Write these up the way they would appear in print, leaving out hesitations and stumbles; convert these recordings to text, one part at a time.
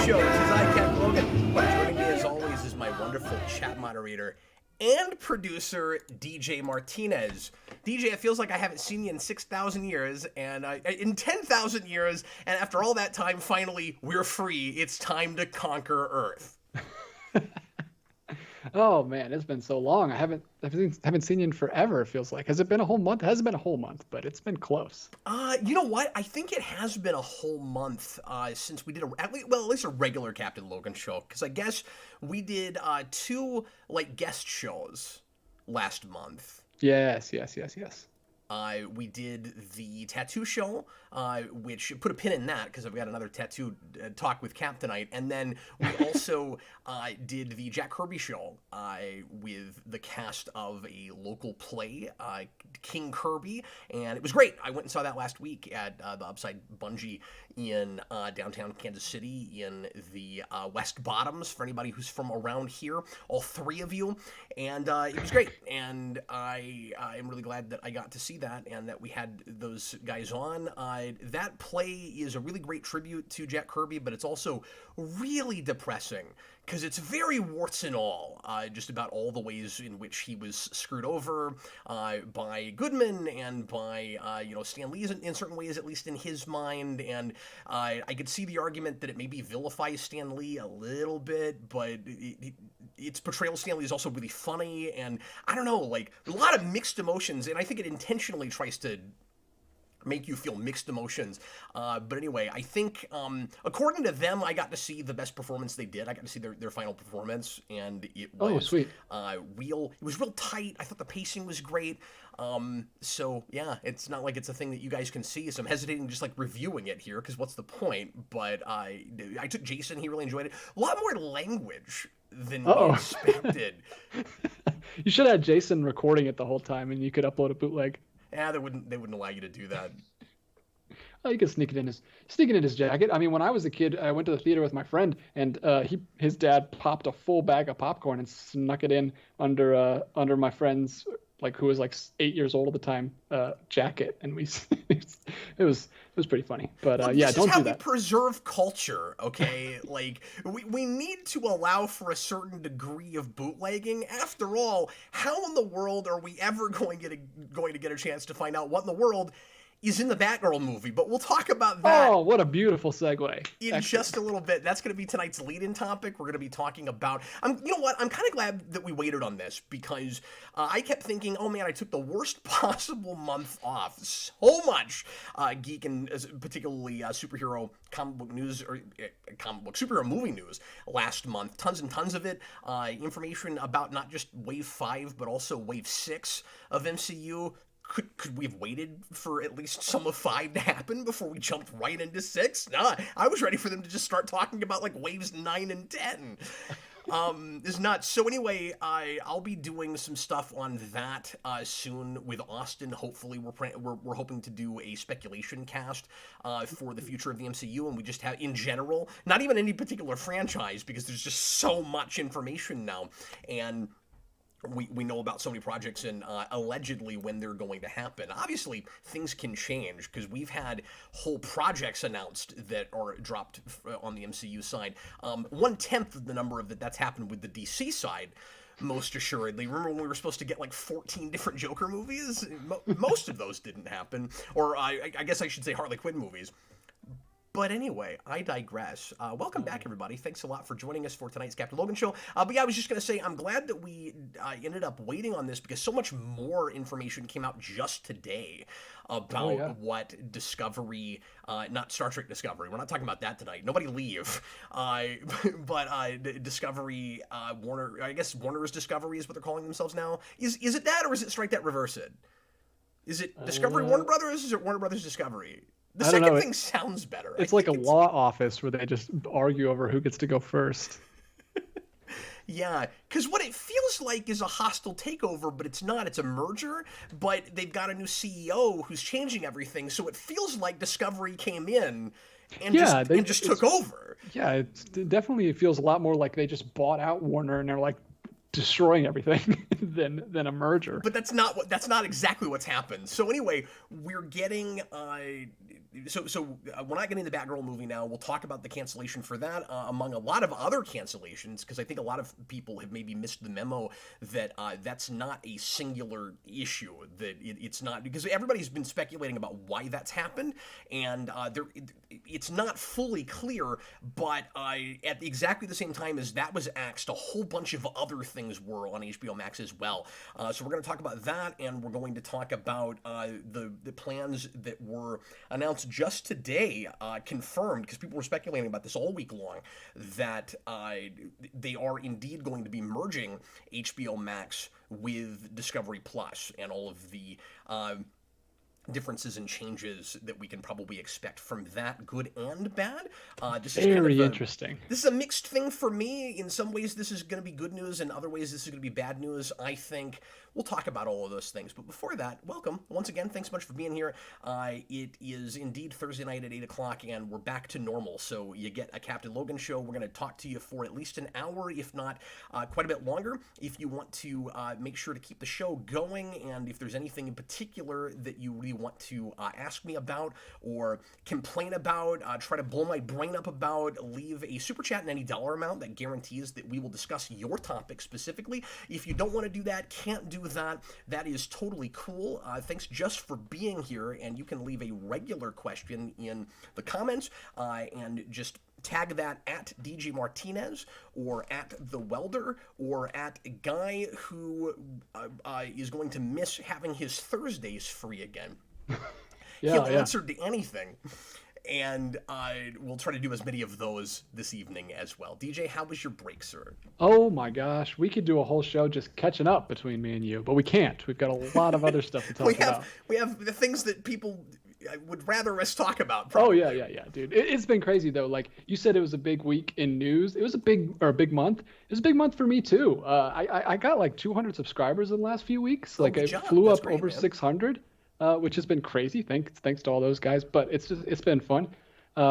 Show. This is I, Captain Logan. But joining me as always is my wonderful chat moderator and producer, DJ Martinez. DJ, it feels like I haven't seen you in 6,000 years, and in 10,000 years, and after all that time, finally, we're free. It's time to conquer Earth. Oh man, it's been so long. I haven't seen you in forever. It feels like. Has it been a whole month? It hasn't been a whole month, but it's been close. You know what? I think it has been a whole month since we did at least a regular Captain Logan show, because I guess we did two guest shows last month. Yes. We did the tattoo show, which put a pin in that because I've got another tattoo talk with Cap tonight. And then we also did the Jack Kirby show with the cast of a local play, King Kirby. And it was great. I went and saw that last week at the Upside Bungee in downtown Kansas City in the West Bottoms, for anybody who's from around here, all three of you. And it was great. And I am really glad that I got to see that and that we had those guys on. That play is a really great tribute to Jack Kirby, but it's also really depressing because it's very warts and all, just about all the ways in which he was screwed over by Goodman and by Stan Lee in certain ways, at least in his mind. And I could see the argument that it maybe vilifies Stan Lee a little bit, but its portrayal of Stan Lee is also really funny, and I don't know, a lot of mixed emotions, and I think it intentionally tries to make you feel mixed emotions. But anyway, I think, according to them, I got to see the best performance they did. I got to see their final performance, and it was sweet. It was real tight. I thought the pacing was great. So yeah, it's not like it's a thing that you guys can see, so I'm hesitating just reviewing it here, because what's the point? But I took Jason, he really enjoyed it. A lot more language than we expected. You should have had Jason recording it the whole time, and you could upload a bootleg. Yeah, they wouldn't allow you to do that. Oh, you could sneak it in his jacket. I mean, when I was a kid, I went to the theater with my friend, and his dad popped a full bag of popcorn and snuck it in under my friend's, who was 8 years old at the time, jacket, and it was pretty funny. But don't do that. This is how we preserve culture, okay? we need to allow for a certain degree of bootlegging. After all, how in the world are we ever going to get a chance to find out what in the world is in the Batgirl movie? But we'll talk about that. Oh, what a beautiful segue. In just a little bit. That's going to be tonight's lead-in topic. We're going to be talking about... you know what? I'm kind of glad that we waited on this, because I kept thinking, oh man, I took the worst possible month off. So much geek and particularly superhero comic book news, or superhero movie news last month. Tons and tons of it. Information about not just Wave 5, but also Wave 6 of MCU. Could we have waited for at least some of 5 to happen before we jumped right into 6? Nah, I was ready for them to just start talking about waves 9 and 10. It's nuts. So anyway, I'll be doing some stuff on that soon with Austin. Hopefully, we're hoping to do a speculation cast for the future of the MCU, and we just have in general, not even any particular franchise, because there's just so much information now, and we know about so many projects and allegedly when they're going to happen. Obviously, things can change, because we've had whole projects announced that are dropped on the MCU side. 1/10 of the number of that's happened with the DC side, most assuredly. Remember when we were supposed to get 14 different Joker movies? Most of those didn't happen. Or I guess I should say Harley Quinn movies. But anyway, I digress. Welcome back, everybody. Thanks a lot for joining us for tonight's Captain Logan show. But yeah, I was just going to say, I'm glad that we ended up waiting on this, because so much more information came out just today about what Discovery, not Star Trek Discovery, we're not talking about that tonight. Nobody leave. But Discovery, Warner, I guess Warner's Discovery is what they're calling themselves now. Is it that, or is it Strike That Reverse It? Is it Discovery Warner Brothers, or is it Warner Brothers Discovery? The second thing sounds better. It's like a law office where they just argue over who gets to go first. Yeah, because what it feels like is a hostile takeover, but it's not. It's a merger, but they've got a new CEO who's changing everything, so it feels like Discovery came in and just took over. Yeah, it definitely feels a lot more like they just bought out Warner and they're destroying everything than a merger. But that's not exactly what's happened. So anyway, we're getting we're not getting the Batgirl movie now. We'll talk about the cancellation for that, among a lot of other cancellations, because I think a lot of people have maybe missed the memo that that's not a singular issue. That it's not, because everybody's been speculating about why that's happened, and it's not fully clear. But at exactly the same time as that was axed, a whole bunch of other things were on HBO Max as well. So we're going to talk about that, and we're going to talk about the plans that were announced just today, confirmed, because people were speculating about this all week long, that they are indeed going to be merging HBO Max with Discovery Plus, and all of the differences and changes that we can probably expect from that, good and bad. This is Very interesting. This is a mixed thing for me. In some ways, this is going to be good news. In other ways, this is going to be bad news. I think we'll talk about all of those things. But before that, welcome. Once again, thanks so much for being here. It is indeed Thursday night at 8 o'clock, and we're back to normal. So you get a Captain Logan show. We're going to talk to you for at least an hour, if not quite a bit longer. If you want to make sure to keep the show going, and if there's anything in particular that you really want to ask me about or complain about, try to blow my brain up about, leave a super chat in any dollar amount that guarantees that we will discuss your topic specifically. If you don't want to do that, can't do that, that is totally cool. Thanks just for being here, and you can leave a regular question in the comments and just tag that at DJ Martinez or at The Welder or at a guy who is going to miss having his Thursdays free again. He'll answer to anything. And we'll try to do as many of those this evening as well. DJ, how was your break, sir? Oh my gosh, we could do a whole show just catching up between me and you, but we can't. We've got a lot of other stuff to talk about. We have the things that people would rather us talk about. Probably. Oh yeah, dude. It's been crazy though. Like you said, it was a big week in news. It was a big month. It was a big month for me too. I got like 200 subscribers in the last few weeks. Like I flew up over 600. Which has been crazy. Thanks to all those guys. But it's been fun.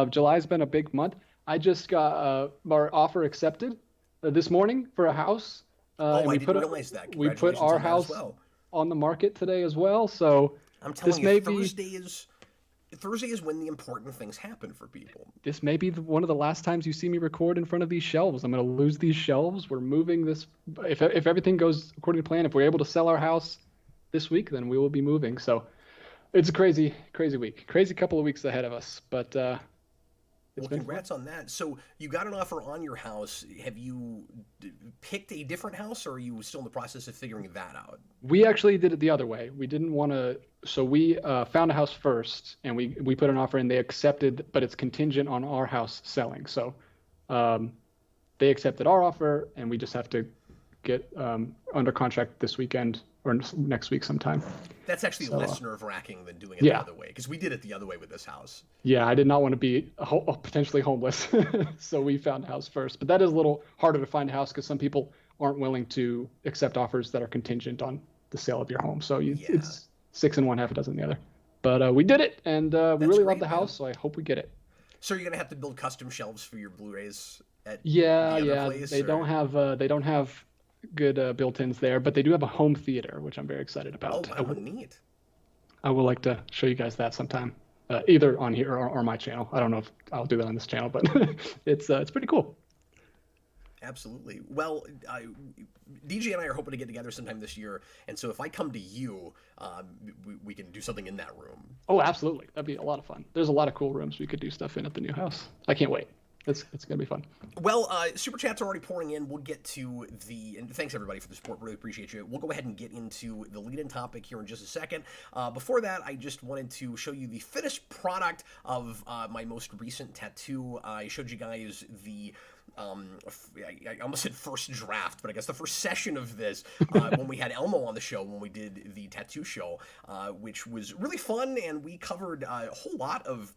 July's been a big month. I just got our offer accepted this morning for a house. And I didn't realize that. We put our house on the market today as well. So I'm telling you, Thursday is when the important things happen for people. This may be one of the last times you see me record in front of these shelves. I'm going to lose these shelves. We're moving this. If everything goes according to plan, if we're able to sell our house this week, then we will be moving. So it's a crazy week, crazy couple of weeks ahead of us, but congrats on that. So you got an offer on your house. Have you picked a different house, or are you still in the process of figuring that out? We actually did it the other way. We didn't want to, so we found a house first, and we put an offer in. They accepted, but it's contingent on our house selling. So they accepted our offer, and we just have to get under contract this weekend or next week sometime. That's actually less nerve-wracking than doing it the other way, because we did it the other way with this house. Yeah, I did not want to be potentially homeless, so we found a house first. But that is a little harder to find a house because some people aren't willing to accept offers that are contingent on the sale of your home. So it's 6 in one, half a dozen in the other. But we did it, and we really love the house, so I hope we get it. So you're gonna have to build custom shelves for your Blu-rays at the other place? They don't have good built-ins there, but they do have a home theater, which I'm very excited about. Oh, wow, neat. I would like to show you guys that sometime, either on here or my channel. I don't know if I'll do that on this channel, but it's pretty cool. Absolutely. Well, DJ and I are hoping to get together sometime this year, and so if I come to you, we can do something in that room. Oh, absolutely. That'd be a lot of fun. There's a lot of cool rooms we could do stuff in at the new house. I can't wait. It's going to be fun. Well, super chats are already pouring in. We'll get to and thanks everybody for the support. Really appreciate you. We'll go ahead and get into the lead-in topic here in just a second. Before that, I just wanted to show you the finished product of my most recent tattoo. I showed you guys the I almost said first draft, but I guess the first session of this when we had Elmo on the show, when we did the tattoo show, which was really fun, and we covered a whole lot of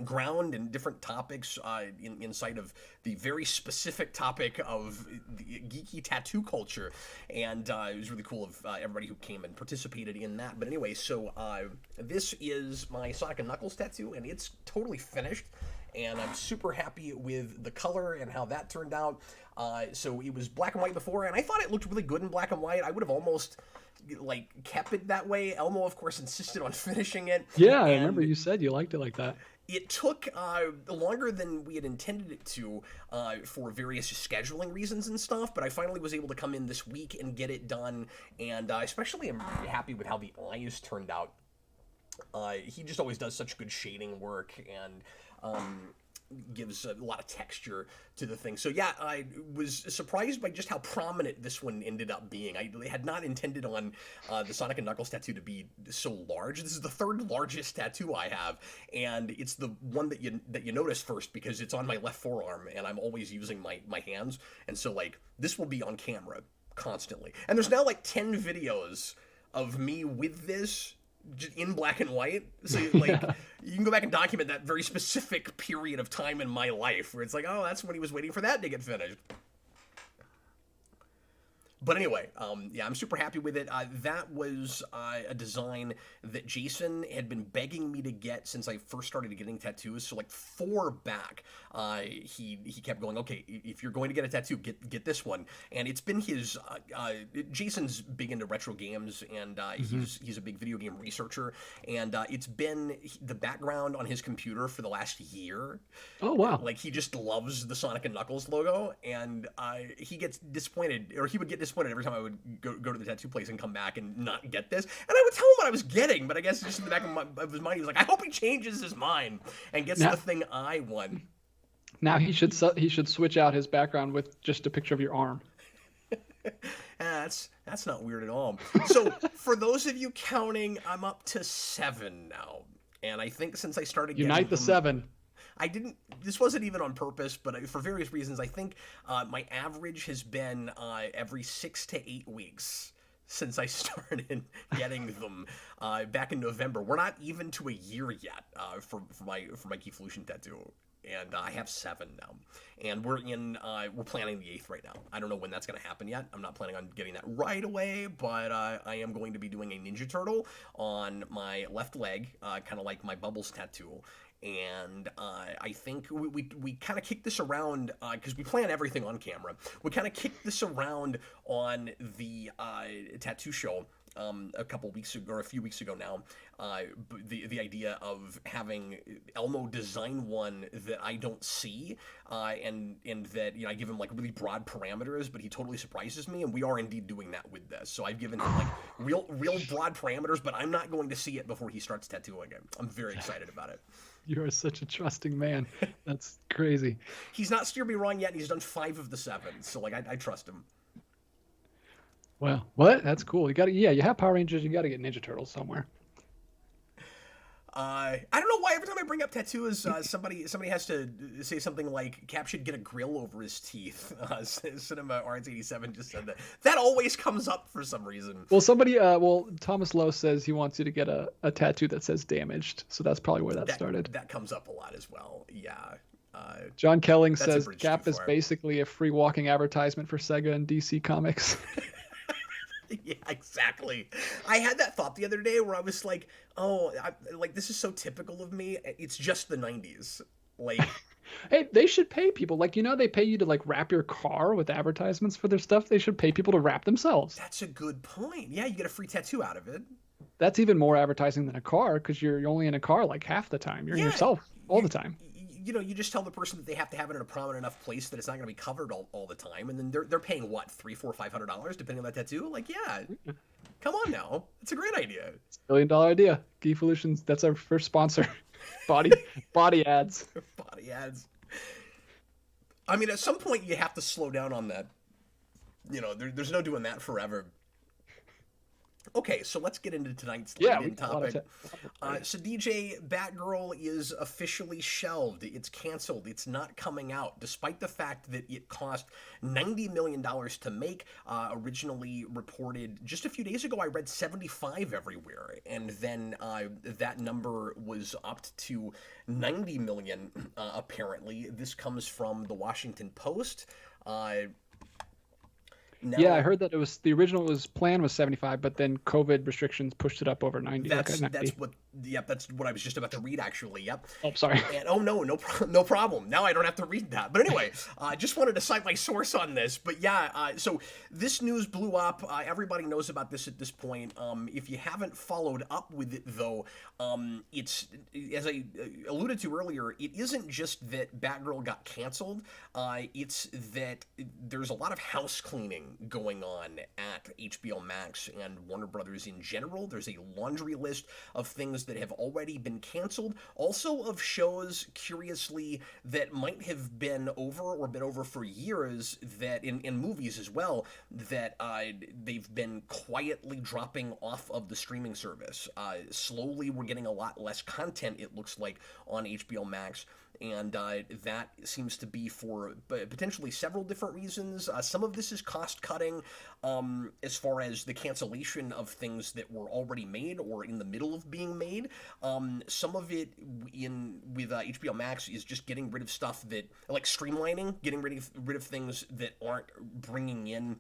ground and different topics inside of the very specific topic of the geeky tattoo culture, and it was really cool of everybody who came and participated in that. But anyway, so this is my Sonic and Knuckles tattoo, and it's totally finished, and I'm super happy with the color and how that turned out. So it was black and white before, and I thought it looked really good in black and white. I would have almost like kept it that way. Elmo, of course, insisted on finishing it. Yeah, I remember you said you liked it like that. It took longer than we had intended it to for various scheduling reasons and stuff, but I finally was able to come in this week and get it done, and especially I'm happy with how the eyes turned out. He just always does such good shading work and gives a lot of texture to the thing. So yeah, I was surprised by just how prominent this one ended up being. I had not intended on the Sonic and Knuckles tattoo to be so large. This is the third largest tattoo I have, and it's the one that you notice first because it's on my left forearm, and I'm always using my hands, and so like this will be on camera constantly. And there's now like 10 videos of me with this in black and white, so like you can go back and document that very specific period of time in my life where it's like, oh, that's when he was waiting for that to get finished. But anyway, yeah, I'm super happy with it. That was a design that Jason had been begging me to get since I first started getting tattoos. So like 4 back, he kept going, okay, if you're going to get a tattoo, get this one. And it's been his. Jason's big into retro games, and he's a big video game researcher. And it's been the background on his computer for the last year. Oh wow! Like he just loves the Sonic and Knuckles logo, and he gets disappointed, or he would get disappointed every time I would go to the tattoo place and come back and not get this. And I would tell him what I was getting, but I guess just in the back of his mind, he was like, I hope he changes his mind and gets the thing I want. Now he should switch out his background with just a picture of your arm. That's not weird at all. So for those of you counting, I'm up to 7 now. And I think since I started getting Unite the 7. This wasn't even on purpose, but for various reasons, I think my average has been every 6 to 8 weeks since I started getting them back in November. We're not even to a year yet for my Geeflution tattoo. And I have 7 now, and we're planning the 8th right now. I don't know when that's going to happen yet. I'm not planning on getting that right away, but I am going to be doing a Ninja Turtle on my left leg, kind of like my Bubbles tattoo. And I think we kind of kicked this around because we plan everything on camera. We kind of kicked this around on the tattoo show a couple weeks ago, or a few weeks ago now. The idea of having Elmo design one that I don't see, and that I give him like really broad parameters, but he totally surprises me, and we are indeed doing that with this. So I've given him like real broad parameters, but I'm not going to see it before he starts tattooing it. I'm very excited about it. You are such a trusting man. That's crazy. He's not steered me wrong yet, and he's done 5 of the 7, so like I trust him. Well, what? That's cool. You have Power Rangers. You got to get Ninja Turtles somewhere. I don't know why every time I bring up tattoos, somebody has to say something like Cap should get a grill over his teeth. Cinema RX87 just said that. That always comes up for some reason. Well, Thomas Lowe says he wants you to get a tattoo that says damaged. So that's probably where that started. That comes up a lot as well. Yeah. John Kelling says Cap is basically a free walking advertisement for Sega and DC Comics. Yeah, exactly. I had that thought the other day where I was like, oh, this is so typical of me. It's just the 90s. Like, hey, they should pay people. Like, they pay you to like wrap your car with advertisements for their stuff. They should pay people to wrap themselves. That's a good point. Yeah, you get a free tattoo out of it. That's even more advertising than a car, because you're only in a car like half the time. You're in yourself all the time. You just tell the person that they have to have it in a prominent enough place that it's not going to be covered all the time, and then they're paying what, $300, $400, $500 depending on that tattoo. Like, yeah, come on now, it's a great idea. It's $1 billion idea. Geeflutions, that's our first sponsor. Body ads. Body ads. I mean, at some point you have to slow down on that. There's no doing that forever. Okay, so let's get into tonight's lead-in topic. So DJ, Batgirl is officially shelved. It's canceled. It's not coming out, despite the fact that it cost $90 million to make. Originally reported just a few days ago, I read 75 everywhere, and then that number was upped to 90 million. Apparently, this comes from the Washington Post. Yeah, I heard that it was the original plan was 75, but then COVID restrictions pushed it up over 90. That's Yep, that's what I was just about to read, actually. Yep. Oh, sorry. And oh no, no problem. Now I don't have to read that. But anyway, just wanted to cite my source on this. But yeah, so this news blew up. Everybody knows about this at this point. If you haven't followed up with it, though, it's, as I alluded to earlier, it isn't just that Batgirl got canceled. It's that there's a lot of house cleaning going on at HBO Max and Warner Brothers in general. There's a laundry list of things that have already been canceled. Also of shows, curiously, that might have been over for years, that in movies as well, that they've been quietly dropping off of the streaming service. Slowly, we're getting a lot less content, it looks like, on HBO Max. And that seems to be for potentially several different reasons. Some of this is cost cutting, as far as the cancellation of things that were already made or in the middle of being made. Some of it with HBO Max is just getting rid of stuff that, like streamlining, getting rid of things that aren't bringing in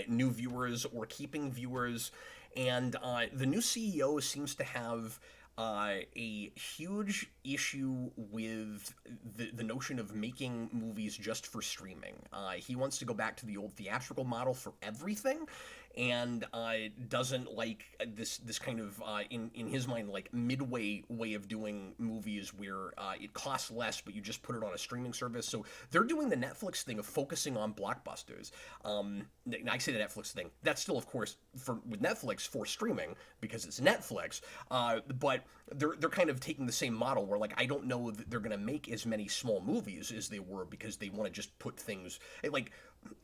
new viewers or keeping viewers. And the new CEO seems to have a huge issue with the notion of making movies just for streaming. He wants to go back to the old theatrical model for everything, and doesn't like this kind of, in his mind, like midway way of doing movies where it costs less, but you just put it on a streaming service. So they're doing the Netflix thing of focusing on blockbusters. I say the Netflix thing. That's still, of course, with Netflix for streaming because it's Netflix. But they're kind of taking the same model where, like, I don't know that they're going to make as many small movies as they were because they want to just put things like.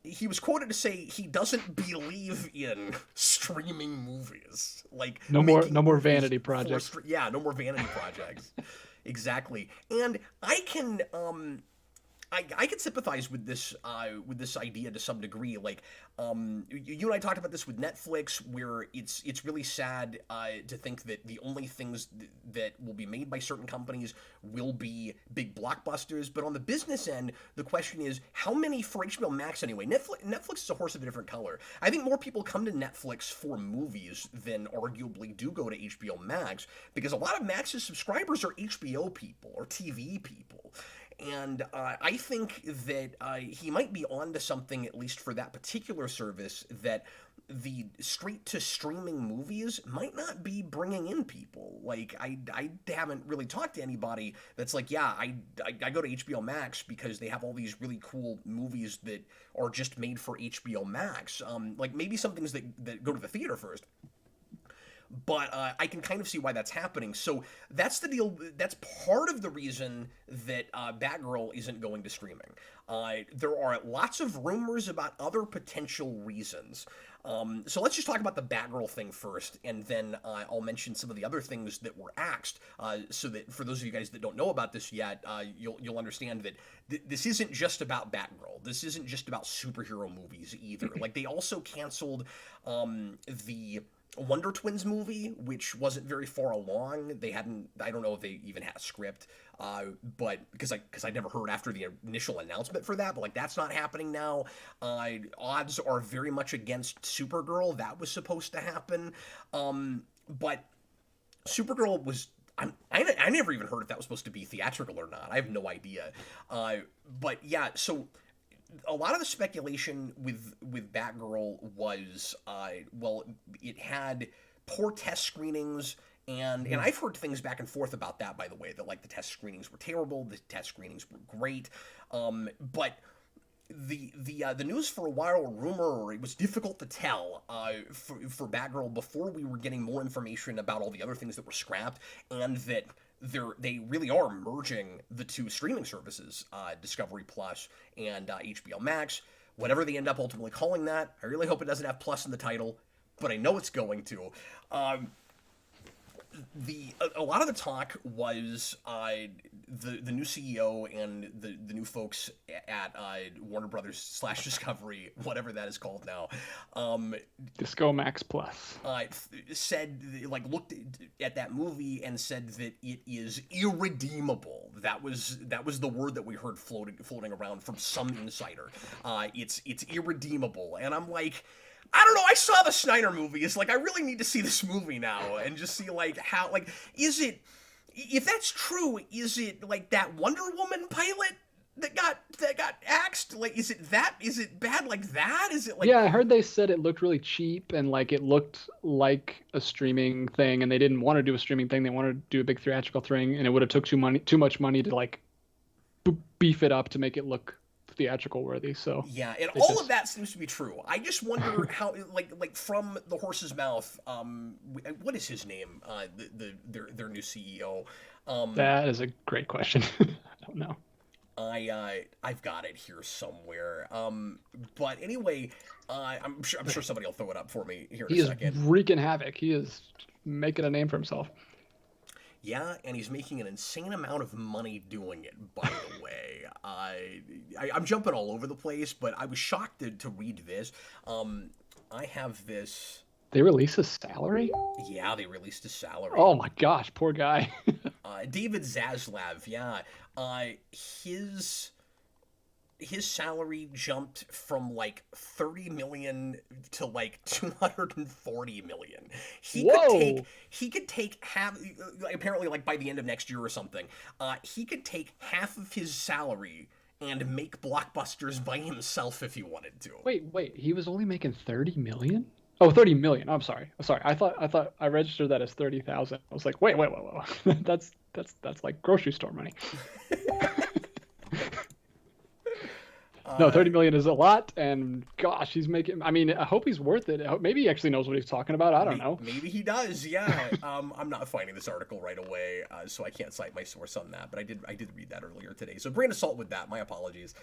He was quoted to say he doesn't believe in streaming movies. Like no more vanity projects. No more vanity projects. Exactly. And I can I can sympathize with this idea to some degree. Like, you and I talked about this with Netflix, where it's really sad to think that the only things that will be made by certain companies will be big blockbusters. But on the business end, the question is, how many for HBO Max anyway? Netflix is a horse of a different color. I think more people come to Netflix for movies than arguably do go to HBO Max, because a lot of Max's subscribers are HBO people or TV people. And I think that he might be onto something, at least for that particular service, that the straight-to-streaming movies might not be bringing in people. Like, I haven't really talked to anybody that's like, yeah, I go to HBO Max because they have all these really cool movies that are just made for HBO Max. Like, maybe some things that go to the theater first. But I can kind of see why that's happening. So that's the deal. That's part of the reason that Batgirl isn't going to streaming. There are lots of rumors about other potential reasons. So let's just talk about the Batgirl thing first, and then I'll mention some of the other things that were axed, so that for those of you guys that don't know about this yet, you'll understand that this isn't just about Batgirl. This isn't just about superhero movies either. Like, they also canceled the Wonder Twins movie, which wasn't very far along. I don't know if they even had a script, but because I never heard after the initial announcement for that, but like, that's not happening now. Odds are very much against Supergirl. That was supposed to happen. But Supergirl was, I never even heard if that was supposed to be theatrical or not. I have no idea. But yeah, so a lot of the speculation with Batgirl was, well, it had poor test screenings, and I've heard things back and forth about that, by the way, that like the test screenings were terrible, the test screenings were great, but the news for a while, or rumor, or it was difficult to tell for Batgirl before we were getting more information about all the other things that were scrapped, and that they really are merging the two streaming services, Discovery Plus and HBO Max. Whatever they end up ultimately calling that, I really hope it doesn't have plus in the title, but I know it's going to. A lot of the talk was the new CEO and the new folks at Warner Brothers / Discovery, whatever that is called now. Disco Max Plus. Said, like, looked at that movie and said that it is irredeemable. That was the word that we heard floating around from some insider. It's irredeemable, and I'm like, I don't know. I saw the Snyder movie. It's like I really need to see this movie now and just see like how like is it if that's true, is it like that Wonder Woman pilot that got axed? Like is it bad like that? Is it like Yeah, I heard they said it looked really cheap and like it looked like a streaming thing, and they didn't want to do a streaming thing. They wanted to do a big theatrical thing, and it would have took too much money to like beef it up to make it look theatrical worthy. So yeah, and all of that seems to be true. I just wonder how like from the horse's mouth. What is his name? Their new CEO. That is a great question. I don't know. I've got it here somewhere. But anyway, I'm sure somebody will throw it up for me here in a second. He is wreaking havoc. He is making a name for himself. Yeah, and he's making an insane amount of money doing it, by the way. I'm jumping all over the place, but I was shocked to read this. I have this... They release his salary? Yeah, they released his salary. Oh my gosh, poor guy. David Zaslav, yeah. His salary jumped from like 30 million to like 240 million. He could take half, apparently like by the end of next year or something, he could take half of his salary and make blockbusters by himself if he wanted to. Wait, he was only making 30 million? Oh, 30 million. I'm sorry. I thought I registered that as 30,000. I was like, wait. that's like grocery store money. No, 30 million is a lot, and gosh, he's making... I mean, I hope he's worth it. Maybe he actually knows what he's talking about. I don't know. Maybe he does, yeah. I'm not finding this article right away, so I can't cite my source on that, but I did read that earlier today. So grain of salt with that, my apologies.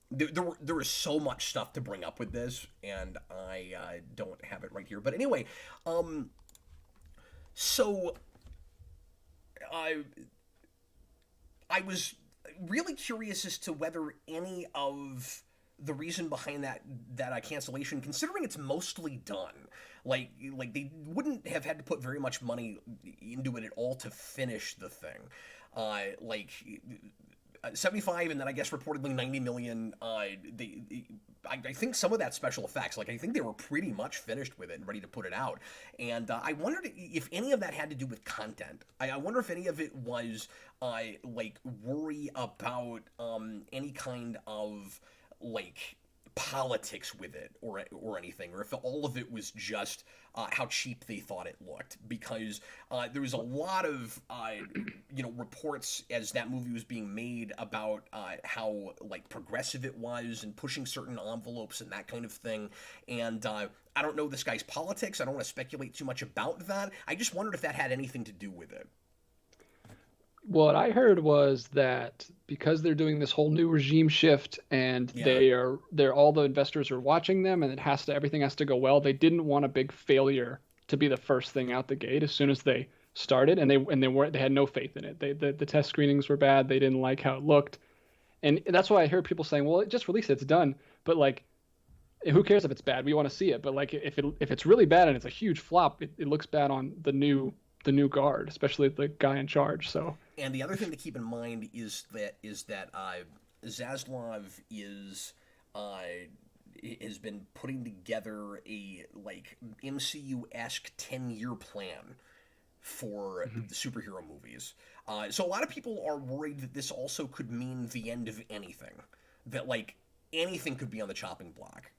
There was so much stuff to bring up with this, and I don't have it right here. But anyway, so I was really curious as to whether any of the reason behind that cancellation, considering it's mostly done, like they wouldn't have had to put very much money into it at all to finish the thing, 75 and then I guess reportedly 90 million. I think some of that special effects, like I think they were pretty much finished with it and ready to put it out. And I wondered if any of that had to do with content. I wonder if any of it was like worry about any kind of like politics with it or anything, or if all of it was just how cheap they thought it looked, because there was a lot of reports as that movie was being made about how like progressive it was and pushing certain envelopes and that kind of thing. And I don't know this guy's politics. I don't want to speculate too much about that. I just wondered if that had anything to do with it. What I heard was that because they're doing this whole new regime shift and they're all the investors are watching them, and everything has to go well. They didn't want a big failure to be the first thing out the gate as soon as they started, and they had no faith in it. The test screenings were bad. They didn't like how it looked, and that's why I hear people saying, "Well, just release it. It's done." But like, who cares if it's bad? We want to see it. But like, if it's really bad and it's a huge flop, it looks bad on the new guard, especially the guy in charge. So. And the other thing to keep in mind is that Zaslav has been putting together a like MCU-esque 10-year plan for the superhero movies. So a lot of people are worried that this also could mean the end of anything. That like anything could be on the chopping block.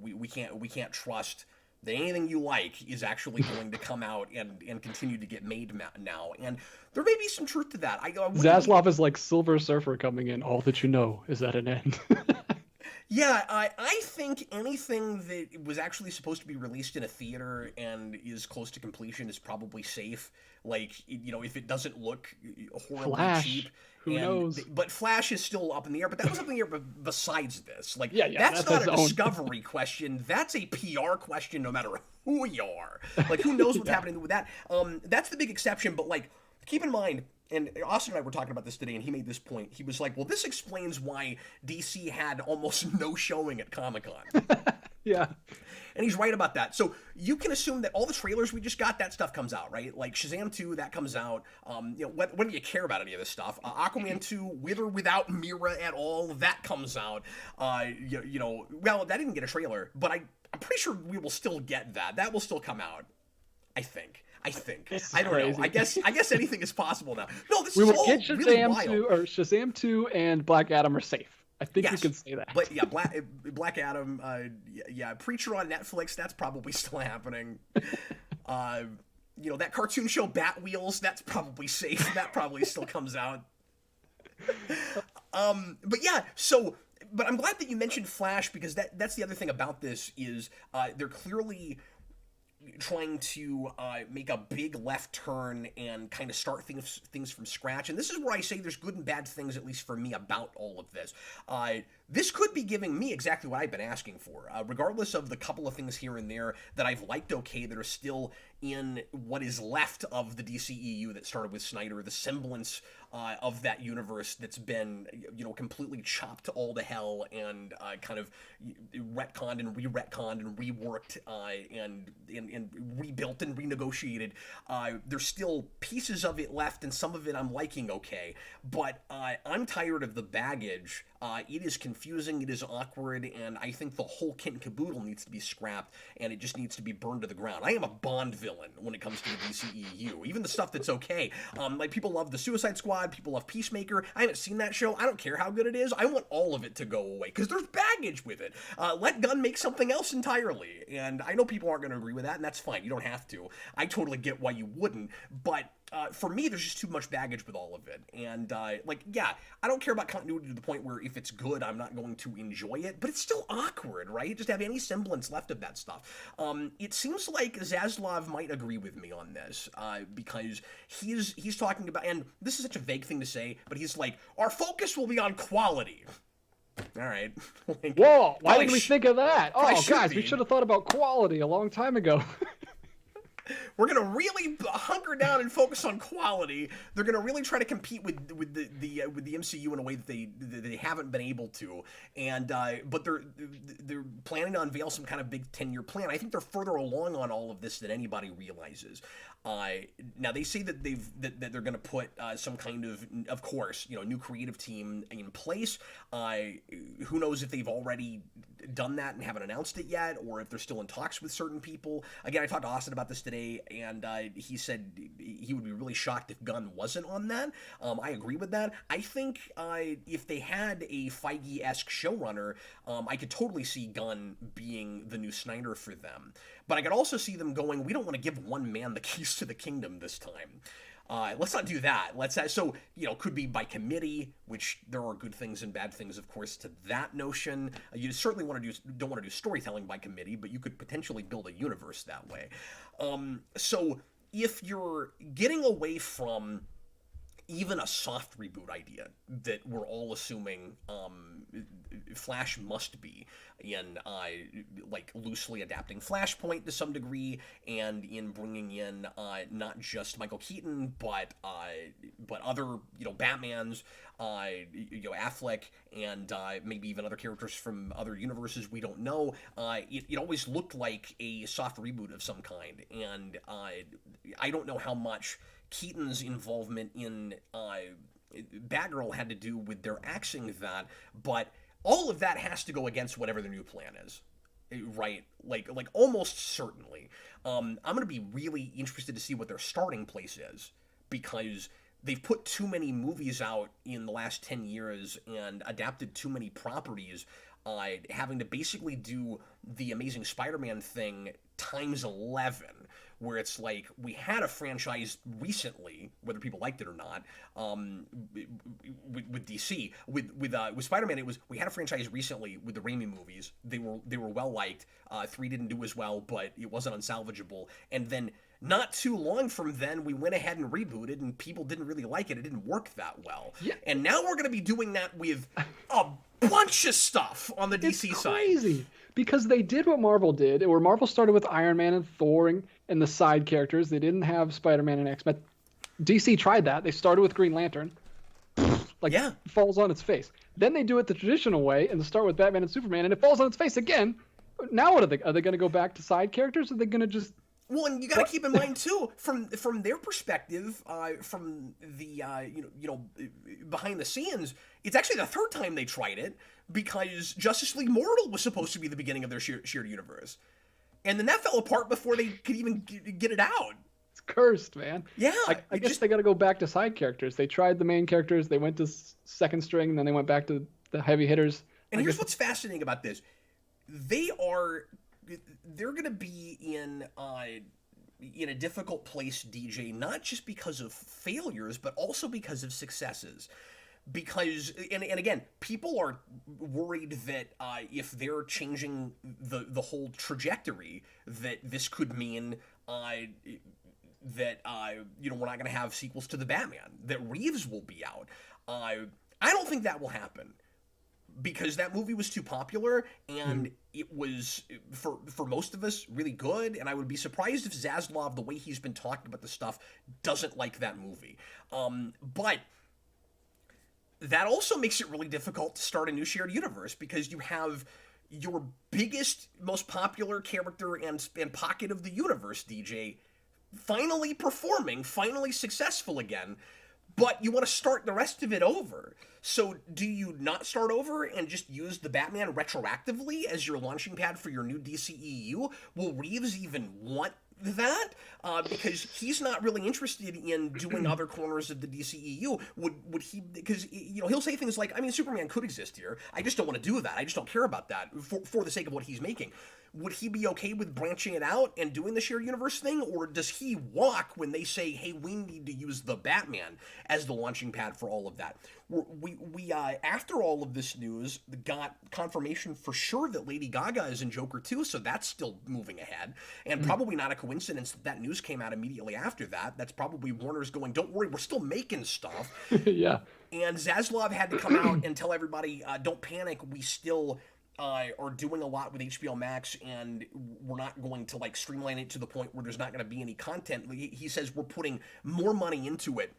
We can't trust that anything you like is actually going to come out and continue to get made now. And there may be some truth to that. Zaslav is like Silver Surfer coming in. All that you know is at an end. Yeah, I think anything that was actually supposed to be released in a theater and is close to completion is probably safe. Like, if it doesn't look horribly cheap. Who knows? But Flash is still up in the air. But that was up in the air besides this. Like, that's not a Discovery question. That's a PR question no matter who you are. Like, who knows what's happening with that? That's the big exception. But, like, keep in mind, and Austin and I were talking about this today, and he made this point. He was like, well, this explains why DC had almost no showing at Comic-Con. Yeah. And he's right about that. So you can assume that all the trailers we just got, that stuff comes out, right? Like Shazam 2, that comes out. Whether you care about any of this stuff. Aquaman 2, with or without Mira at all, that comes out. Well, that didn't get a trailer, but I'm pretty sure we will still get that. That will still come out, I think. I don't know. I guess anything is possible now. No, this is all really wild. Shazam 2 and Black Adam are safe. I think you can say that. But yeah, Black Adam, Preacher on Netflix, that's probably still happening. That cartoon show Bat Wheels, that's probably safe. That probably still comes out. But I'm glad that you mentioned Flash, because that's the other thing about this is they're clearly trying to make a big left turn and kind of start things from scratch. And this is where I say there's good and bad things, at least for me, about all of this. This could be giving me exactly what I've been asking for, regardless of the couple of things here and there that I've liked okay that are still in what is left of the DCEU that started with Snyder, the semblance of that universe that's been, completely chopped all to hell and kind of retconned and re-retconned and reworked and rebuilt and renegotiated. There's still pieces of it left, and some of it I'm liking okay, but I'm tired of the baggage. It is confusing, it is awkward, and I think the whole kit and caboodle needs to be scrapped, and it just needs to be burned to the ground. I am a Bond villain when it comes to the DCEU, even the stuff that's okay. Like, people love the Suicide Squad, people love Peacemaker. I haven't seen that show. I don't care how good it is. I want all of it to go away, because there's baggage with it. Let Gunn make something else entirely, and I know people aren't going to agree with that, and that's fine. You don't have to. I totally get why you wouldn't, but for me, there's just too much baggage with all of it. And, I don't care about continuity to the point where if it's good, I'm not going to enjoy it, but it's still awkward, right? Just to have any semblance left of that stuff. It seems like Zaslav might agree with me on this, because he's talking about, and this is such a vague thing to say, but he's like, our focus will be on quality. All right. Whoa, why didn't we think of that? Oh, guys, we should have thought about quality a long time ago. We're going to really hunker down and focus on quality. They're going to really try to compete with the MCU in a way that they haven't been able to. And but they're planning to unveil some kind of big 10-year plan. I think they're further along on all of this than anybody realizes. Now they say that that they're going to put some kind of course, new creative team in place. Who knows if they've already done that and haven't announced it yet, or if they're still in talks with certain people. Again, I talked to Austin about this today, and he said he would be really shocked if Gunn wasn't on that. I agree with that. I think if they had a Feige-esque showrunner, I could totally see Gunn being the new Snyder for them. But I could also see them going, we don't want to give one man the keys to the kingdom this time. Let's not do that. Could be by committee, which there are good things and bad things, of course, to that notion. You certainly don't want to do storytelling by committee, but you could potentially build a universe that way. So if you're getting away from even a soft reboot idea that we're all assuming Flash must be in, loosely adapting Flashpoint to some degree, and in bringing in not just Michael Keaton, but other Batmans, Affleck, and maybe even other characters from other universes we don't know. It always looked like a soft reboot of some kind, and I don't know how much Keaton's involvement in Batgirl had to do with their axing that, but all of that has to go against whatever their new plan is, right? Like almost certainly. I'm going to be really interested to see what their starting place is, because they've put too many movies out in the last 10 years and adapted too many properties, having to basically do the Amazing Spider-Man thing times 11, where it's like, we had a franchise recently, whether people liked it or not, with DC. With Spider-Man, it was, we had a franchise recently with the Raimi movies. They were well liked. 3 didn't do as well, but it wasn't unsalvageable. And then not too long from then, we went ahead and rebooted, and people didn't really like it. It didn't work that well. Yeah. And now we're going to be doing that with a bunch of stuff on the DC side. It's crazy, because they did what Marvel did, where Marvel started with Iron Man and Thor and the side characters. They didn't have Spider-Man and X-Men. DC tried that. They started with Green Lantern, like Yeah. falls on its face. Then they do it the traditional way and start with Batman and Superman, and it falls on its face again. Now what are they? Are they going to go back to side characters? Or are they going to just? Well, and you got to keep in mind too, from their perspective, from the behind the scenes, it's actually the third time they tried it because Justice League Mortal was supposed to be the beginning of their shared universe, and then that fell apart before they could even get it out. It's cursed, man. Yeah, I guess they got to go back to side characters. They tried the main characters, they went to second string, and then they went back to the heavy hitters. And here's what's fascinating about this: they're going to be in a difficult place, DJ, not just because of failures, but also because of successes. Because, and again, people are worried that if they're changing the whole trajectory, that this could mean that we're not going to have sequels to the Batman, that Reeves will be out. I don't think that will happen. Because that movie was too popular, and it was, for most of us, really good, and I would be surprised if Zaslav, the way he's been talking about the stuff, doesn't like that movie. But that also makes it really difficult to start a new shared universe, because you have your biggest, most popular character and pocket of the universe, DJ, finally performing, finally successful again, but you want to start the rest of it over. So do you not start over and just use the Batman retroactively as your launching pad for your new DCEU? Will Reeves even want that? Because he's not really interested in doing other corners of the DCEU. Would he? Because he'll say things like, Superman could exist here. I just don't want to do that. I just don't care about that for the sake of what he's making. Would he be okay with branching it out and doing the shared universe thing, or does he walk when they say, hey, we need to use the Batman as the launching pad for all of that? We after all of this news, got confirmation for sure that Lady Gaga is in Joker 2, so that's still moving ahead, and probably not a coincidence that news came out immediately after that. That's probably Warner's going, don't worry, we're still making stuff. Yeah. And Zaslav had to come out and tell everybody, don't panic, we still are doing a lot with HBO Max, and we're not going to streamline it to the point where there's not going to be any content. He says we're putting more money into it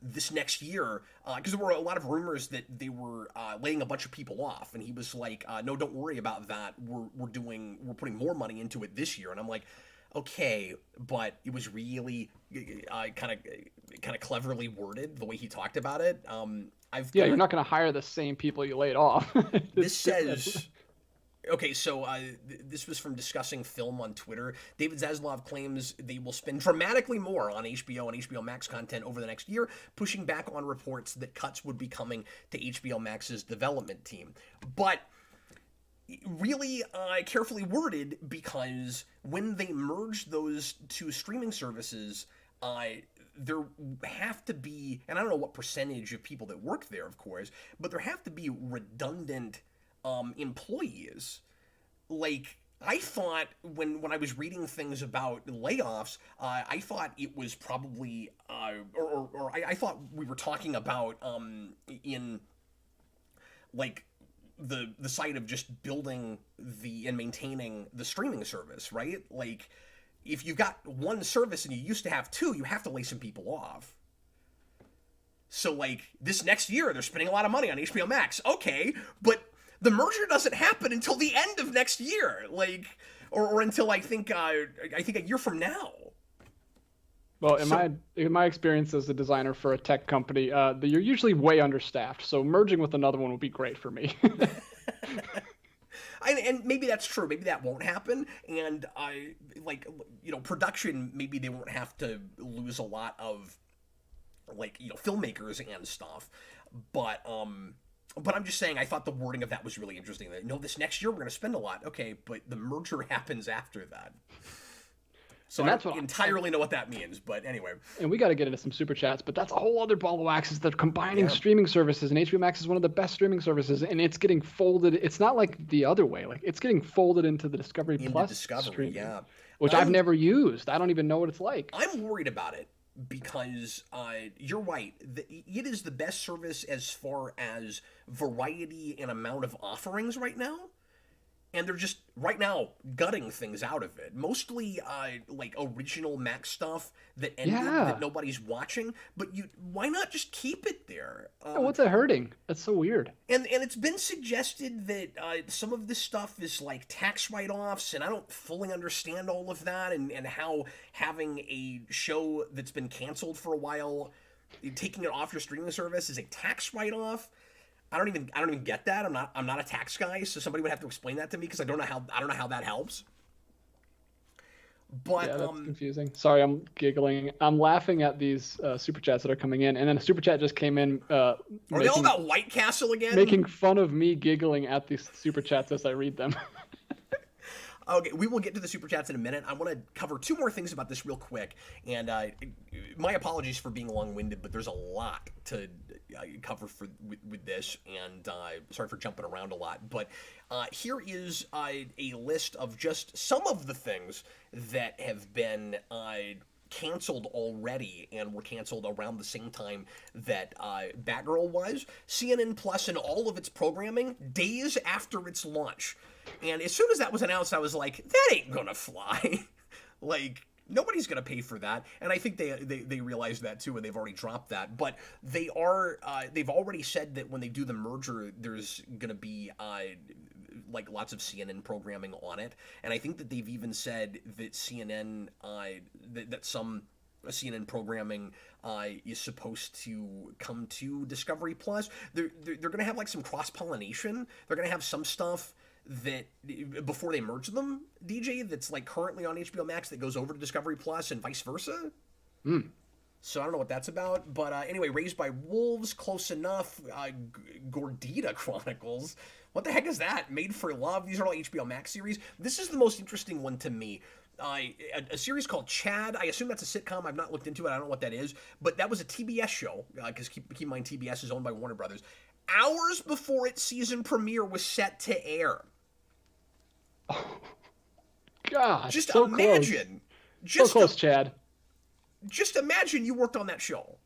this next year, because there were a lot of rumors that they were laying a bunch of people off, and he was like, no, don't worry about that, we're putting more money into it this year. And I'm like, okay, but it was really kind of cleverly worded the way he talked about it. You're not going to hire the same people you laid off. This says, okay, so this was from Discussing Film on Twitter. David Zaslav claims they will spend dramatically more on HBO and HBO Max content over the next year, pushing back on reports that cuts would be coming to HBO Max's development team. But really carefully worded, because when they merged those two streaming services, there have to be, and I don't know what percentage of people that work there, of course, but there have to be redundant employees. Like, I thought when I was reading things about layoffs, I thought it was probably, I thought we were talking about in the side of just building and maintaining the streaming service, right? Like, if you've got one service and you used to have two, you have to lay some people off. So, this next year, they're spending a lot of money on HBO Max. Okay, but the merger doesn't happen until the end of next year. Or until I think a year from now. Well, in my experience as a designer for a tech company, you're usually way understaffed. So merging with another one would be great for me. And maybe that's true. Maybe that won't happen. And production, maybe they won't have to lose a lot of filmmakers and stuff. But I'm just saying, I thought the wording of that was really interesting. That, no, this next year we're going to spend a lot. Okay, but the merger happens after that. So I don't entirely know what that means, but anyway. And we got to get into some super chats, but that's a whole other ball of wax. Is they're combining streaming services, and HBO Max is one of the best streaming services, and it's getting folded. It's not like the other way. It's getting folded into the Discovery Plus streaming, which I've never used. I don't even know what it's like. I'm worried about it because you're right. It is the best service as far as variety and amount of offerings right now. and they're just right now gutting things out of it. Mostly like original Max stuff that ended that nobody's watching. But why not just keep it there? What's it hurting? That's so weird. And it's been suggested that some of this stuff is like tax write-offs, and I don't fully understand all of that, and how having a show that's been canceled for a while, taking it off your streaming service is a tax write-off. I don't even get that. I'm not a tax guy, so somebody would have to explain that to me because I don't know how that helps. But yeah, that's confusing. Sorry, I'm giggling. I'm laughing at these super chats that are coming in, and then a super chat just came in. Are they all about White Castle again? Making fun of me giggling at these super chats as I read them. Okay, we will get to the super chats in a minute. I want to cover two more things about this real quick, and my apologies for being long-winded, but there's a lot to cover with this, and sorry for jumping around a lot. But here is a list of just some of the things that have been canceled already and were canceled around the same time that Batgirl was. CNN Plus and all of its programming days after its launch. And as soon as that was announced, I was like, that ain't gonna fly. Like, nobody's gonna pay for that. And I think they realized that too, and they've already dropped that. But they've already said that when they do the merger, there's gonna be like lots of CNN programming on it. And I think that they've even said that CNN that some CNN programming is supposed to come to Discovery Plus. They're gonna have like some cross-pollination. They're gonna have some stuff that before they merge them, DJ, that's like currently on HBO Max that goes over to Discovery Plus and vice versa. So I don't know what that's about, but anyway, Raised by Wolves, Close Enough, Gordita Chronicles. What the heck is that? Made for Love. These are all HBO Max series. This is the most interesting one to me. A series called Chad. I assume that's a sitcom. I've not looked into it. I don't know what that is, but that was a TBS show because keep in mind TBS is owned by Warner Brothers. Hours before its season premiere was set to air. Oh, God, just so imagine. Close. So close, Chad. Just imagine you worked on that show.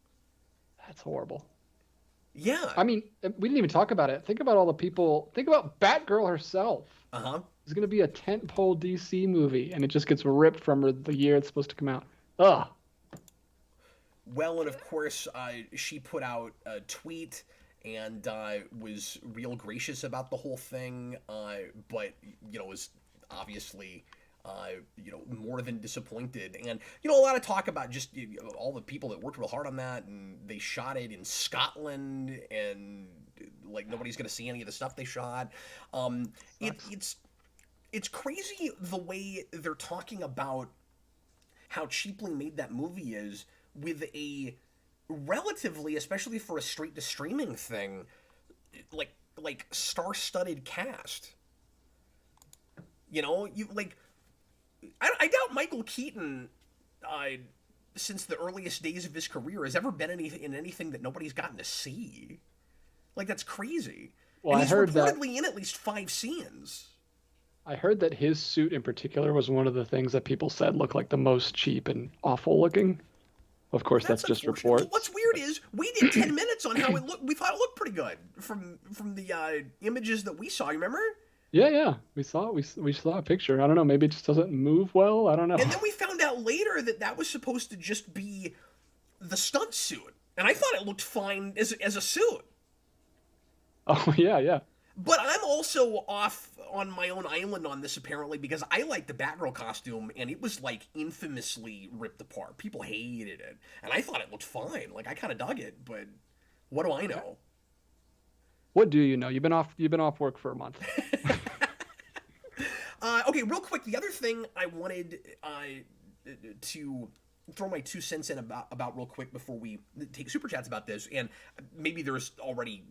That's horrible. Yeah. I mean, we didn't even talk about it. Think about all the people. Think about Batgirl herself. It's going to be a tentpole DC movie, and it just gets ripped from her the year it's supposed to come out. Ugh. Well, and of course, she put out a tweet and was real gracious about the whole thing, but, was obviously, more than disappointed. And, a lot of talk about just all the people that worked real hard on that, and they shot it in Scotland, and, like, nobody's going to see any of the stuff they shot. It's crazy the way they're talking about how cheaply made that movie is with a relatively, especially for a straight-to-streaming thing, like star-studded cast. I doubt Michael Keaton, since the earliest days of his career, has ever been in anything that nobody's gotten to see. Like, that's crazy. Well, and he's I heard reportedly in at least 5 scenes. I heard that his suit in particular was one of the things that people said looked like the most cheap and awful looking. Of course, that's just reports. What's weird is we did 10 minutes on how it looked. We thought it looked pretty good from the images that we saw. You remember? Yeah. We saw a picture. I don't know. Maybe it just doesn't move well. I don't know. And then we found out later that was supposed to just be the stunt suit, and I thought it looked fine as a suit. Oh yeah. But I'm also off on my own island on this, apparently, because I like the Batgirl costume, and it was, like, infamously ripped apart. People hated it. And I thought it looked fine. Like, I kind of dug it, but what do I know? What do you know? You've been off work for a month. Okay, real quick, the other thing I wanted to throw my 2 cents in about real quick before we take super chats about this, and maybe there's already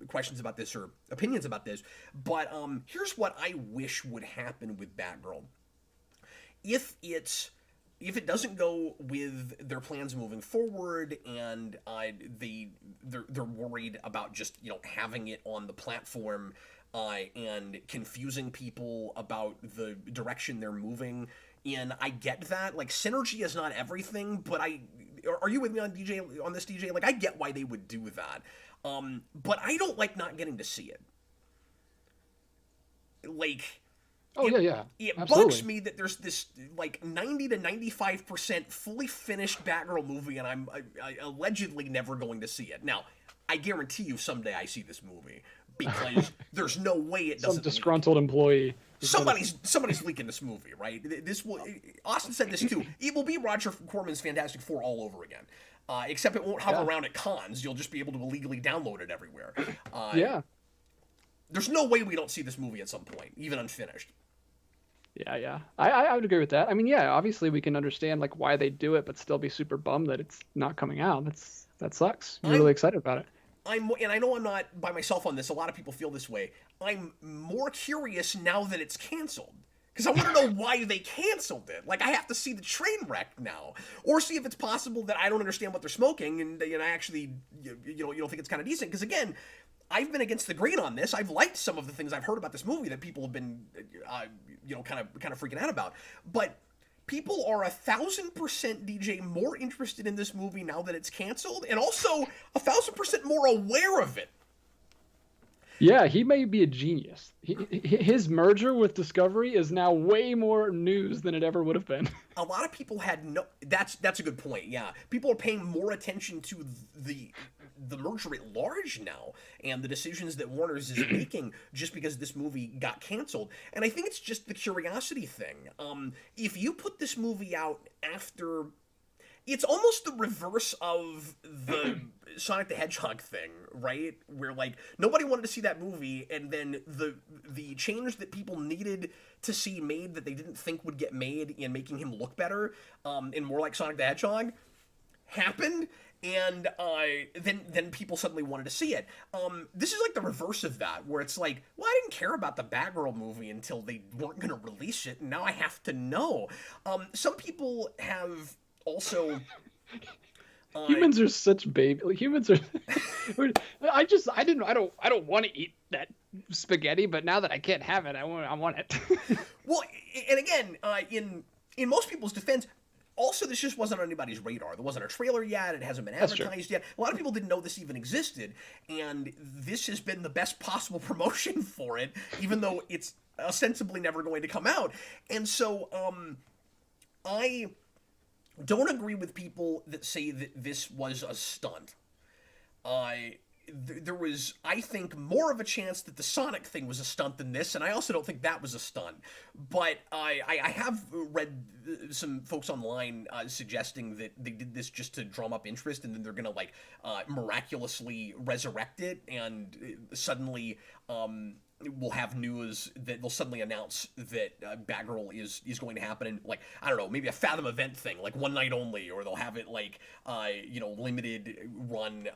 questions about this or opinions about this, but here's what I wish would happen with Batgirl. If it doesn't go with their plans moving forward, and they're worried about just having it on the platform and confusing people about the direction they're moving. And I get that, like, synergy is not everything, but are you with me on this, DJ? Like, I get why they would do that, but I don't like not getting to see it. Like, Oh yeah. it Absolutely. bugs me that there's this like 90 to 95% fully finished Batgirl movie, and I'm allegedly never going to see it. Now, I guarantee you someday I see this movie because there's no way it Some doesn't. disgruntled employee. Somebody's leaking this movie, right? This will. Austin said this too. It will be Roger Corman's Fantastic Four all over again. Except it won't hover around at cons. You'll just be able to illegally download it everywhere. Yeah. There's no way we don't see this movie at some point, even unfinished. Yeah. I would agree with that. I mean, yeah, obviously we can understand like why they do it, but still be super bummed that it's not coming out. That sucks. I'm really excited about it. And I know I'm not by myself on this. A lot of people feel this way. I'm more curious now that it's canceled. Because I want to know why they canceled it. Like, I have to see the train wreck now. Or see if it's possible that I don't understand what they're smoking and I actually, you don't think it's kind of decent. Because, again, I've been against the grain on this. I've liked some of the things I've heard about this movie that people have been, kind of freaking out about. But people are 1,000% DJ more interested in this movie now that it's canceled, and also 1,000% more aware of it. Yeah, he may be a genius. His merger with Discovery is now way more news than it ever would have been. A lot of people had no. That's a good point. Yeah, people are paying more attention to the merger at large now and the decisions that Warner's is making just because this movie got canceled. And I think it's just the curiosity thing. If you put this movie out after. It's almost the reverse of the Sonic the Hedgehog thing, right? Where, like, nobody wanted to see that movie, and then the change that people needed to see made that they didn't think would get made in making him look better, and more like Sonic the Hedgehog, happened, and then people suddenly wanted to see it. This is like the reverse of that, where it's like, well, I didn't care about the Batgirl movie until they weren't going to release it, and now I have to know. Some people have... Also, humans are such baby. Like, humans are. I don't want to eat that spaghetti, but now that I can't have it, I want it. Well, and again, in most people's defense, also this just wasn't on anybody's radar. There wasn't a trailer yet. It hasn't been advertised yet. A lot of people didn't know this even existed, and this has been the best possible promotion for it, even though it's ostensibly never going to come out. And so, I don't agree with people that say that this was a stunt. There was, I think, more of a chance that the Sonic thing was a stunt than this, and I also don't think that was a stunt. But I have read some folks online suggesting that they did this just to drum up interest, and then they're gonna miraculously resurrect it, and suddenly we'll have news that they'll suddenly announce that Batgirl is going to happen in, like, I don't know, maybe a Fathom event thing, like one night only, or they'll have it like, limited run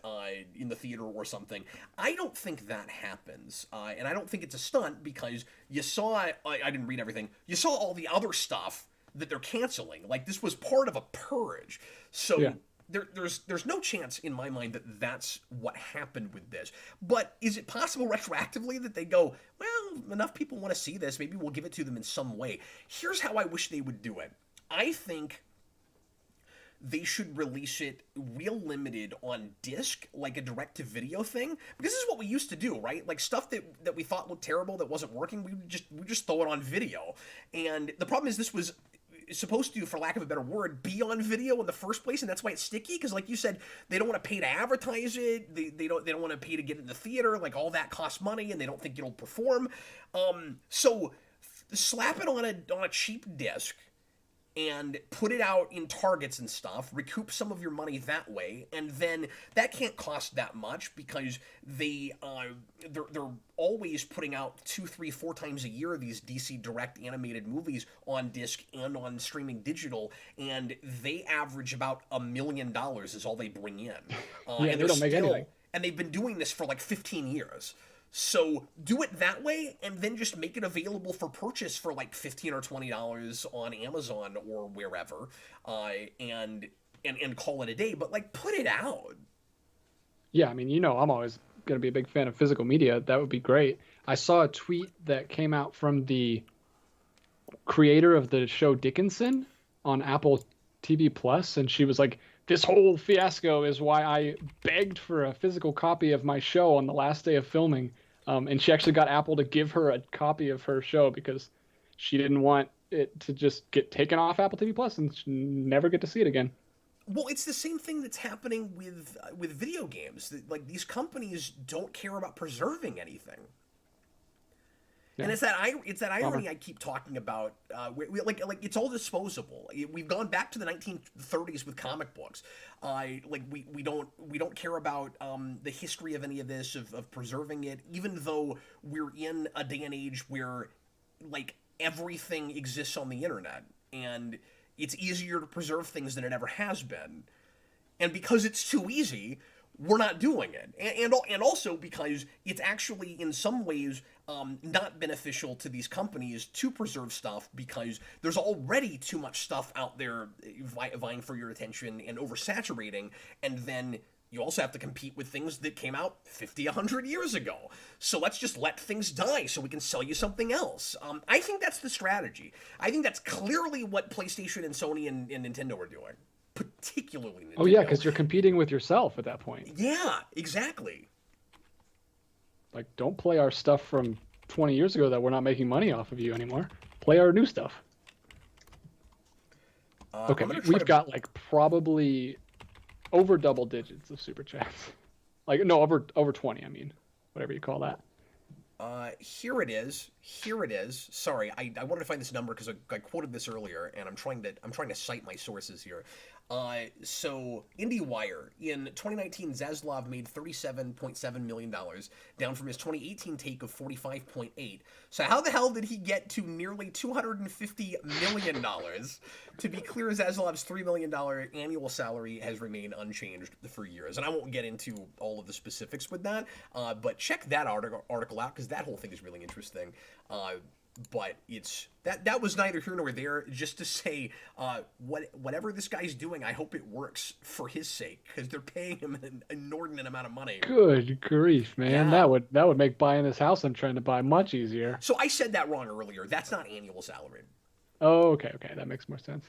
in the theater or something. I don't think that happens, and I don't think it's a stunt because you saw, I didn't read everything, you saw all the other stuff that they're canceling. Like, this was part of a purge. So... Yeah. There's no chance in my mind that that's what happened with this. But is it possible retroactively that they go, well, enough people want to see this, maybe we'll give it to them in some way? Here's how I wish they would do it. I think they should release it real limited on disc, like a direct-to-video thing. Because this is what we used to do, right? Like, stuff that we thought looked terrible, that wasn't working, we just throw it on video. And the problem is this was... supposed to, for lack of a better word, be on video in the first place, and that's why it's sticky, because like you said, they don't want to pay to advertise it, they don't want to pay to get it in the theater, like all that costs money, and they don't think it'll perform. So slap it on a cheap disc and put it out in Targets and stuff, recoup some of your money that way, and then that can't cost that much because they're always putting out 2, 3, 4 times a year these DC Direct animated movies on disc and on streaming digital, and they average about $1 million is all they bring in. Yeah, they don't make anything. And they've been doing this for like 15 years. So do it that way, and then just make it available for purchase for like $15 or $20 on Amazon or wherever, and call it a day. But like, put it out. Yeah, I mean, I'm always going to be a big fan of physical media. That would be great. I saw a tweet that came out from the creator of the show Dickinson on Apple TV Plus, and she was like, this whole fiasco is why I begged for a physical copy of my show on the last day of filming, And she actually got Apple to give her a copy of her show because she didn't want it to just get taken off Apple TV Plus and never get to see it again. Well, it's the same thing that's happening with video games. Like, these companies don't care about preserving anything. Yeah. And it's that irony I keep talking about. Like it's all disposable. We've gone back to the 1930s with comic books. We don't care about the history of any of this of preserving it, even though we're in a day and age where like everything exists on the internet and it's easier to preserve things than it ever has been. And because it's too easy, we're not doing it. And also because it's actually, in some ways, not beneficial to these companies to preserve stuff because there's already too much stuff out there vying for your attention and oversaturating. And then you also have to compete with things that came out 50, 100 years ago. So let's just let things die so we can sell you something else. I think that's the strategy. I think that's clearly what PlayStation and Sony and Nintendo are doing. Particularly Nintendo. Oh, yeah, because you're competing with yourself at that point. Yeah, exactly. Like, don't play our stuff from 20 years ago that we're not making money off of you anymore. Play our new stuff. Okay, we've got, like, probably over double digits of super chats. Like, no, over 20, I mean. Whatever you call that. Here it is. Sorry, I wanted to find this number because I quoted this earlier, and I'm trying to cite my sources here. So IndieWire in 2019, Zaslav made $37.7 million, down from his 2018 take of $45.8. So how the hell did he get to nearly $250 million? To be clear, Zaslav's $3 million annual salary has remained unchanged for years, and I won't get into all of the specifics with that. But check that article out because that whole thing is really interesting. But it's that was neither here nor there. Just to say, whatever this guy's doing, I hope it works for his sake because they're paying him an inordinate amount of money. Good grief, man! Yeah. That would make buying this house I'm trying to buy much easier. So I said that wrong earlier. That's not annual salary. Oh, okay, that makes more sense.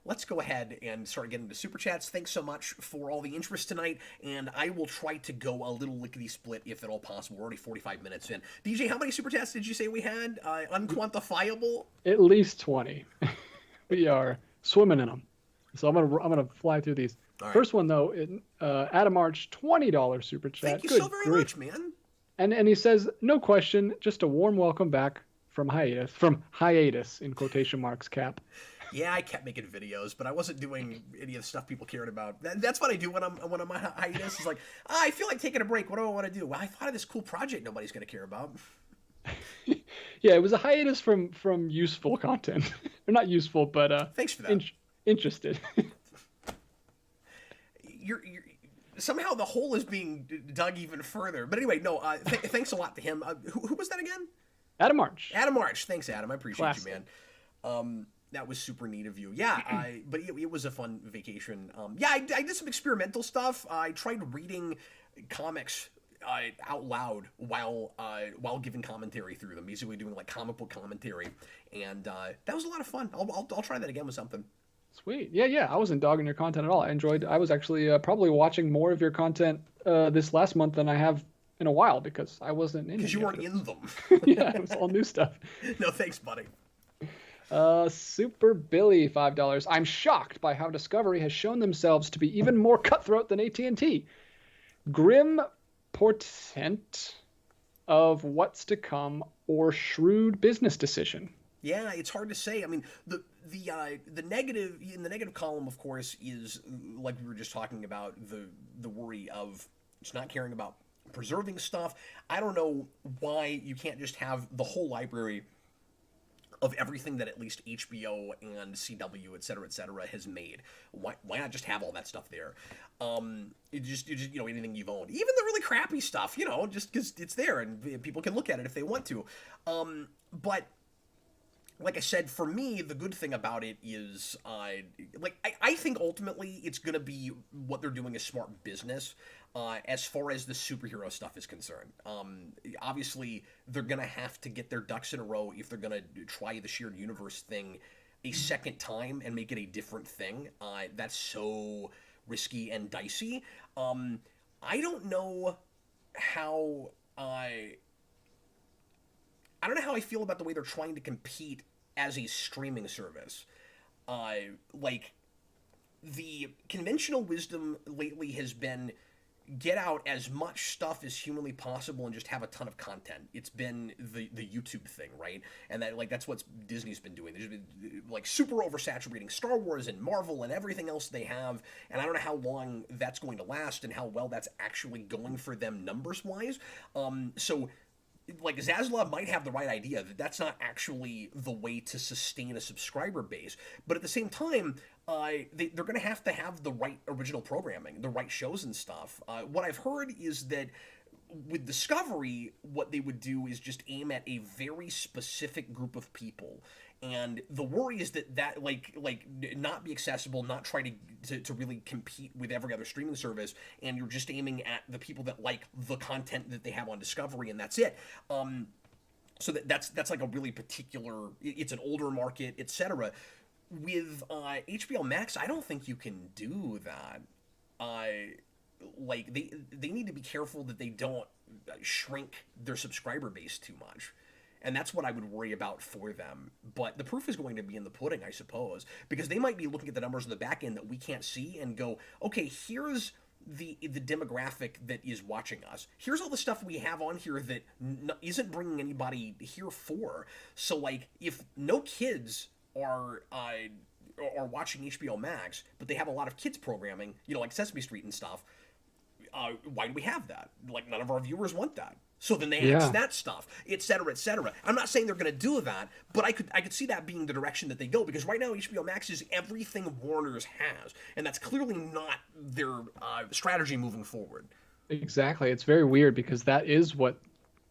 Let's go ahead and start getting to super chats. Thanks so much for all the interest tonight, and I will try to go a little lickety-split if at all possible. We're already 45 minutes in. DJ, how many super chats did you say we had? Unquantifiable? At least 20. We are swimming in them. So I'm gonna fly through these. Right. First one though, Adam Arch, $20 super chat. Thank you so very much, man. And he says, no question, just a warm welcome back from hiatus in quotation marks cap. Yeah, I kept making videos, but I wasn't doing any of the stuff people cared about. That's what I do when I'm on my hiatus. Is like, I feel like taking a break. What do I want to do? Well, I thought of this cool project nobody's going to care about. Yeah, it was a hiatus from useful content. Or not useful, but thanks for that. Interested. You're somehow the hole is being dug even further. But anyway, no. Thanks a lot to him. Who was that again? Adam Arch. Adam Arch. Thanks, Adam. I appreciate you, man. That was super neat of you. Yeah, but it was a fun vacation. Yeah, I did some experimental stuff. I tried reading comics out loud while giving commentary through them, basically doing like comic book commentary, and that was a lot of fun. I'll try that again with something. Sweet. Yeah. I wasn't dogging your content at all. I was actually probably watching more of your content this last month than I have in a while because I wasn't in. Because you weren't in them. Yeah, it was all new stuff. No, thanks, buddy. Super Billy, $5. I'm shocked by how Discovery has shown themselves to be even more cutthroat than AT&T. Grim portent of what's to come or shrewd business decision. Yeah, it's hard to say. I mean, the negative in the negative column, of course, is like we were just talking about the worry of just not caring about preserving stuff. I don't know why you can't just have the whole library of everything that at least HBO and CW, et cetera, has made. Why not just have all that stuff there? It just anything you've owned, even the really crappy stuff, just because it's there and people can look at it if they want to. But like I said, for me, the good thing about it is, I think ultimately it's going to be what they're doing is smart business as far as the superhero stuff is concerned. Obviously, they're going to have to get their ducks in a row if they're going to try the shared universe thing a second time and make it a different thing. That's so risky and dicey. I don't know how I don't know how I feel about the way they're trying to compete as a streaming service. Like the conventional wisdom lately has been get out as much stuff as humanly possible and just have a ton of content. It's been the YouTube thing, right? And that's what Disney's been doing. There's been like super oversaturating Star Wars and Marvel and everything else they have, and I don't know how long that's going to last and how well that's actually going for them numbers wise. So like Zaslav might have the right idea that that's not actually the way to sustain a subscriber base, but at the same time, they're going to have the right original programming, the right shows and stuff. What I've heard is that with Discovery, what they would do is just aim at a very specific group of people. And the worry is that not be accessible, not try to really compete with every other streaming service, and you're just aiming at the people that like the content that they have on Discovery, and that's it. So that's like a really particular. It's an older market, etc. With HBO Max, I don't think you can do that. Like they need to be careful that they don't shrink their subscriber base too much. And that's what I would worry about for them. But the proof is going to be in the pudding, I suppose, because they might be looking at the numbers on the back end that we can't see and go, okay, here's the demographic that is watching us. Here's all the stuff we have on here that isn't bringing anybody here for. So, like, if no kids are watching HBO Max, but they have a lot of kids programming, like Sesame Street and stuff, why do we have that? Like, none of our viewers want that. So then they ask that stuff, et cetera, et cetera. I'm not saying they're going to do that, but I could see that being the direction that they go, because right now HBO Max is everything Warner's has, and that's clearly not their strategy moving forward. Exactly. It's very weird because that is what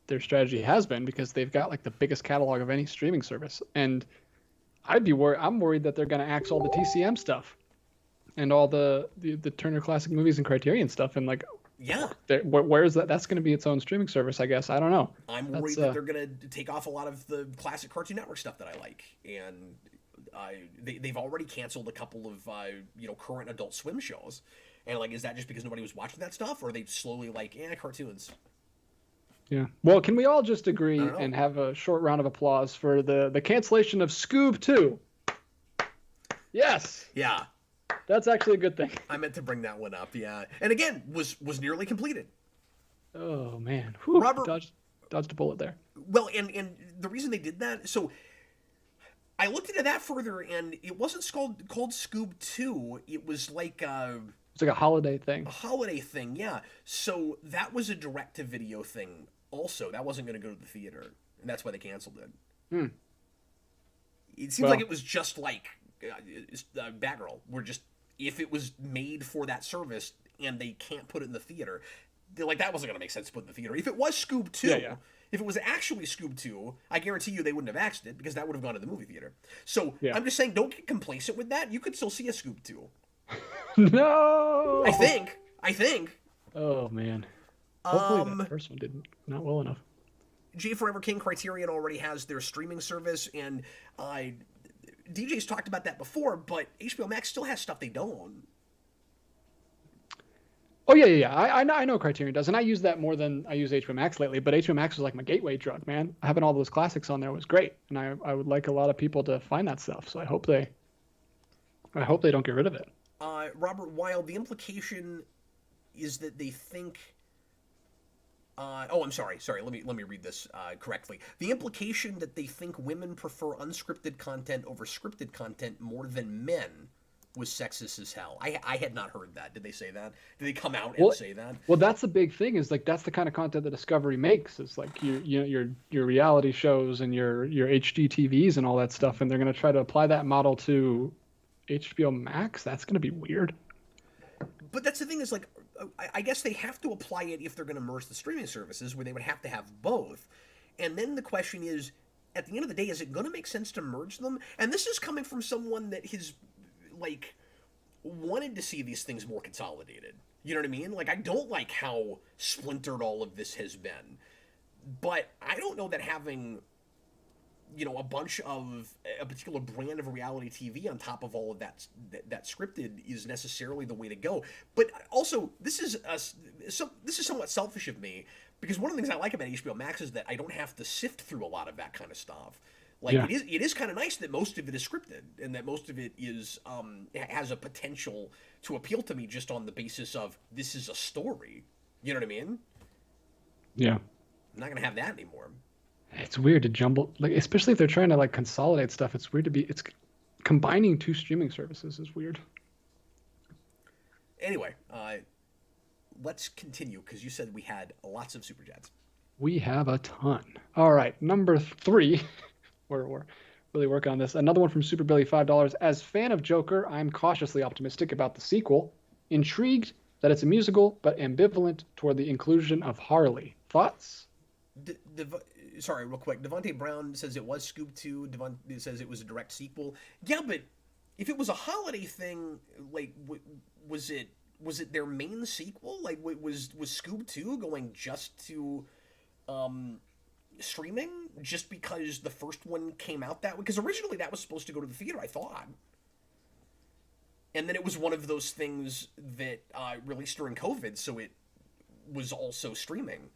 their strategy has been, because they've got like the biggest catalog of any streaming service. And I'm worried that they're going to axe all the TCM stuff and all the Turner Classic Movies and Criterion stuff, and like, yeah, where is that? That's going to be its own streaming service, I guess. I don't know. I'm worried that they're going to take off a lot of the classic Cartoon Network stuff that I like, and they've already canceled a couple of current Adult Swim shows, and like, is that just because nobody was watching that stuff, or are they slowly like, cartoons? Yeah. Well, can we all just agree and have a short round of applause for the cancellation of Scoob 2? Yes. Yeah. That's actually a good thing. I meant to bring that one up, yeah. And again, was nearly completed. Oh, man. Whew, Robert dodged a bullet there. Well, and the reason they did that, so I looked into that further, and it wasn't called Scoob 2. It was like it's like a holiday thing. A holiday thing, yeah. So that was a direct-to-video thing also. That wasn't going to go to the theater, and that's why they canceled it. It seems like it was just like Batgirl, where just if it was made for that service and they can't put it in the theater, like, that wasn't going to make sense to put in the theater. If it was Scoob 2, if it was actually Scoob 2, I guarantee you they wouldn't have axed it, because that would have gone to the movie theater. So I'm just saying, don't get complacent with that. You could still see a Scoob 2. No! I think. Oh, man. Hopefully that first one did not well enough. J Forever King Criterion already has their streaming service, and DJ's talked about that before, but HBO Max still has stuff they don't. Oh, yeah. I know Criterion does, and I use that more than I use HBO Max lately, but HBO Max was like my gateway drug, man. Having all those classics on there was great, and I would like a lot of people to find that stuff, so I hope they don't get rid of it. Robert Weil, the implication is that they think... I'm sorry. Let me read this correctly. The implication that they think women prefer unscripted content over scripted content more than men was sexist as hell. I had not heard that. Did they say that? Did they come out and say that? Well, that's the big thing. Is like, that's the kind of content that Discovery makes. It's like your reality shows and your HGTVs and all that stuff, and they're going to try to apply that model to HBO Max. That's going to be weird. But that's the thing, is like, I guess they have to apply it if they're going to merge the streaming services, where they would have to have both. And then the question is, at the end of the day, is it going to make sense to merge them? And this is coming from someone that has, like, wanted to see these things more consolidated. You know what I mean? Like, I don't like how splintered all of this has been. But I don't know that having a bunch of a particular brand of reality TV on top of all of that scripted is necessarily the way to go. But also, this is somewhat selfish of me, because one of the things I like about HBO Max is that I don't have to sift through a lot of that kind of stuff. Like, it is kind of nice that most of it is scripted, and that most of it is has a potential to appeal to me just on the basis of this is a story. You know what I mean? Yeah. I'm not gonna have that anymore. It's weird to jumble, like, especially if they're trying to like consolidate stuff. It's weird it's combining two streaming services is weird. Anyway, let's continue, because you said we had lots of super chats. We have a ton. All right, number 3. we're really working on this. Another one from Super Billy, $5. As fan of Joker, I'm cautiously optimistic about the sequel. Intrigued that it's a musical, but ambivalent toward the inclusion of Harley. Thoughts? Sorry, real quick. Devontae Brown says it was Scoob 2. Devontae says it was a direct sequel. Yeah, but if it was a holiday thing, like, was it their main sequel? Like, was Scoob 2 going just to streaming just because the first one came out that way? Because originally that was supposed to go to the theater, I thought. And then it was one of those things that released during COVID, so it was also streaming.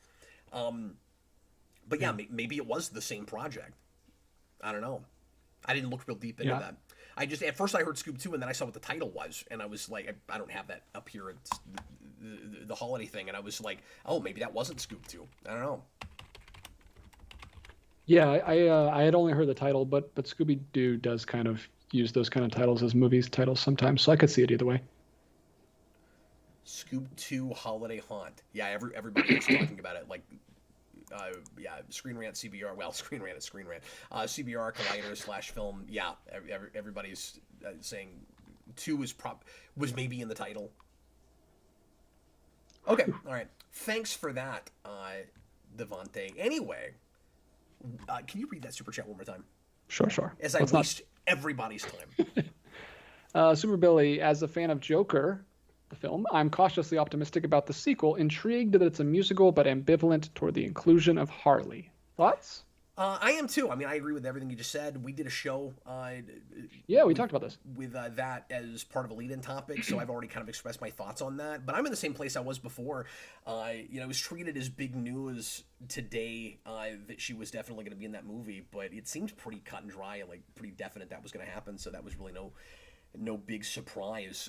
But yeah, maybe it was the same project. I don't know. I didn't look real deep into that. I just, at first I heard Scoob 2, and then I saw what the title was, and I was like, I don't have that up here. It's the holiday thing, and I was like, oh, maybe that wasn't Scoob 2. I don't know. Yeah, I had only heard the title, but Scooby-Doo does kind of use those kind of titles as movies titles sometimes, so I could see it either way. Scoob 2 Holiday Haunt. Yeah, everybody was talking about it. Like, Screen Rant, CBR. Well, Screen Rant is Screen Rant. CBR, Collider / Film. Yeah, everybody's saying 2 was maybe in the title. Okay, all right. Thanks for that, Devontae. Anyway, can you read that super chat one more time? Sure. As I waste everybody's time. Super Billy, as a fan of Joker, the film, I'm cautiously optimistic about the sequel, intrigued that it's a musical, but ambivalent toward the inclusion of Harley. Thoughts? I am too. I mean, I agree with everything you just said. We did a show. We talked about this. With that as part of a lead-in topic, so I've already kind of expressed my thoughts on that. But I'm in the same place I was before. It was treated as big news today that she was definitely going to be in that movie, but it seemed pretty cut and dry and like pretty definite that was going to happen. So that was really no big surprise.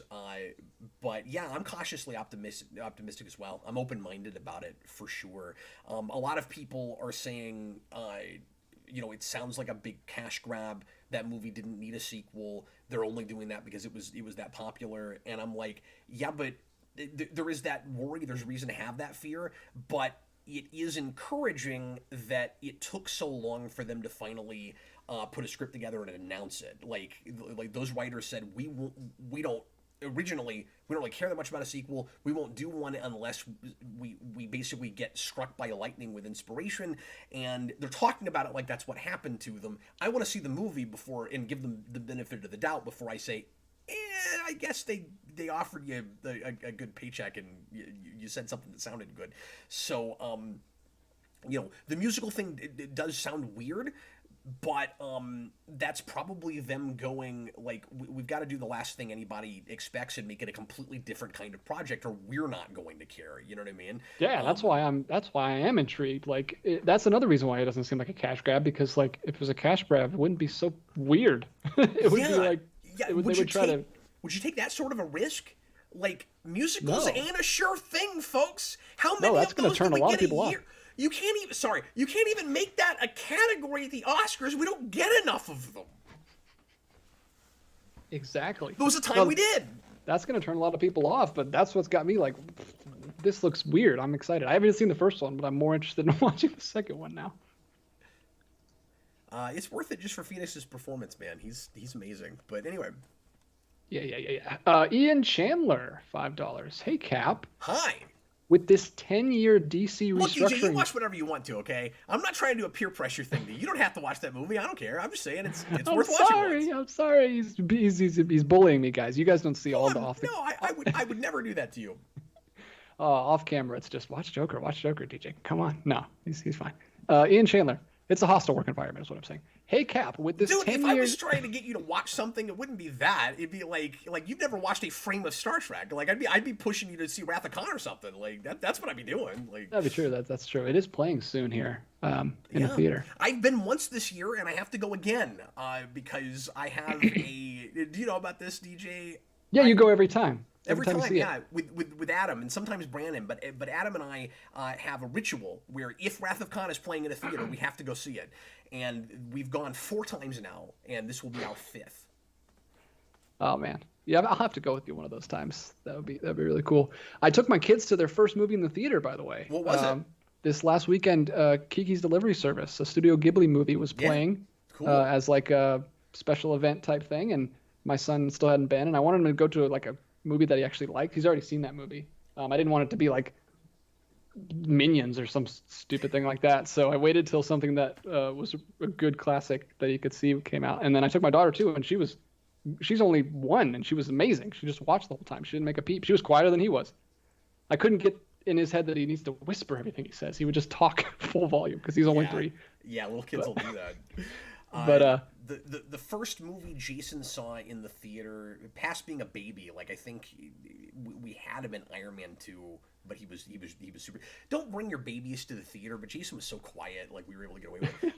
But yeah, I'm cautiously optimistic as well. I'm open-minded about it for sure. A lot of people are saying, it sounds like a big cash grab. That movie didn't need a sequel. They're only doing that because it was that popular. And I'm like, yeah, but there is that worry. There's reason to have that fear, but it is encouraging that it took so long for them to finally put a script together and announce it. Like those writers said, we don't really care that much about a sequel. We won't do one unless we basically get struck by lightning with inspiration. And they're talking about it like that's what happened to them. I want to see the movie before and give them the benefit of the doubt before I say, I guess they offered you a good paycheck and you said something that sounded good. So, the musical thing, it does sound weird, but that's probably them going, like, we've got to do the last thing anybody expects and make it a completely different kind of project, or we're not going to care. You know what I mean? Yeah, that's why I am intrigued. Like, that's another reason why it doesn't seem like a cash grab, because, like, if it was a cash grab, it wouldn't be so weird. It would be like, would you take that sort of a risk? Like, musicals ain't a sure thing, folks. How many that's of those turn do we a lot get of people a year? off. You can't even make that a category at the Oscars. We don't get enough of them. Exactly. There was a time we did. That's going to turn a lot of people off, but that's what's got me like, this looks weird. I'm excited. I haven't seen the first one, but I'm more interested in watching the second one now. It's worth it just for Phoenix's performance, man. He's amazing. But anyway. Yeah. Ian Chandler, $5. Hey, Cap. Hi. With this 10-year DC restructuring... Look, EJ, you watch whatever you want to, okay? I'm not trying to do a peer pressure thing. You don't have to watch that movie. I don't care. I'm just saying it's worth watching. I'm sorry. He's bullying me, guys. You guys don't see all the off... No, I would never do that to you. Off camera, it's just watch Joker, DJ. Come on. No, he's fine. Ian Chandler, It's a hostile work environment, is what I'm saying. Hey, Cap, with this Dude, 10 if I years. was trying to get you to watch something, it wouldn't be that. It'd be like you've never watched a frame of Star Trek. Like I'd be pushing you to see Wrath of Khan or something. Like that's what I'd be doing. Like That'd be true. That's true. It is playing soon here in the theater. I've been once this year, and I have to go again because I have a. Do you know about this, DJ? Yeah, you go every time. Every time you time, see yeah, it. with Adam and sometimes Brandon, but Adam and I have a ritual where if Wrath of Khan is playing in a theater, we have to go see it, and we've gone 4 times now, and this will be our 5th. Oh man, yeah, I'll have to go with you one of those times. That'd be really cool. I took my kids to their first movie in the theater, by the way. What was it? This last weekend, Kiki's Delivery Service, a Studio Ghibli movie, was playing Cool. as like a special event type thing, and my son still hadn't been, and I wanted him to go to like a movie that he actually liked. He's already seen that movie. I didn't want it to be like Minions or some stupid thing like that, so I waited till something that was a good classic that he could see came out, and then I took my daughter too, and she's only 1, and she was amazing. She just watched the whole time. She didn't make a peep. She was quieter than he was. I couldn't get in his head that he needs to whisper everything he says. He would just talk full volume because he's only 3. Yeah, little kids will do that. But the first movie Jason saw in the theater, past being a baby, like I think we had him in Iron Man 2, but he was super. Don't bring your babies to the theater, but Jason was so quiet, like we were able to get away with it.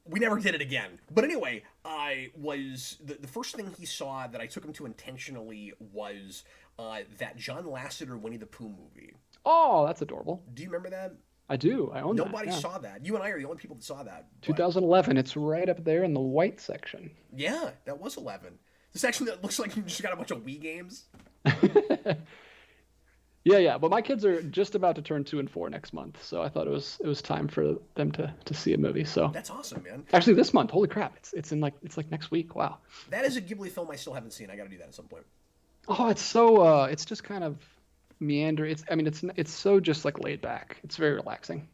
We never did it again. But anyway, I was the first thing he saw that I took him to intentionally was that John Lasseter Winnie the Pooh movie. oh, that's adorable. Do you remember that? I do. I own that. Nobody Yeah. saw that. You and I are the only people that saw that. But 2011. It's right up there in the white section. yeah, that was 11. The section that looks like you just got a bunch of Wii games. Yeah. But my kids are just about to turn 2 and 4 next month, so I thought it was time for them to see a movie. So That's awesome, man. actually, this month. Holy crap! It's like next week. Wow. That is a Ghibli film I still haven't seen. I got to do that at some point. Oh, it's so it's just kind of meander. It's so just like laid back. It's very relaxing.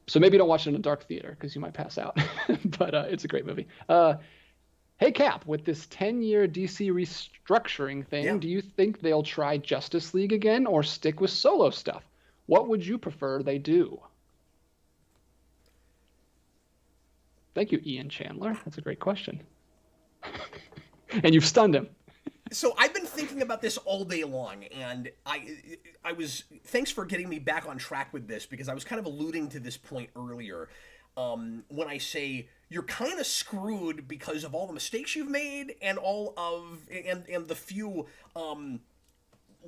So maybe don't watch it in a dark theater because you might pass out. But it's a great movie. Hey Cap, with this 10-year DC restructuring thing, do you think they'll try Justice League again or stick with solo stuff? What would you prefer they do? Thank you, Ian Chandler. That's a great question. And you've stunned him. So I've been thinking about this all day long, and I was thanks for getting me back on track with this because I was kind of alluding to this point earlier. When I say you're kind of screwed because of all the mistakes you've made and all of and the few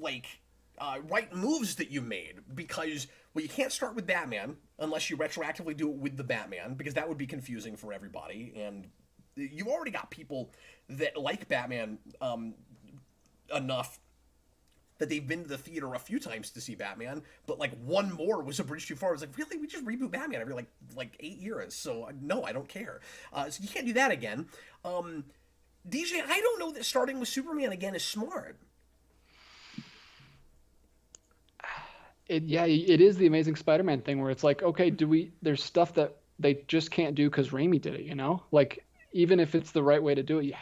right moves that you made, because you can't start with Batman unless you retroactively do it with the Batman, because that would be confusing for everybody, and you've already got people that like Batman enough that they've been to the theater a few times to see Batman, but like one more was a bridge too far. I was like, really? We just reboot Batman every like 8 years. So no, I don't care. So you can't do that again. DJ, I don't know that starting with Superman again is smart. It is the Amazing Spider-Man thing where it's like, okay, there's stuff that they just can't do because Raimi did it, you know? Like, even if it's the right way to do it,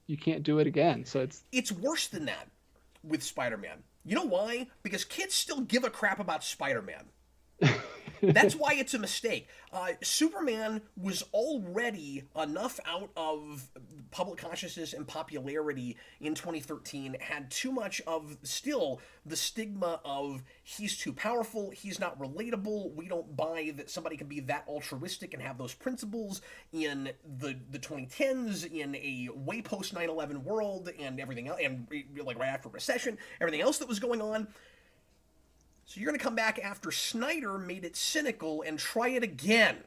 you can't do it again. So it's worse than that with Spider-Man. You know why? Because kids still give a crap about Spider-Man. That's why it's a mistake. Superman was already enough out of public consciousness and popularity in 2013, had too much of still the stigma of he's too powerful, he's not relatable, we don't buy that somebody can be that altruistic and have those principles in the 2010s in a way post 9/11 world and everything else, and like right after recession, everything else that was going on. So you're going to come back after Snyder made it cynical and try it again.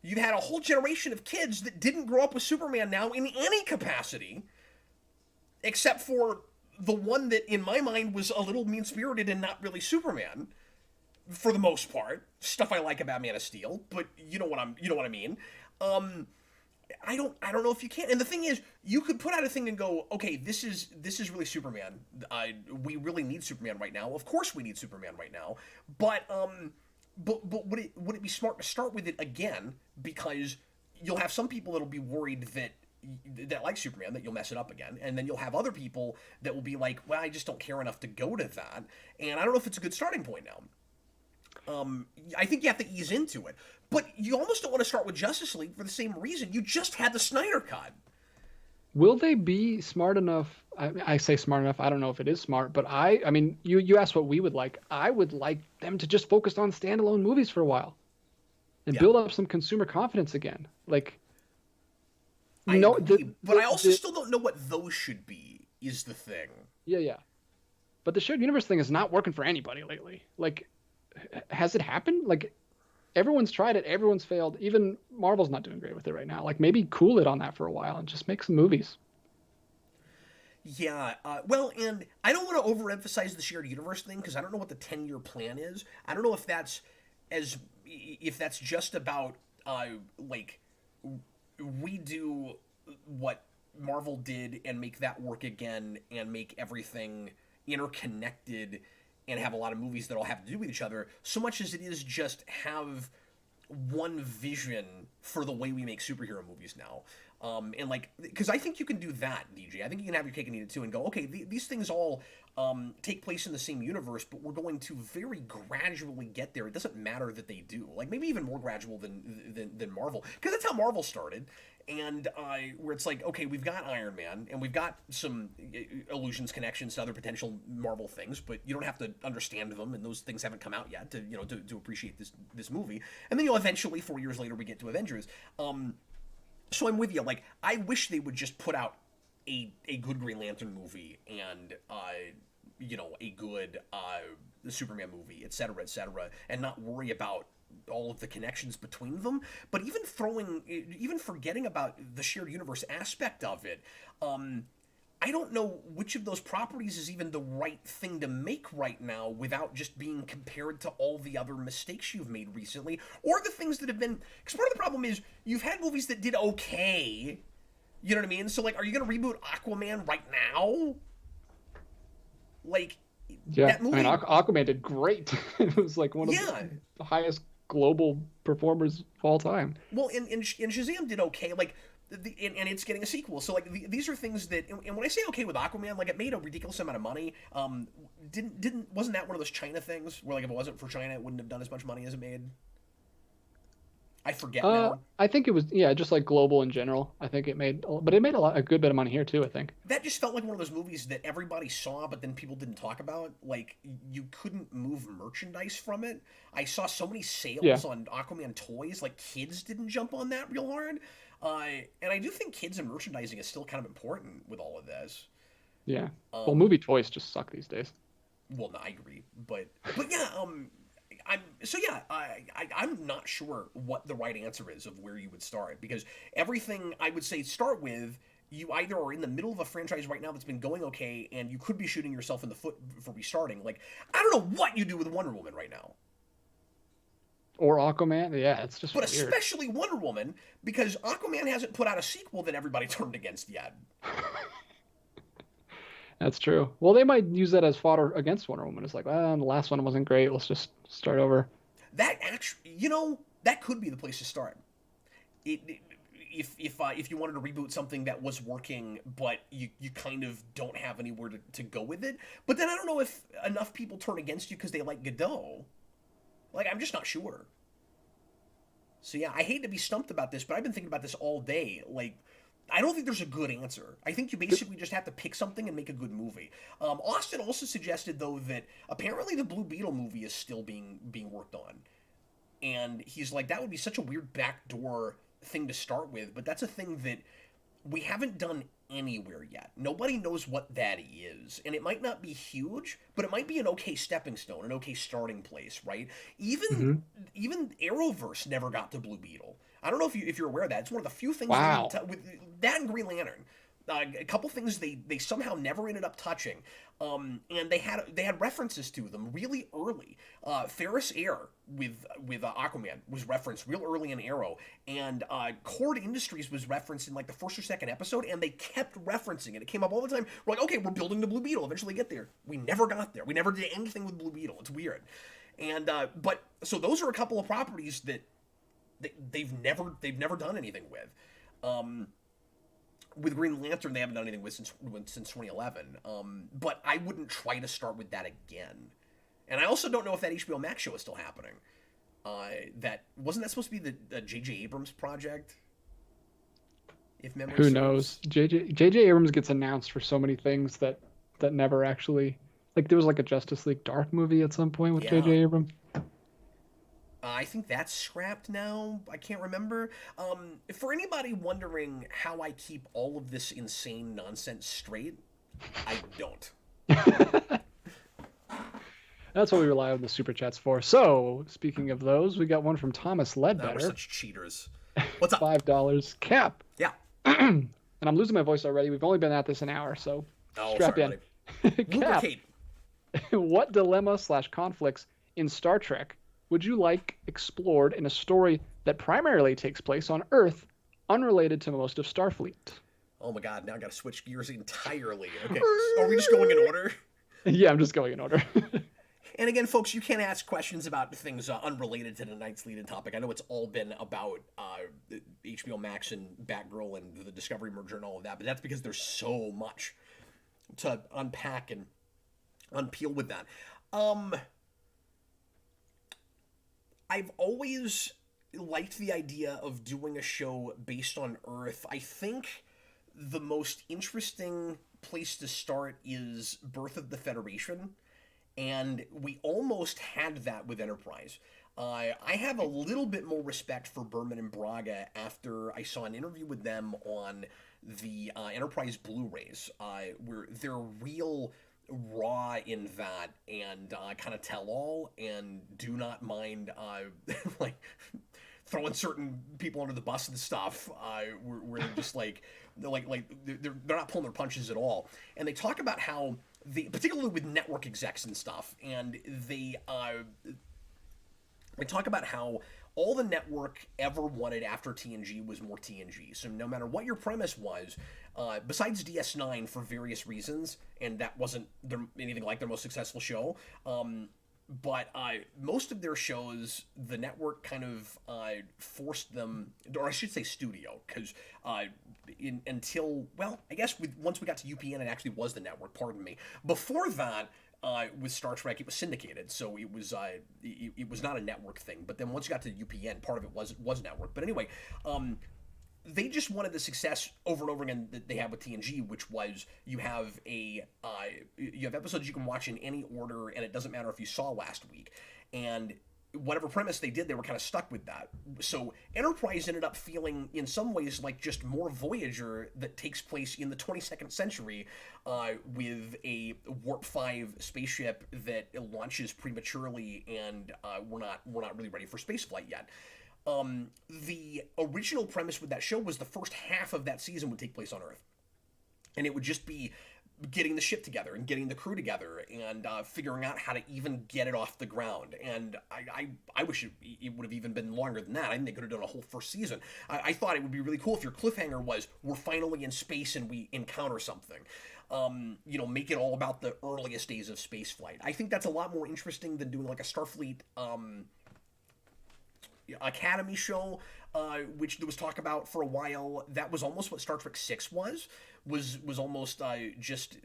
You've had a whole generation of kids that didn't grow up with Superman now in any capacity, except for the one that, in my mind, was a little mean-spirited and not really Superman, for the most part. Stuff I like about Man of Steel, but you know what I mean. I don't know if you can. And the thing is, you could put out a thing and go, okay, this is really Superman. We really need Superman right now. Of course we need Superman right now. But would it be smart to start with it again? Because you'll have some people that'll be worried that like Superman, that you'll mess it up again. And then you'll have other people that will be like, well, I just don't care enough to go to that. And I don't know if it's a good starting point now. I think you have to ease into it. But you almost don't want to start with Justice League for the same reason. You just had the Snyder Cut. Will they be smart enough? I say smart enough. I don't know if it is smart, but I mean, you asked what we would like. I would like them to just focus on standalone movies for a while and Yeah. build up some consumer confidence again. Like, I no, agree, but I also still don't know what those should be, is the thing. yeah. But the shared universe thing is not working for anybody lately. Like, has it happened? Like, everyone's tried it, everyone's failed. Even Marvel's not doing great with it right now. Like, maybe cool it on that for a while and just make some movies. Yeah, well, and I don't want to overemphasize the shared universe thing because I don't know what the 10-year plan is. I don't know if that's just about like redo what Marvel did and make that work again and make everything interconnected and have a lot of movies that all have to do with each other, so much as it is just have one vision for the way we make superhero movies now. And like, because I think you can do that, DJ. I think you can have your cake and eat it too, and go, okay, these things all take place in the same universe, but we're going to very gradually get there. It doesn't matter that they do, like maybe even more gradual than Marvel, because that's how Marvel started. And where it's like, okay, we've got Iron Man, and we've got some allusions, connections to other potential Marvel things, but you don't have to understand them, and those things haven't come out yet to appreciate this movie. And then eventually 4 years later we get to Avengers. So I'm with you. Like, I wish they would just put out a good Green Lantern movie and a good Superman movie, etc., and not worry about all of the connections between them. But even forgetting about the shared universe aspect of it, I don't know which of those properties is even the right thing to make right now without just being compared to all the other mistakes you've made recently, or the things that have been. Because part of the problem is you've had movies that did okay. You know what I mean? So, like, are you going to reboot Aquaman right now? Like, Yeah, that movie. I mean, Aquaman did great. It was like one of the highest global performers of all time. Well, and Shazam did okay. Like, and it's getting a sequel. So, like, these are things that. And when I say okay with Aquaman, like, it made a ridiculous amount of money. Wasn't that one of those China things where, like, if it wasn't for China, it wouldn't have done as much money as it made? I forget now. I think it was just like global in general. I think it made, but it made a good bit of money here too. I think that just felt like one of those movies that everybody saw, but then people didn't talk about. Like, you couldn't move merchandise from it. I saw so many sales on Aquaman toys. Like, kids didn't jump on that real hard. And I do think kids and merchandising is still kind of important with all of this. Yeah. Well, movie toys just suck these days. Well, no, I agree, but yeah. I'm not sure what the right answer is of where you would start, because everything I would say start with, you either are in the middle of a franchise right now that's been going okay, and you could be shooting yourself in the foot for restarting. Like, I don't know what you do with Wonder Woman right now. Or Aquaman, yeah, it's just but weird. Especially Wonder Woman, because Aquaman hasn't put out a sequel that everybody turned against yet. That's true. Well, they might use that as fodder against Wonder Woman. It's like, well, the last one wasn't great. Let's just start over. That actually, that could be the place to start. If you wanted to reboot something that was working, but you kind of don't have anywhere to go with it. But then I don't know if enough people turn against you because they like Godot. Like, I'm just not sure. So yeah, I hate to be stumped about this, but I've been thinking about this all day. Like, I don't think there's a good answer. I think you basically just have to pick something and make a good movie. Austin also suggested, though, that apparently the Blue Beetle movie is still being worked on. And he's like, that would be such a weird backdoor thing to start with, but that's a thing that we haven't done anywhere yet. Nobody knows what that is. And it might not be huge, but it might be an okay stepping stone, an okay starting place, right? Even Arrowverse never got to Blue Beetle. I don't know if you're aware of that. It's one of the few things with that and Green Lantern. A couple things they somehow never ended up touching, and they had references to them really early. Ferris Air with Aquaman was referenced real early in Arrow, and Cord Industries was referenced in like the first or second episode, and they kept referencing it. It came up all the time. We're like, okay, we're building the Blue Beetle. Eventually get there. We never got there. We never did anything with Blue Beetle. It's weird. And but so those are a couple of properties that they've never done anything with. With Green Lantern, they haven't done anything with since 2011. But I wouldn't try to start with that again. And I also don't know if that HBO Max show is still happening. That wasn't that supposed to be the J.J. Abrams project? If memory Who serves. knows? J.J. Abrams gets announced for so many things that never actually, like, there was like a Justice League Dark movie at some point with Yeah. J.J. Abrams. I think that's scrapped now. I can't remember. For anybody wondering how I keep all of this insane nonsense straight, I don't. That's what we rely on the super chats for. So, speaking of those, we got one from Thomas We're Ledbetter. such cheaters. What's up? $5. Cap. Yeah. And I'm losing my voice already. We've only been at this an hour, so strap sorry, in. buddy. Cap. Lubricate. What dilemma/conflicts in Star Trek would you like explored in a story that primarily takes place on Earth, unrelated to most of Starfleet? Oh my god, now I gotta switch gears entirely. Okay, are we just going in order? Yeah, I'm just going in order. And again, folks, you can't ask questions about things unrelated to tonight's lead-in topic. I know it's all been about HBO Max and Batgirl and the Discovery merger and all of that, but that's because there's so much to unpack and unpeel with that. I've always liked the idea of doing a show based on Earth. I think the most interesting place to start is Birth of the Federation, and we almost had that with Enterprise. I have a little bit more respect for Berman and Braga after I saw an interview with them on the Enterprise Blu-rays, where they're real raw in that and kind of tell all and do not mind like throwing certain people under the bus and stuff where they're just like they're not pulling their punches at all. And they talk about how particularly with network execs and stuff, and they talk about how all the network ever wanted after TNG was more TNG. So no matter what your premise was, besides DS9 for various reasons, and that wasn't anything like their most successful show, but most of their shows, the network kind of forced them, or I should say studio, because until, well, I guess once we got to UPN, it actually was the network, pardon me. Before that, with Star Trek, it was syndicated, so it was not a network thing. But then once you got to UPN, part of it was network. But anyway, they just wanted the success over and over again that they had with TNG, which was you have episodes you can watch in any order, and it doesn't matter if you saw last week. And whatever premise they did, they were kind of stuck with that. So Enterprise ended up feeling, in some ways, like just more Voyager that takes place in the 22nd century, with a Warp 5 spaceship that launches prematurely, and we're not really ready for spaceflight yet. The original premise with that show was the first half of that season would take place on Earth, and it would just be getting the ship together and getting the crew together and figuring out how to even get it off the ground. And I wish it would have even been longer than that. I think they could have done a whole first season. I thought it would be really cool if your cliffhanger was, we're finally in space and we encounter something. Make it all about the earliest days of spaceflight. I think that's a lot more interesting than doing like a Starfleet Academy show, which there was talk about for a while. That was almost what Star Trek 6 was almost just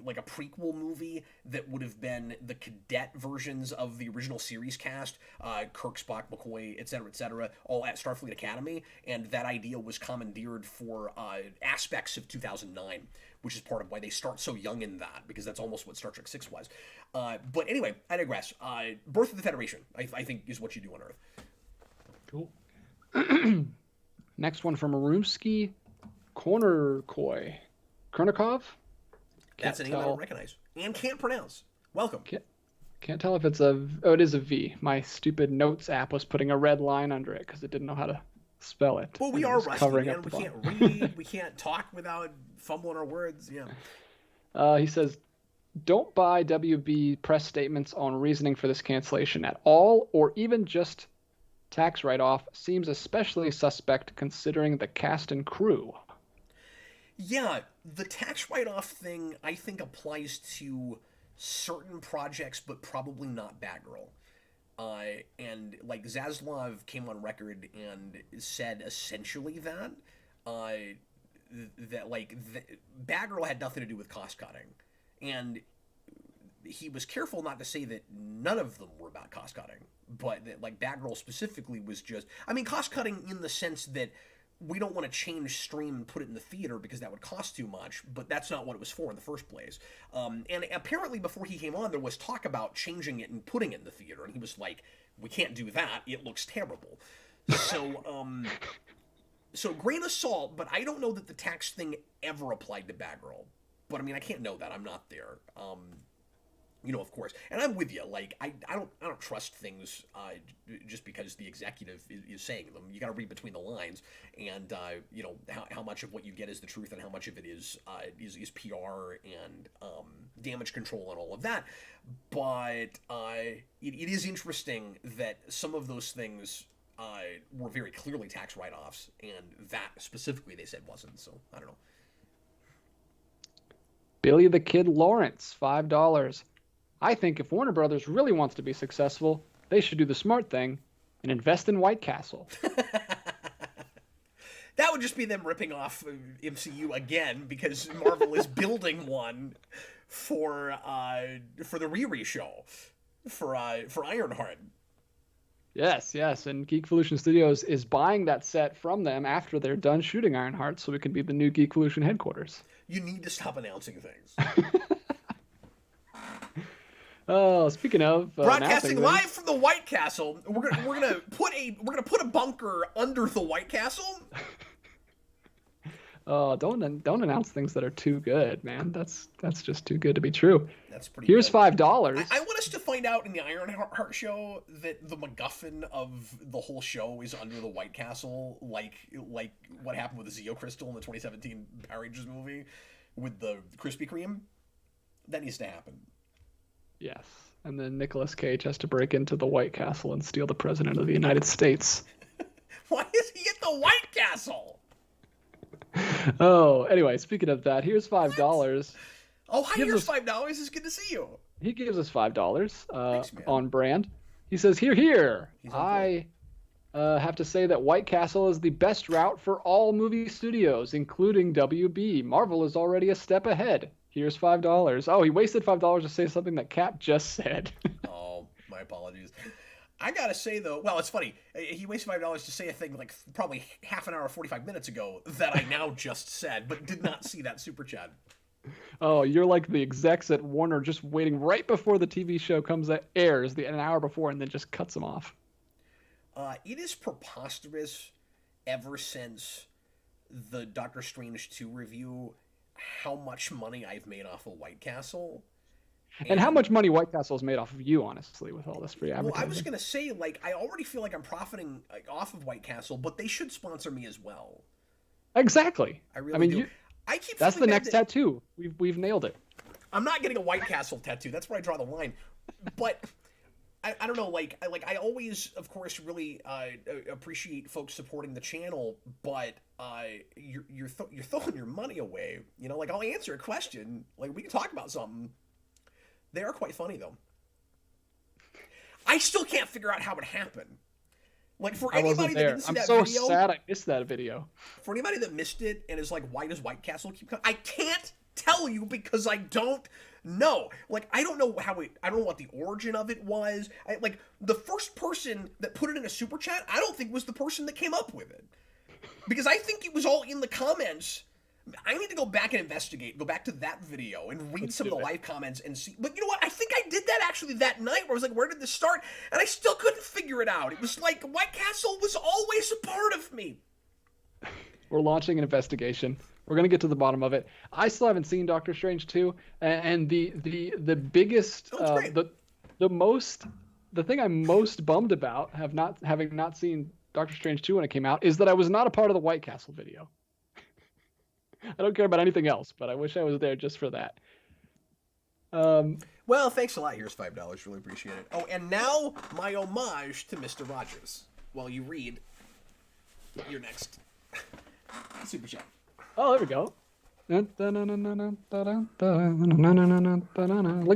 like a prequel movie that would have been the cadet versions of the original series cast, Kirk, Spock, McCoy, etc., all at Starfleet Academy, and that idea was commandeered for aspects of 2009, which is part of why they start so young in that, because that's almost what Star Trek 6 was. But anyway, I digress. Birth of the Federation, I think, is what you do on Earth. Cool. Next one from Rumsky Kornikov. That's a name I don't recognize and can't pronounce. Welcome. Can't tell if it's it is a V. My stupid notes app was putting a red line under it because it didn't know how to spell it. Well, we are rusty, man. We can't read. We can't talk without fumbling our words. Yeah. He says, don't buy WB press statements on reasoning for this cancellation at all, or even just tax write-off. Seems especially suspect considering the cast and crew. Yeah, the tax write-off thing, I think, applies to certain projects, but probably not Batgirl. And like Zaslav came on record and said essentially that Batgirl had nothing to do with cost cutting, and he was careful not to say that none of them were about cost cutting, but that, like, Batgirl specifically was just, I mean, cost cutting in the sense that we don't want to change stream and put it in the theater because that would cost too much, but that's not what it was for in the first place. And apparently before he came on, there was talk about changing it and putting it in the theater, and he was like, we can't do that, it looks terrible. So grain of salt, but I don't know that the tax thing ever applied to Batgirl. But I mean, I can't know that, I'm not there. Of course, and I'm with you. Like, I don't trust things just because the executive is saying them. You got to read between the lines, and how much of what you get is the truth, and how much of it is PR and damage control and all of that. But it is interesting that some of those things were very clearly tax write-offs, and that specifically they said wasn't. So I don't know. Billy the Kid Lawrence, $5. I think if Warner Brothers really wants to be successful, they should do the smart thing and invest in White Castle. That would just be them ripping off MCU again, because Marvel is building one for the Riri show for Ironheart. Yes, and Geekvolution Studios is buying that set from them after they're done shooting Ironheart, so it can be the new Geekvolution headquarters. You need to stop announcing things. Oh, speaking of broadcasting live from the White Castle, we're gonna put a bunker under the White Castle. Oh, don't announce things that are too good, man. That's just too good to be true. That's pretty. Here's good. $5. I want us to find out in the Ironheart show that the MacGuffin of the whole show is under the White Castle, like what happened with the Zeo Crystal in the 2017 Power Rangers movie with the Krispy Kreme. That needs to happen. Yes, and then Nicolas Cage has to break into the White Castle and steal the President of the United States. Why is he at the White Castle? Oh, anyway, speaking of that, here's $5. What? Oh, hi, here's $5. It's good to see you. He gives us $5 Thanks, on brand. He says, here. I have to say that White Castle is the best route for all movie studios, including WB. Marvel is already a step ahead. Here's $5. Oh, he wasted $5 to say something that Cap just said. Oh, my apologies. I gotta say, though, well, it's funny. He wasted $5 to say a thing like probably half an hour, 45 minutes ago that I now just said, but did not see that super chat. Oh, you're like the execs at Warner just waiting right before the TV show airs an hour before and then just cuts them off. It is preposterous ever since the Doctor Strange 2 review how much money I've made off of White Castle. And how much money White Castle's made off of you, honestly, with all this free advertising. Well, I was going to say, like, I already feel like I'm profiting off of White Castle, but they should sponsor me as well. Exactly. I really do. That's the next tattoo. We've nailed it. I'm not getting a White Castle tattoo. That's where I draw the line. But I don't know. I always, of course, really appreciate folks supporting the channel. But you're throwing your money away. You know, like, I'll answer a question. Like, we can talk about something. They are quite funny, though. I still can't figure out how it happened. Like, for anybody that didn't see that video... I'm so sad I missed that video. For anybody that missed it and is like, why does White Castle keep coming? I can't tell you because I don't know. Like, I don't know I don't know what the origin of it was. Like, the first person that put it in a super chat, I don't think was the person that came up with it. Because I think it was all in the comments. I need to go back and investigate, go back to that video and read some of the live comments and see. But you know what? I think I did that actually that night where I was like, where did this start? And I still couldn't figure it out. It was like White Castle was always a part of me. We're launching an investigation. We're going to get to the bottom of it. I still haven't seen Doctor Strange 2. And the biggest, the thing I'm most bummed about having not seen Doctor Strange 2 when it came out is that I was not a part of the White Castle video. I don't care about anything else, but I wish I was there just for that. Well, thanks a lot. Here's $5. Really appreciate it. Oh, and now my homage to Mr. Rogers while you read your next super chat. Oh, there we go. Look at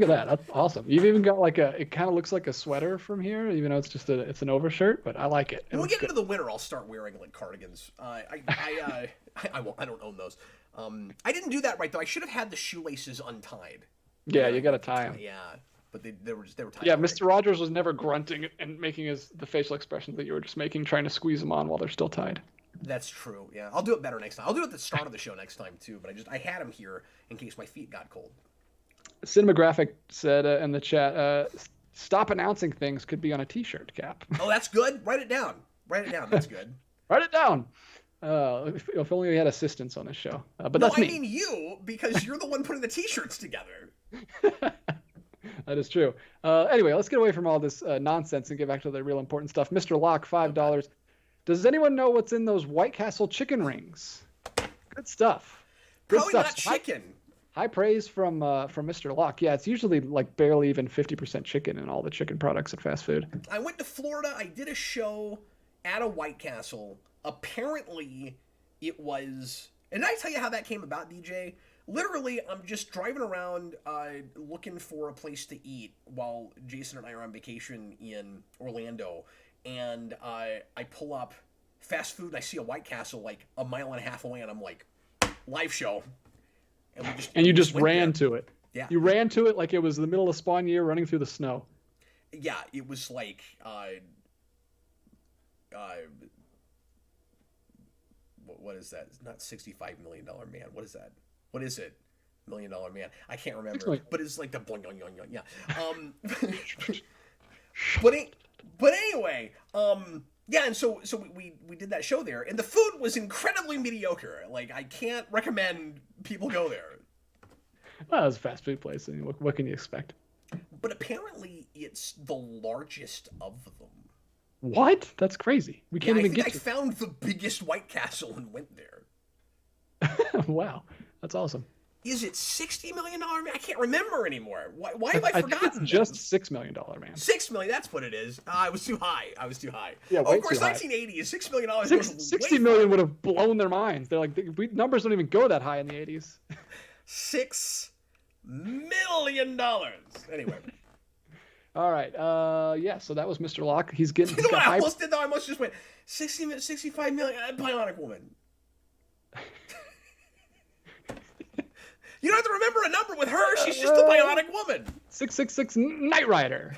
that. That's awesome. You've even got it kind of looks like a sweater from here, even though it's just it's an overshirt, but I like it. When we get into the winter, I'll start wearing like cardigans. I don't own those. I didn't do that right though. I should have had the shoelaces untied. Yeah, you gotta tie him. Yeah, but they were tied. Yeah, already. Mr. Rogers was never grunting and making the facial expressions that you were just making, trying to squeeze them on while they're still tied. That's true. Yeah, I'll do it better next time. I'll do it at the start of the show next time too. But I had him here in case my feet got cold. Cinematographic said in the chat, "Stop announcing things could be on a T-shirt cap." Oh, that's good. Write it down. Write it down. That's good. Write it down. If only we had assistants on this show. But No, that's me. I mean you, because you're the one putting the T-shirts together. That is true. Anyway, let's get away from all this nonsense and get back to the real important stuff. Mr. Locke, $5. Does anyone know what's in those White Castle chicken rings? Good stuff. Good Probably stuff. not chicken. High praise from Mr. Locke. Yeah, it's usually like barely even 50% chicken in all the chicken products at fast food. I went to Florida. I did a show at a White Castle. Apparently, it was... And did I tell you how that came about, DJ? Literally, I'm just driving around looking for a place to eat while Jason and I are on vacation in Orlando. And I pull up fast food and I see a White Castle like a mile and a half away. And I'm like, live show. And you just ran to it. Yeah. You ran to it like it was the middle of spawn year running through the snow. Yeah, it was like... what is that? It's not $65 million man. What is that? What is it? $1 Million Man. I can't remember. But it's like the boing, boing, boing, boing. Yeah. But anyway, yeah, and so we did that show there, and the food was incredibly mediocre. Like, I can't recommend people go there. Well, it's a fast food place. I mean, what can you expect? But apparently, it's the largest of them. What? That's crazy. We can't even get. I found the biggest White Castle and went there. Wow, that's awesome. Is it $60 million man? I can't remember anymore. Why have I forgotten? I think it's just $6 million man. $6 million. That's what it is. I was too high. Yeah, of course, 1980 is $6 million. $60 million would have blown their minds. They're like, numbers don't even go that high in the 80s. $6 million. Anyway. All right. Yeah. So that was Mr. Locke. He's getting. You know what I almost did though? I almost just went 65 million. Bionic Woman. You don't have to remember a number with her. She's just a Bionic Woman. 666 Knight Rider.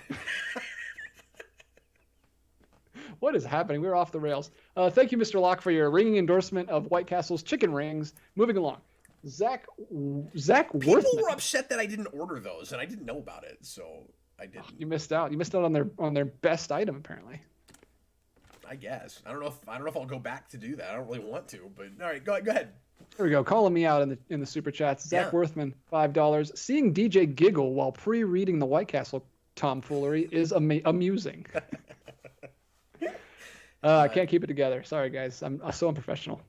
What is happening? We're off the rails. Thank you, Mr. Locke, for your ringing endorsement of White Castle's chicken rings. Moving along. Zach Worthman. People were upset that I didn't order those, and I didn't know about it, so I didn't. You missed out. You missed out on their best item, apparently. I guess. I don't know if I'll go back to do that. I don't really want to, but all right, go ahead. There we go. Calling me out in the super chats. Zach Worthman, $5. Seeing DJ giggle while pre-reading the White Castle tomfoolery is amusing. I can't keep it together. Sorry, guys. I'm so unprofessional.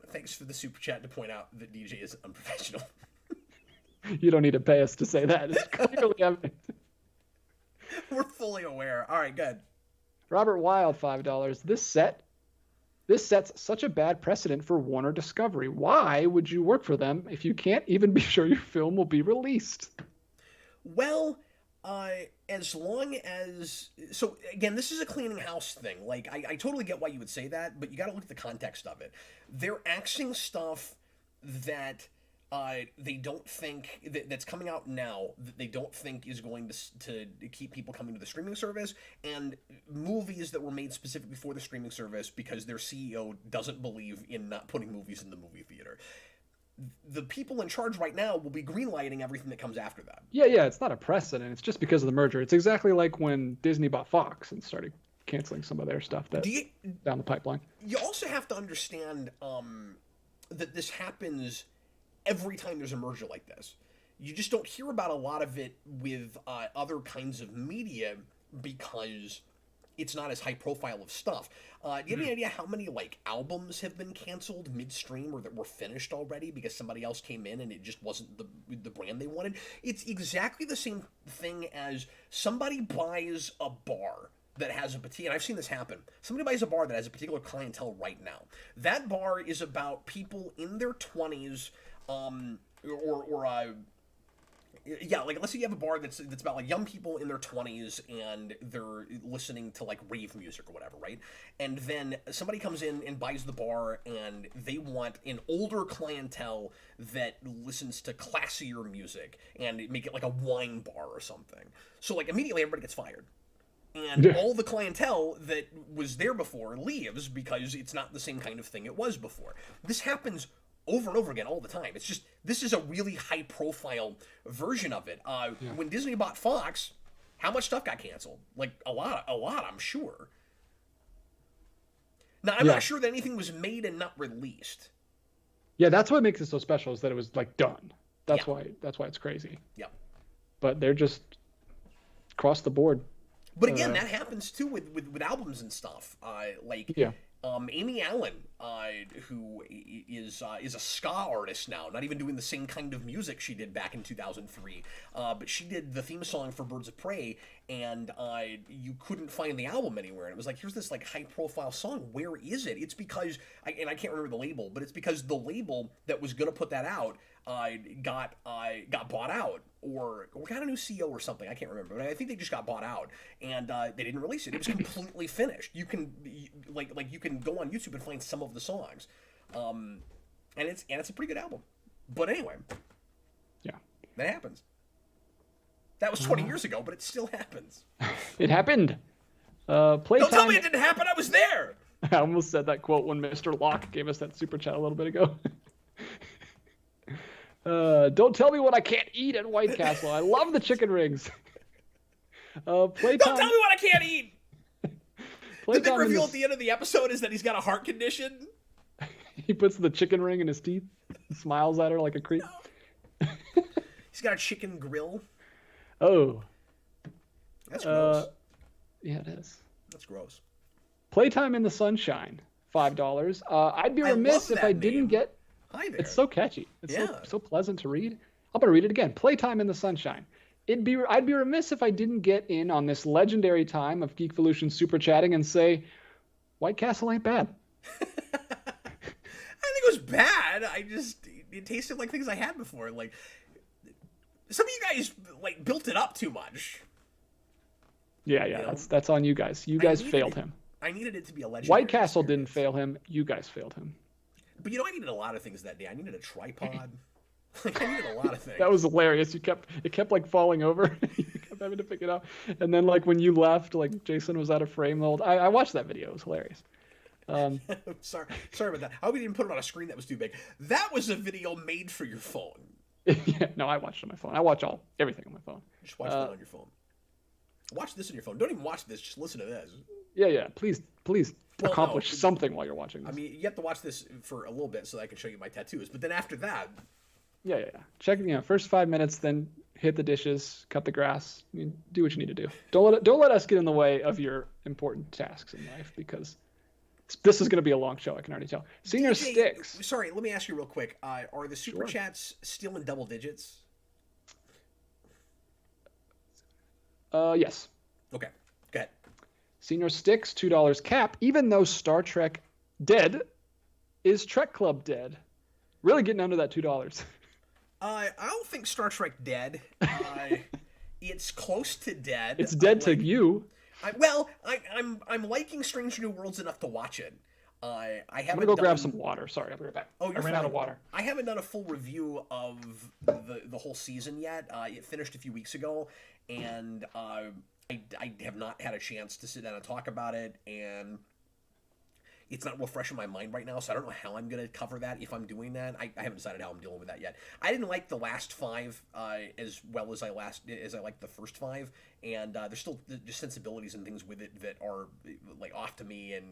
Thanks for the super chat to point out that DJ is unprofessional. You don't need to pay us to say that. It's clearly evident. We're fully aware. All right, good. Robert Wild, $5. This sets such a bad precedent for Warner Discovery. Why would you work for them if you can't even be sure your film will be released? Well, as long as... So, again, this is a cleaning house thing. Like, I totally get why you would say that, but you got to look at the context of it. They're axing stuff that they don't think... that's coming out now that they don't think is going to keep people coming to the streaming service, and movies that were made specifically for the streaming service because their CEO doesn't believe in not putting movies in the movie theater. The people in charge right now will be greenlighting everything that comes after that. Yeah, it's not a precedent. It's just because of the merger. It's exactly like when Disney bought Fox and started canceling some of their stuff down the pipeline. You also have to understand that this happens every time there's a merger like this. You just don't hear about a lot of it with other kinds of media because it's not as high profile of stuff. Do you have any idea how many albums have been canceled midstream or that were finished already because somebody else came in and it just wasn't the brand they wanted? It's exactly the same thing as somebody buys a bar that has a particular, and I've seen this happen. Somebody buys a bar that has a particular clientele right now. That bar is about people in their 20s, or Yeah, like let's say you have a bar that's about like young people in their 20s and they're listening to like rave music or whatever, right? And then somebody comes in and buys the bar and they want an older clientele that listens to classier music and make it like a wine bar or something. So like immediately everybody gets fired. And all the clientele that was there before leaves because it's not the same kind of thing it was before. This happens over and over again all the time. It's just this is a really high profile version of it. When Disney bought Fox, how much stuff got canceled? Like a lot, I'm sure. Now I'm not sure that anything was made and not released. Yeah, that's what makes it so special, is that it was like done. That's why it's crazy. Yeah. But they're just across the board. But again, that happens too with albums and stuff. Amy Allen, who is a ska artist now, not even doing the same kind of music she did back in 2003, but she did the theme song for Birds of Prey, and you couldn't find the album anywhere. And it was like, here's this like high profile song. Where is it? It's because I can't remember the label, but it's because the label that was gonna put that out got bought out or got a new CEO or something. I can't remember, but I think they just got bought out and they didn't release it. It was completely finished. You can you can go on YouTube and find some of the songs, and it's a pretty good album. But anyway, yeah, that happens. That was 20 years ago, but it still happens. It happened. Playtime. Don't tell me it didn't happen. I was there. I almost said that quote when Mr. Locke gave us that super chat a little bit ago. Don't tell me what I can't eat at White Castle. I love the chicken rings. Playtime. Don't tell me what I can't eat. The big reveal this... at the end of the episode is that he's got a heart condition. He puts the chicken ring in his teeth, smiles at her like a creep. No. He's got a chicken grill. Oh. That's gross. Yeah, it is. That's gross. Playtime in the Sunshine, $5. I'd be remiss if I didn't get... Hi there. It's so catchy. It's so pleasant to read. I'm going to read it again. Playtime in the Sunshine. I'd be remiss if I didn't get in on this legendary time of Geekvolution super chatting and say, White Castle ain't bad. I think it was bad. It tasted like things I had before. Like, some of you guys, like, built it up too much. Yeah, you know? That's on you guys. You guys failed him. I needed it to be a legendary White Castle experience. didn't fail him. You guys failed him. But I needed a lot of things that day. I needed a tripod. I needed a lot of things. That was hilarious. It kept like falling over. You kept having to pick it up. And then like when you left, like Jason was out of frame. I watched that video. It was hilarious. Sorry about that. I hope you didn't put it on a screen that was too big. That was a video made for your phone. Yeah, no, I watched it on my phone. I watch everything on my phone. Just watch that on your phone. Watch this on your phone. Don't even watch this. Just listen to this. Yeah. Please accomplish something while you're watching this. I mean, you have to watch this for a little bit so that I can show you my tattoos. But then after that... Yeah. Check first 5 minutes, then hit the dishes, cut the grass. Do what you need to do. Don't let us get in the way of your important tasks in life, because this is going to be a long show. I can already tell. Senior DJ, Sticks. Sorry, let me ask you real quick. Are the super chats still in double digits? Yes. Okay. Go ahead. Senior Sticks, $2 cap. Even though Star Trek dead, is Trek Club dead? Really getting under that $2. I don't think Star Trek dead. It's close to dead. It's dead to you. I'm liking Strange New Worlds enough to watch it. I'm gonna go grab some water. Sorry, I'll be right back. Oh, I ran out of water. I haven't done a full review of the whole season yet. It finished a few weeks ago, and I have not had a chance to sit down and talk about it, and it's not real fresh in my mind right now, so I don't know how I'm going to cover that if I'm doing that. I haven't decided how I'm dealing with that yet. I didn't like the last 5 as well as I liked the first 5, and there's still just sensibilities and things with it that are like off to me, and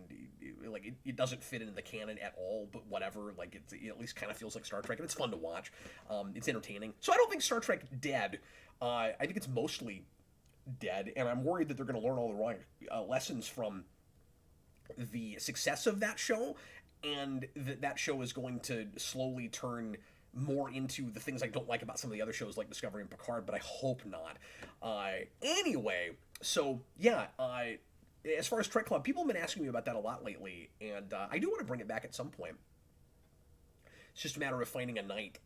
like it doesn't fit into the canon at all. But whatever, like it at least kind of feels like Star Trek, and it's fun to watch. It's entertaining, so I don't think Star Trek dead. I think it's mostly dead, and I'm worried that they're going to learn all the wrong lessons from the success of that show, and that show is going to slowly turn more into the things I don't like about some of the other shows like Discovery and Picard, but I hope not. Anyway, so yeah, as far as Trek Club, people have been asking me about that a lot lately, and I do want to bring it back at some point. It's just a matter of finding a night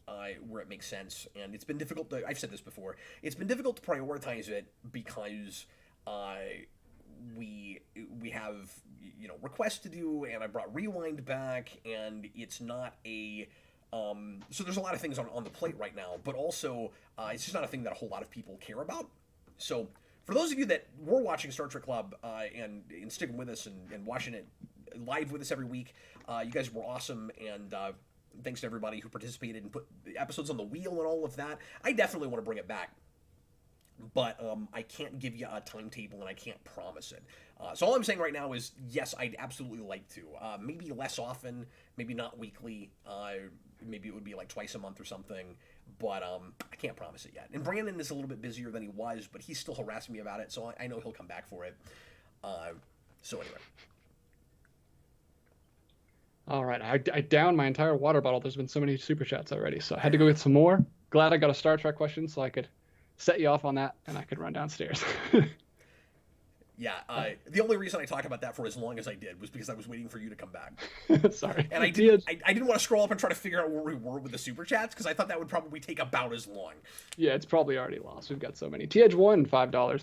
where it makes sense. And it's been difficult to, I've said this before, it's been difficult to prioritize it because we have, you know, requests to do, and I brought Rewind back, and it's not a so there's a lot of things on the plate right now, but also it's just not a thing that a whole lot of people care about. So for those of you that were watching Star Trek Club and sticking with us and watching it live with us every week, you guys were awesome, and thanks to everybody who participated and put the episodes on the wheel and all of that. I definitely want to bring it back, but I can't give you a timetable, and I can't promise it. So all I'm saying right now is, yes, I'd absolutely like to. Maybe less often, maybe not weekly. Maybe it would be like twice a month or something, but I can't promise it yet. And Brandon is a little bit busier than he was, but he's still harassing me about it, so I know he'll come back for it. So anyway. All right, I downed my entire water bottle. There's been so many super chats already, so I had to go get some more. Glad I got a Star Trek question so I could set you off on that, and I could run downstairs. Yeah, the only reason I talked about that for as long as I did was because I was waiting for you to come back. Sorry. And I didn't want to scroll up and try to figure out where we were with the super chats, because I thought that would probably take about as long. Yeah, it's probably already lost. We've got so many. TH1, $5.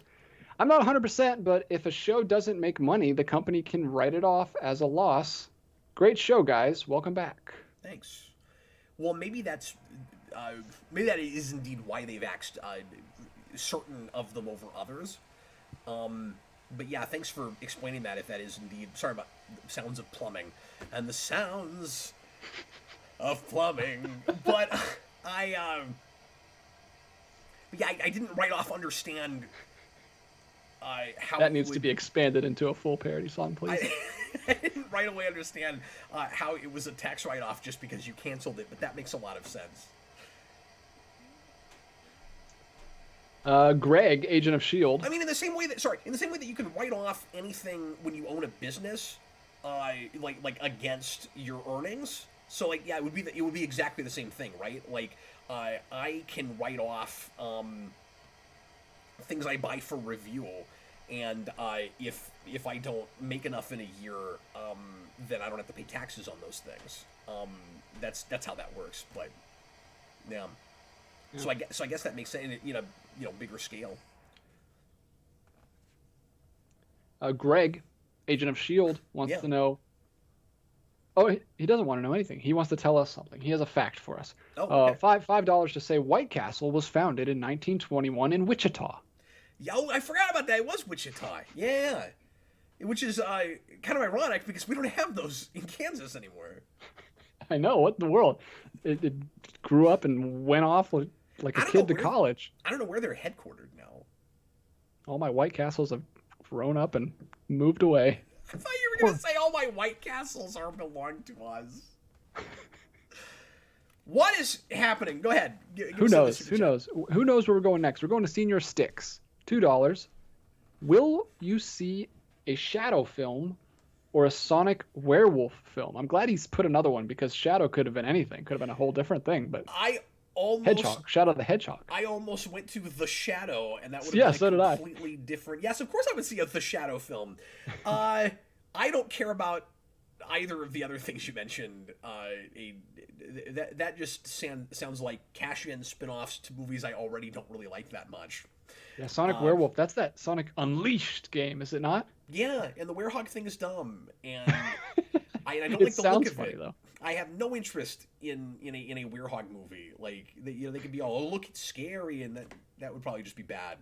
I'm not 100%, but if a show doesn't make money, the company can write it off as a loss. Great show, guys. Welcome back. Thanks. Well, maybe that is indeed why they've axed certain of them over others. But yeah, thanks for explaining that, if that is indeed... Sorry about the sounds of plumbing. And the sounds of plumbing. But I didn't right off understand how... That needs to be expanded into a full parody song, please. I didn't right away understand how it was a tax write-off just because you canceled it, but that makes a lot of sense. Greg, Agent of S.H.I.E.L.D. I mean, in the same way that you can write off anything when you own a business, like against your earnings. So like, yeah, it would be exactly the same thing, right? Like, I can write off things I buy for review, and if I don't make enough in a year, then I don't have to pay taxes on those things. That's how that works. But yeah. So I guess that makes sense, you know, bigger scale. Greg, Agent of S.H.I.E.L.D. wants to know... Oh, he doesn't want to know anything. He wants to tell us something. He has a fact for us. Oh, okay. $5 to say White Castle was founded in 1921 in Wichita. Yo, I forgot about that. It was Wichita. Yeah. Which is kind of ironic because we don't have those in Kansas anymore. I know. What in the world? It grew up and went off like a kid to college. I don't know where they're headquartered now. All my White Castles have grown up and moved away. I thought you were going to say all my White Castles are belong to us. What is happening? Go ahead. Who knows? Who knows? Who knows where we're going next? We're going to Senior Sticks. $2. Will you see a Shadow film or a Sonic werewolf film? I'm glad he's put another one, because Shadow could have been anything. Could have been a whole different thing. But Hedgehog. Shadow the Hedgehog. I almost went to The Shadow, and that would have been a completely different. Yes, of course I would see The Shadow film. I don't care about either of the other things you mentioned. That just sounds like cash-in spin-offs to movies I already don't really like that much. Yeah, Sonic Werewolf. That's that Sonic Unleashed game, is it not? Yeah, and the Werehog thing is dumb, and I don't like the look of funny, it. Though. I have no interest in a Werehog movie. Like, they could be all, oh, look, it's scary, and that would probably just be bad.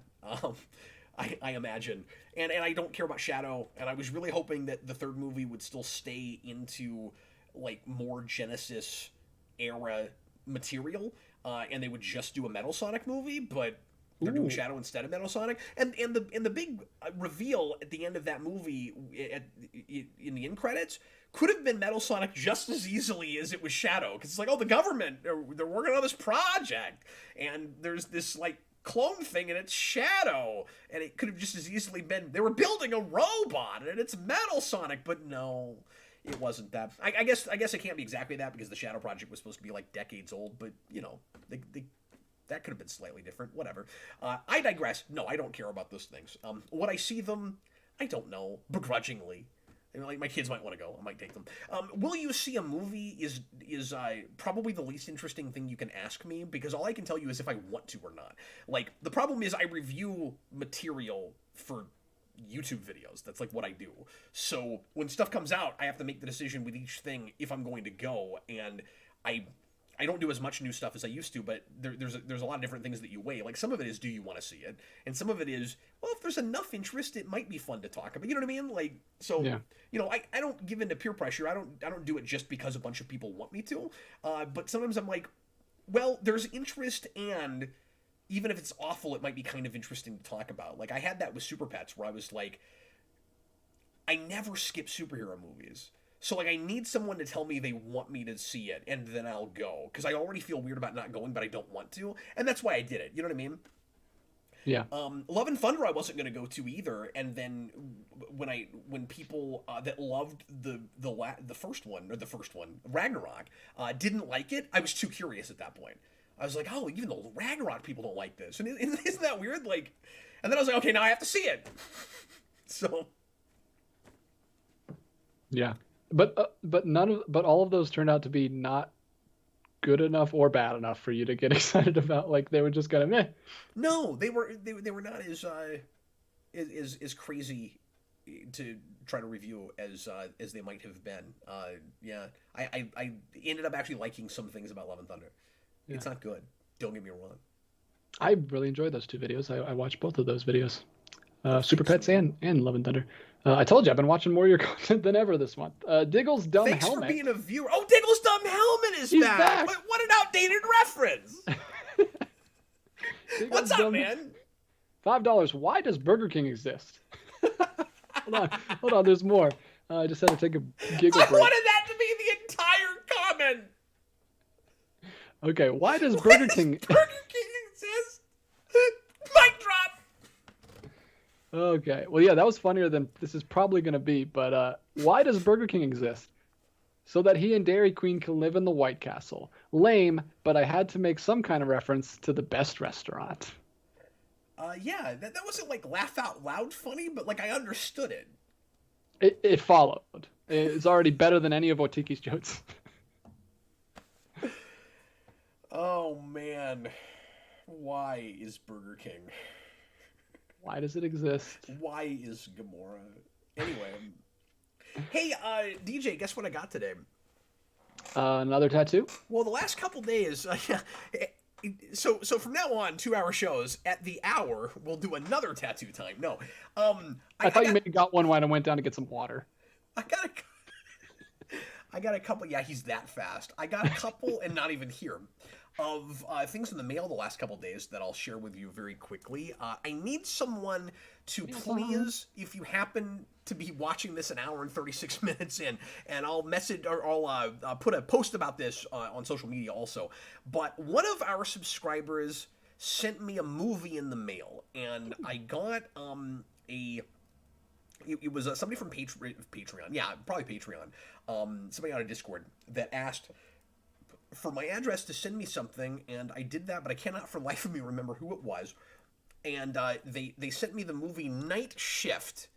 I imagine, and I don't care about Shadow, and I was really hoping that the third movie would still stay into like more Genesis era material, and they would just do a Metal Sonic movie, but they're doing Shadow instead of Metal Sonic, and the big reveal at the end of that movie in the end credits could have been Metal Sonic just as easily as it was Shadow, because it's like, oh, the government, they're working on this project, and there's this like clone thing, and it's Shadow, and it could have just as easily been they were building a robot and it's Metal Sonic, but no, it wasn't that. I guess it can't be exactly that, because the Shadow project was supposed to be like decades old, but you know, that could have been slightly different. Whatever. I digress. No, I don't care about those things. Would I see them? I don't know. Begrudgingly. Like, my kids might want to go. I might take them. Will you see a movie is probably the least interesting thing you can ask me, because all I can tell you is if I want to or not. Like, the problem is I review material for YouTube videos. That's like what I do. So when stuff comes out, I have to make the decision with each thing if I'm going to go, and I don't do as much new stuff as I used to, but there's a lot of different things that you weigh. Like, some of it is, do you want to see it? And some of it is, well, if there's enough interest, it might be fun to talk about. You know what I mean? Like, so, Yeah. you know, I don't give in to peer pressure. I don't do it just because a bunch of people want me to. But sometimes I'm like, well, there's interest, and even if it's awful, it might be kind of interesting to talk about. Like, I had that with Super Pets, where I was like, I never skip superhero movies. So, like, I need someone to tell me they want me to see it, and then I'll go. Because I already feel weird about not going, but I don't want to. And that's why I did it. You know what I mean? Yeah. Love and Thunder I wasn't going to go to either. And then when people that loved the first one, Ragnarok, didn't like it, I was too curious at that point. I was like, oh, even the Ragnarok people don't like this. And isn't that weird? Like, and then I was like, okay, now I have to see it. So... Yeah. But all of those turned out to be not good enough or bad enough for you to get excited about. Like, they were just kind of meh. No, they were not as crazy to try to review as they might have been. Yeah, I ended up actually liking some things about Love and Thunder. Yeah. It's not good. Don't get me wrong. I really enjoyed those two videos. I watched both of those videos. Super Pets and Love and Thunder. I told you I've been watching more of your content than ever this month. Diggle's Dumb Thanks Helmet. Thanks for being a viewer. Oh, Diggle's Dumb Helmet is back. What an outdated reference. What's up, man? $5. Why does Burger King exist? Hold on. There's more. I just had to take a giggle break. I wanted that to be the entire comment. Okay, why does Burger King exist? Mic drop. Okay. Well, yeah, that was funnier than this is probably going to be. But why does Burger King exist? So that he and Dairy Queen can live in the White Castle. Lame, but I had to make some kind of reference to the best restaurant. Yeah, that wasn't like laugh out loud funny, but like I understood it. It followed. It's already better than any of Otiki's jokes. Oh, man. Why is Burger King? Why does it exist? Why is Gamora? Anyway. Hey, DJ, guess what I got today? Another tattoo? Well, the last couple days, so from now on, 2-hour shows, at the hour, we'll do another tattoo time. No. I thought you maybe got one when I went down to get some water. I got a couple, yeah, he's that fast. I got a couple, and not even here, of things in the mail the last couple days that I'll share with you very quickly. I need someone to please, if you happen to be watching this an hour and 36 minutes in, and I'll message, or I'll put a post about this on social media also, but one of our subscribers sent me a movie in the mail, and I got it was somebody from Patreon, yeah, probably Patreon, somebody on a Discord that asked for my address to send me something, and I did that, but I cannot for life of me remember who it was. And they sent me the movie Night Shift.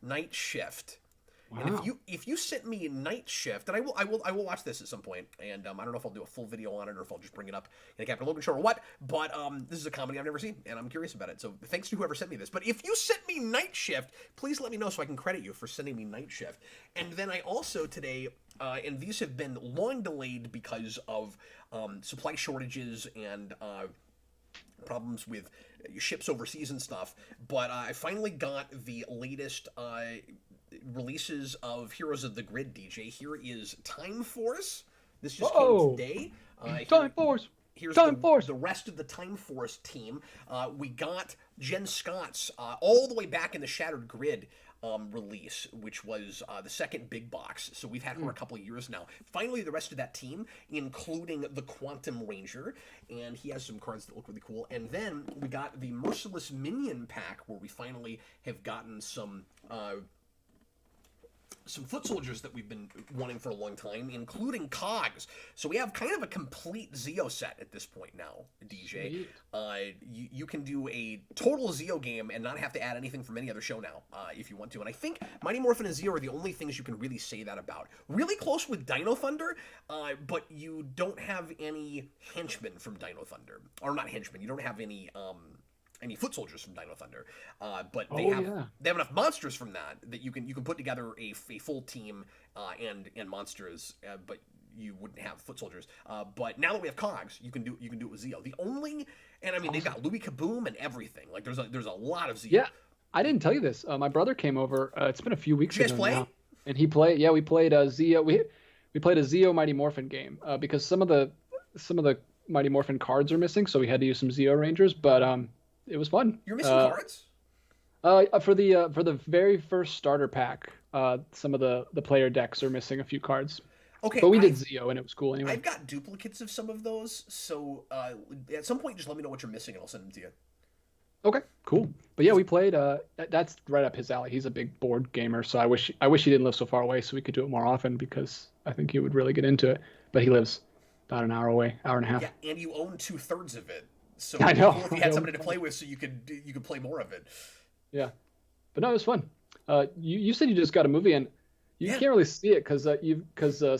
Wow. And if you sent me Night Shift, and I will watch this at some point, and I don't know if I'll do a full video on it or if I'll just bring it up in a Captain Logan show or what, but this is a comedy I've never seen, and I'm curious about it. So thanks to whoever sent me this. But if you sent me Night Shift, please let me know so I can credit you for sending me Night Shift. And then I also today, and these have been long delayed because of supply shortages and problems with ships overseas and stuff, but I finally got the latest releases of Heroes of the Grid, DJ. Here is Time Force. This just came today. Time Force. Here's the rest of the Time Force team. We got Jen Scott's all the way back in the Shattered Grid release, which was the second big box. So we've had her a couple of years now. Finally, the rest of that team, including the Quantum Ranger, and he has some cards that look really cool. And then we got the Merciless Minion pack, where we finally have gotten some some foot soldiers that we've been wanting for a long time, including cogs. So we have kind of a complete Zeo set at this point now, DJ. You can do a total Zeo game and not have to add anything from any other show now, if you want to. And I think Mighty Morphin and Zeo are the only things you can really say that about. Really close with Dino Thunder, but you don't have any henchmen from Dino Thunder. Or not henchmen, you don't have any foot soldiers from Dino Thunder, but they have enough monsters from that you can put together a full team and monsters, but you wouldn't have foot soldiers. But now that we have cogs, you can do it with Zeo. The only, and I mean, they've got Louis Kaboom and everything. Like there's a lot of Zeo. Yeah, I didn't tell you this. My brother came over. It's been a few weeks ago. Did you guys play? Now, and he played. Yeah, we played a Zeo. We played a Zeo Mighty Morphin game because some of the Mighty Morphin cards are missing, so we had to use some Zeo Rangers. But it was fun. You're missing cards? For the very first starter pack, some of the player decks are missing a few cards. Okay, but we did Zeo and it was cool anyway. I've got duplicates of some of those, so at some point just let me know what you're missing and I'll send them to you. Okay, cool. But yeah, we played. That's right up his alley. He's a big board gamer, so I wish he didn't live so far away so we could do it more often because I think he would really get into it. But he lives about an hour away, hour and a half. Yeah, and you own 2/3 of it. So I know. Cool if you had somebody to play with, so you could play more of it. Yeah, but no, it was fun. You said you just got a movie, and you can't really see it because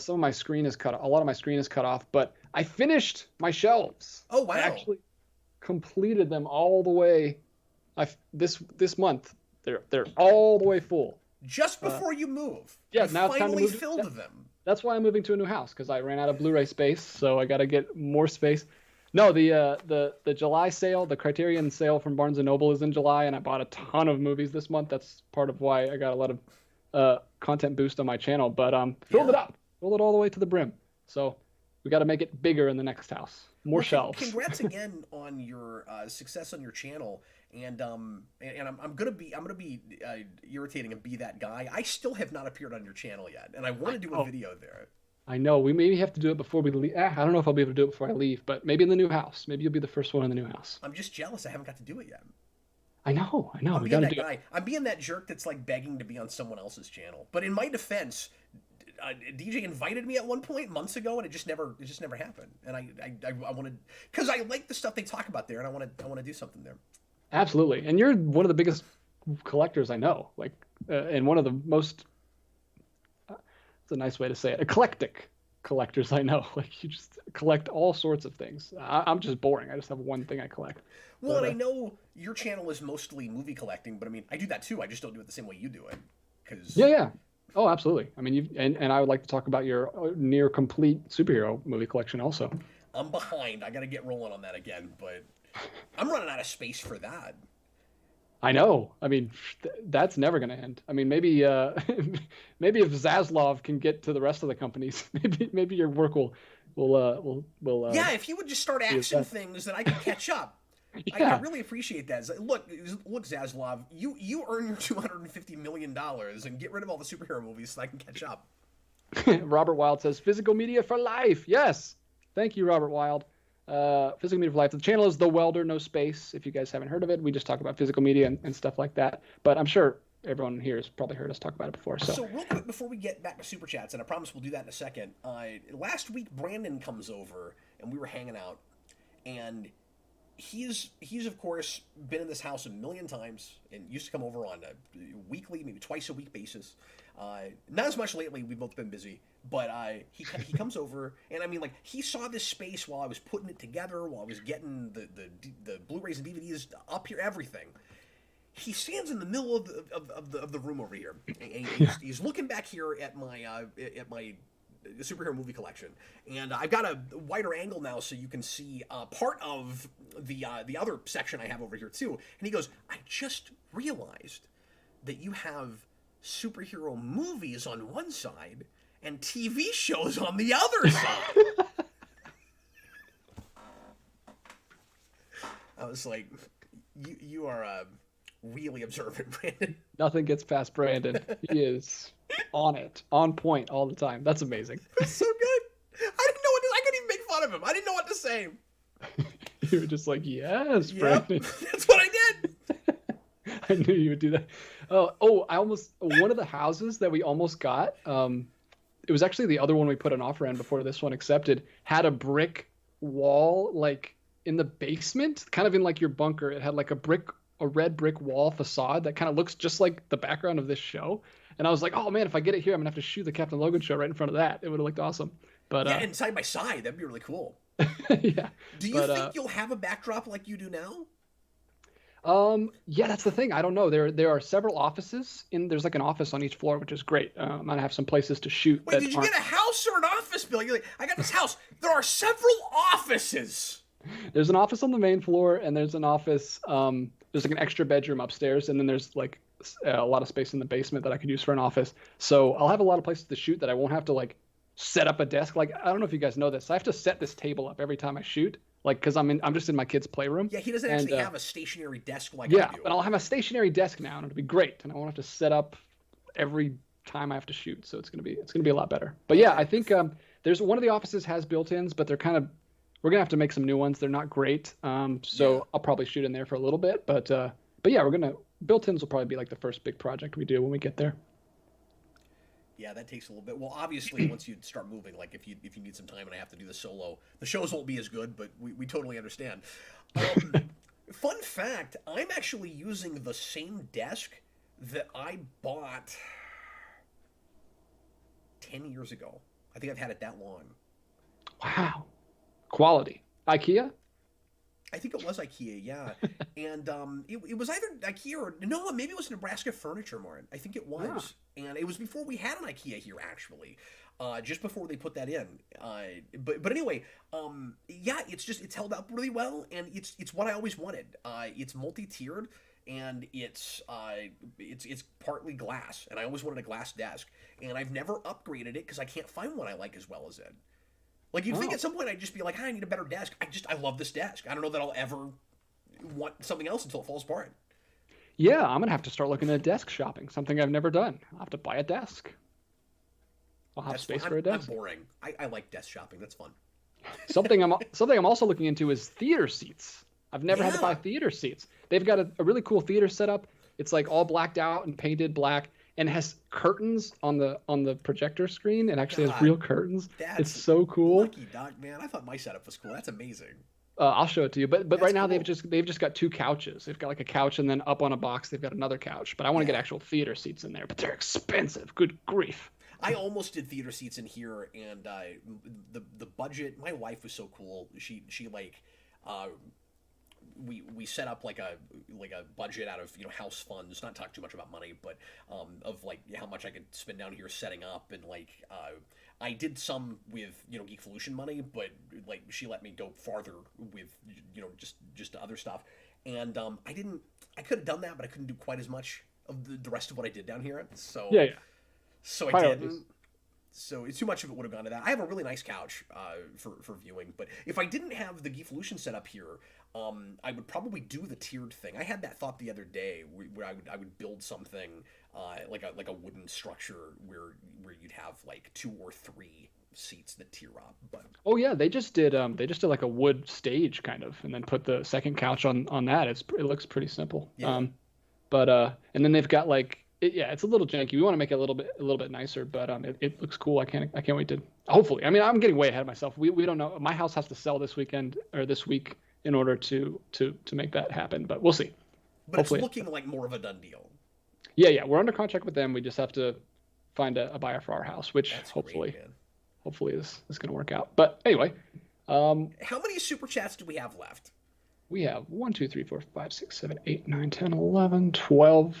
some of my screen is cut. A lot of my screen is cut off. But I finished my shelves. Oh wow! I actually completed them all the way. This month they're all the way full. Just before you move. Yeah, you now it's time to move. Filled them. That's why I'm moving to a new house because I ran out of Blu-ray space, so I got to get more space. No, the July sale, the Criterion sale from Barnes & Noble is in July, and I bought a ton of movies this month. That's part of why I got a lot of content boost on my channel. But filled it up, filled it all the way to the brim. So we got to make it bigger in the next house. More shelves. Congrats again on your success on your channel. And I'm gonna be irritating and be that guy. I still have not appeared on your channel yet, and I want to do a video there. I know. We maybe have to do it before we leave. I don't know if I'll be able to do it before I leave, but maybe in the new house. Maybe you'll be the first one in the new house. I'm just jealous I haven't got to do it yet. I know. We got to do it. I'm being that jerk that's like begging to be on someone else's channel. But in my defense, DJ invited me at one point months ago, and it just never happened. And I wanted, because I like the stuff they talk about there, and I want to do something there. Absolutely, and you're one of the biggest collectors I know. Like, and one of the most. It's a nice way to say it. Eclectic collectors I know. Like you just collect all sorts of things. I'm just boring. I just have one thing I collect. Well, and I know your channel is mostly movie collecting, but I mean, I do that too. I just don't do it the same way you do it. Yeah. Oh, absolutely. I mean, and I would like to talk about your near complete superhero movie collection also. I'm behind. I got to get rolling on that again, but I'm running out of space for that. I know. I mean, that's never going to end. I mean, maybe maybe if Zaslav can get to the rest of the companies, maybe your work will. Yeah, if you would just start action things, then I can catch up. Yeah. I really appreciate that. Look, Zaslav, you earn your $250 million and get rid of all the superhero movies so I can catch up. Robert Wild says, physical media for life. Yes. Thank you, Robert Wild. Physical media for life. The channel is The Welder, no space. If you guys haven't heard of it, we just talk about physical media and stuff like that. But I'm sure everyone here has probably heard us talk about it before. So real quick before we get back to super chats, and I promise we'll do that in a second. Last week Brandon comes over and we were hanging out, and he's of course been in this house a million times and used to come over on a weekly, maybe twice a week basis. Not as much lately. We've both been busy, but he comes over, and I mean, like, he saw this space while I was putting it together, while I was getting the Blu-rays and DVDs up here, everything. He stands in the middle of the room over here, and he's looking back here at my superhero movie collection, and I've got a wider angle now so you can see part of the other section I have over here too. And he goes, "I just realized that you have superhero movies on one side and TV shows on the other side." I was like, you are really observant, Brandon. Nothing gets past Brandon. He is on it, on point all the time. That's amazing. That's so good. I couldn't even make fun of him. I didn't know what to say. You were just like, yes, Brandon. That's what I did. I knew you would do that. One of the houses that we almost got, it was actually the other one we put an offer in before this one accepted, had a brick wall like in the basement, kind of in like your bunker. It had like a red brick wall facade that kind of looks just like the background of this show. And I was like, oh man, if I get it here, I'm gonna have to shoot the Captain Logan show right in front of that. It would have looked awesome. But yeah, and side by side, that'd be really cool. Yeah. Do you think you'll have a backdrop like you do now? Yeah, that's the thing. I don't know. There are several offices there's like an office on each floor, which is great. I'm gonna have some places to shoot. Wait, did you get a house or an office building? You're like, I got this house. There are several offices. There's an office on the main floor, and there's an office. There's like an extra bedroom upstairs, and then there's like a lot of space in the basement that I could use for an office. So I'll have a lot of places to shoot that I won't have to like set up a desk. Like, I don't know if you guys know this. I have to set this table up every time I shoot. Like, because I'm just in my kid's playroom. Yeah, he doesn't actually have a stationary desk like I do. Yeah, but I'll have a stationary desk now, and it'll be great. And I won't have to set up every time I have to shoot. So it's gonna be a lot better. But yeah, I think there's one of the offices has built-ins, but we're gonna have to make some new ones. They're not great. So I'll probably shoot in there for a little bit. But yeah, built-ins will probably be like the first big project we do when we get there. Yeah, that takes a little bit. Well, obviously, once you start moving, like if you need some time and I have to do the solo, the shows won't be as good, but we totally understand. Fun fact, I'm actually using the same desk that I bought 10 years ago. I think I've had it that long. Wow. Quality. IKEA? I think it was IKEA, yeah. And it was either IKEA or, no, maybe it was Nebraska Furniture Mart. I think it was. Yeah. And it was before we had an IKEA here, actually. Just before they put that in. But anyway, yeah, it's held up really well, and it's what I always wanted. It's multi-tiered, and it's partly glass, and I always wanted a glass desk. And I've never upgraded it because I can't find one I like as well as it. Like, you'd think at some point I'd just be like, I need a better desk. I love this desk. I don't know that I'll ever want something else until it falls apart. Yeah, I'm going to have to start looking at desk shopping, something I've never done. I'll have to buy a desk. I'll have space for a desk. I'm boring. I like desk shopping. That's fun. Something I'm also looking into is theater seats. I've never had to buy theater seats. They've got a really cool theater setup. It's like all blacked out and painted black. And has curtains on the projector screen. It actually has real curtains. It's so cool. Lucky dog, man. I thought my setup was cool. That's amazing. I'll show it to you. But right now they've just got two couches. They've got like a couch, and then up on a box they've got another couch. But I want to get actual theater seats in there. But they're expensive. Good grief. I almost did theater seats in here, and the budget. My wife was so cool. She like. We set up like a budget out of house funds, not talk too much about money, but of like how much I could spend down here setting up, and like I did some with Geekvolution money, but like she let me go farther with just other stuff, and I could have done that, but I couldn't do quite as much of the rest of what I did down here, so so I didn't. So too much of it would have gone to that. I have a really nice couch for viewing, but if I didn't have the Geekvolution set up here, I would probably do the tiered thing. I had that thought the other day where I would build something like a wooden structure where you'd have like 2 or 3 seats that tier up. But they just did like a wood stage kind of, and then put the second couch on that. It looks pretty simple. Yeah. And then they've got like. It's a little janky. We want to make it a little bit nicer, but it looks cool. I can't wait to. Hopefully, I mean, I'm getting way ahead of myself. We don't know. My house has to sell this weekend or this week in order to make that happen, but we'll see. But hopefully, it's looking like more of a done deal. Yeah, we're under contract with them. We just have to find a buyer for our house, which hopefully is going to work out. But anyway, how many super chats do we have left? We have 1, 2, 3, 4, 5, 6, 7, 8, 9, 10, 11, 12,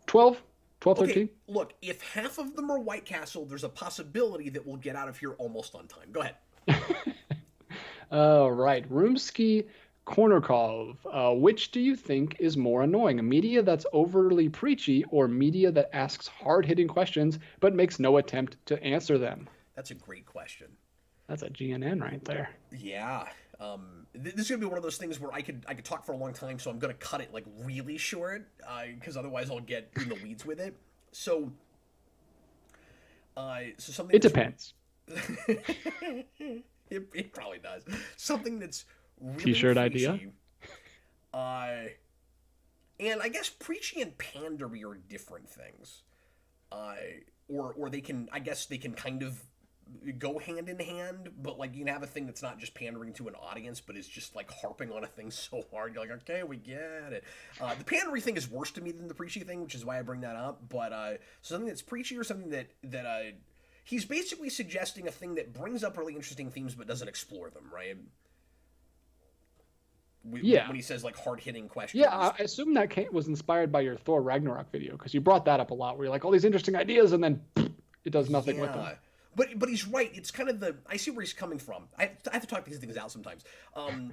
13? Look, if half of them are White Castle, there's a possibility that we'll get out of here almost on time. Go ahead. All right. Roomski Kornerkov. Which do you think is more annoying? A media that's overly preachy or media that asks hard-hitting questions but makes no attempt to answer them? That's a great question. That's a GNN right there. Yeah. This is gonna be one of those things where I could talk for a long time, so I'm gonna cut it like really short, because otherwise I'll get in the weeds with it. So something. It depends. it probably does. Something that's really T-shirt preachy, idea. And I guess preachy and pandery are different things. Or they can, I guess they can kind of go hand in hand, but like you can have a thing that's not just pandering to an audience, but is just like harping on a thing so hard. You're like, okay, we get it. The pandery thing is worse to me than the preachy thing, which is why I bring that up. But something that's preachy or something that he's basically suggesting a thing that brings up really interesting themes but doesn't explore them, right? Yeah. When he says like hard-hitting questions. Yeah, I assume that was inspired by your Thor Ragnarok video, because you brought that up a lot, where you're like, all these interesting ideas, and then it does nothing with them. But he's right. It's kind of I see where he's coming from. I have to talk these things out sometimes.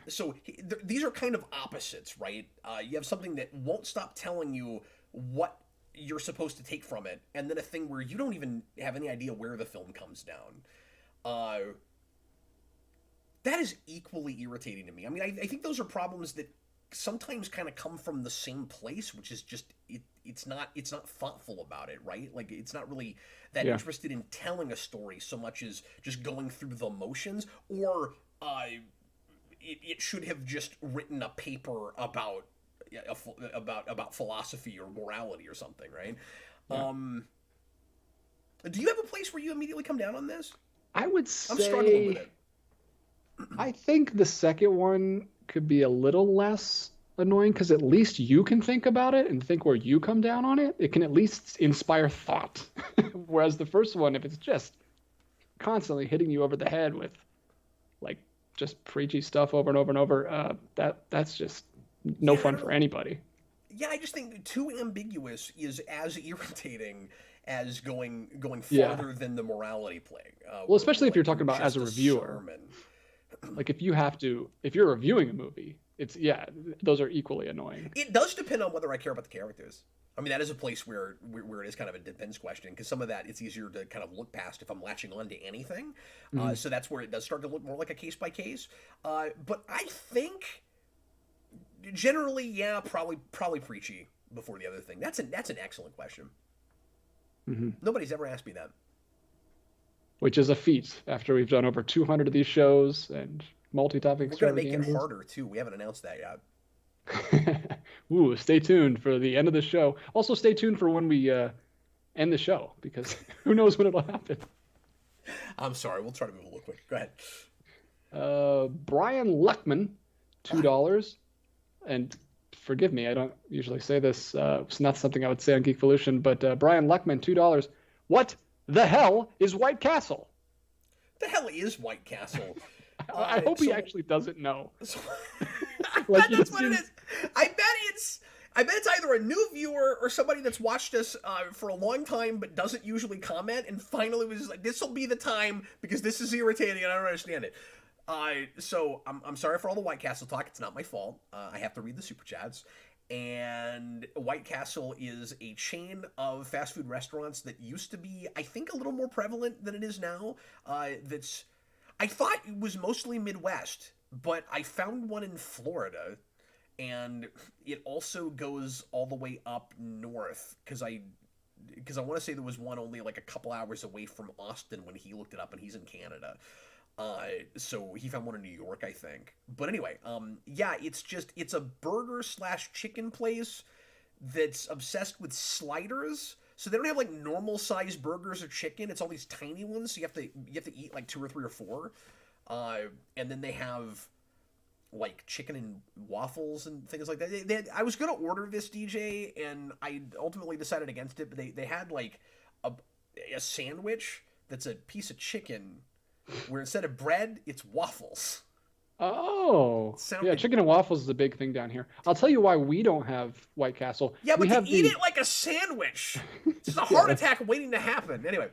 So these are kind of opposites, right? You have something that won't stop telling you what you're supposed to take from it, and then a thing where you don't even have any idea where the film comes down. That is equally irritating to me. I mean, I think those are problems that sometimes kind of come from the same place, which is just it's not thoughtful about it, right? Like it's not really that interested in telling a story so much as just going through the motions, or it should have just written a paper about philosophy or morality or something, right? Yeah. Do you have a place where you immediately come down on this? I would say I'm struggling with it. I think the second one could be a little less annoying, because at least you can think about it and think where you come down on it. It can at least inspire thought. Whereas the first one, if it's just constantly hitting you over the head with like just preachy stuff over and over and over, that's just no fun for anybody. Yeah, I just think too ambiguous is as irritating as going farther than the morality plague. Well, especially if you're talking about as a reviewer. Sermon. Like if you're reviewing a movie, those are equally annoying. It does depend on whether I care about the characters. I mean, that is a place where it is kind of a depends question, because some of that it's easier to kind of look past if I'm latching on to anything. So that's where it does start to look more like a case by case. But I think generally, probably preachy before the other thing. That's an excellent question. Mm-hmm. Nobody's ever asked me that. Which is a feat after we've done over 200 of these shows and multi-topic. We're going to make it harder, too. We haven't announced that yet. Ooh, stay tuned for the end of the show. Also, stay tuned for when we end the show, because who knows when it'll happen. I'm sorry. We'll try to move a little quick. Go ahead. Brian Luckman, $2. And forgive me, I don't usually say this. It's not something I would say on Geekvolution, but Brian Luckman, $2. What the hell is White Castle? The hell is White Castle? I hope he actually doesn't know. I bet that's what it is. I bet it's either a new viewer or somebody that's watched us for a long time but doesn't usually comment, and finally was like, this will be the time because this is irritating and I don't understand it. So I'm sorry for all the White Castle talk. It's not my fault. I have to read the super chats. And White Castle is a chain of fast food restaurants that used to be, I think, a little more prevalent than it is now. I thought it was mostly Midwest, but I found one in Florida, and it also goes all the way up north, because I want to say there was one only like a couple hours away from Austin when he looked it up, and he's in Canada. So he found one in New York, I think. But anyway, it's a burger / chicken place that's obsessed with sliders. So they don't have like normal size burgers or chicken. It's all these tiny ones. So you have to eat like 2 or 3 or 4. And then they have like chicken and waffles and things like that. I was gonna order this, DJ, and I ultimately decided against it. But they had like a sandwich that's a piece of chicken, where instead of bread, it's waffles. Oh, yeah, chicken and waffles is a big thing down here. I'll tell you why we don't have White Castle. Yeah, but to eat it like a sandwich. It's a heart attack waiting to happen. Anyway.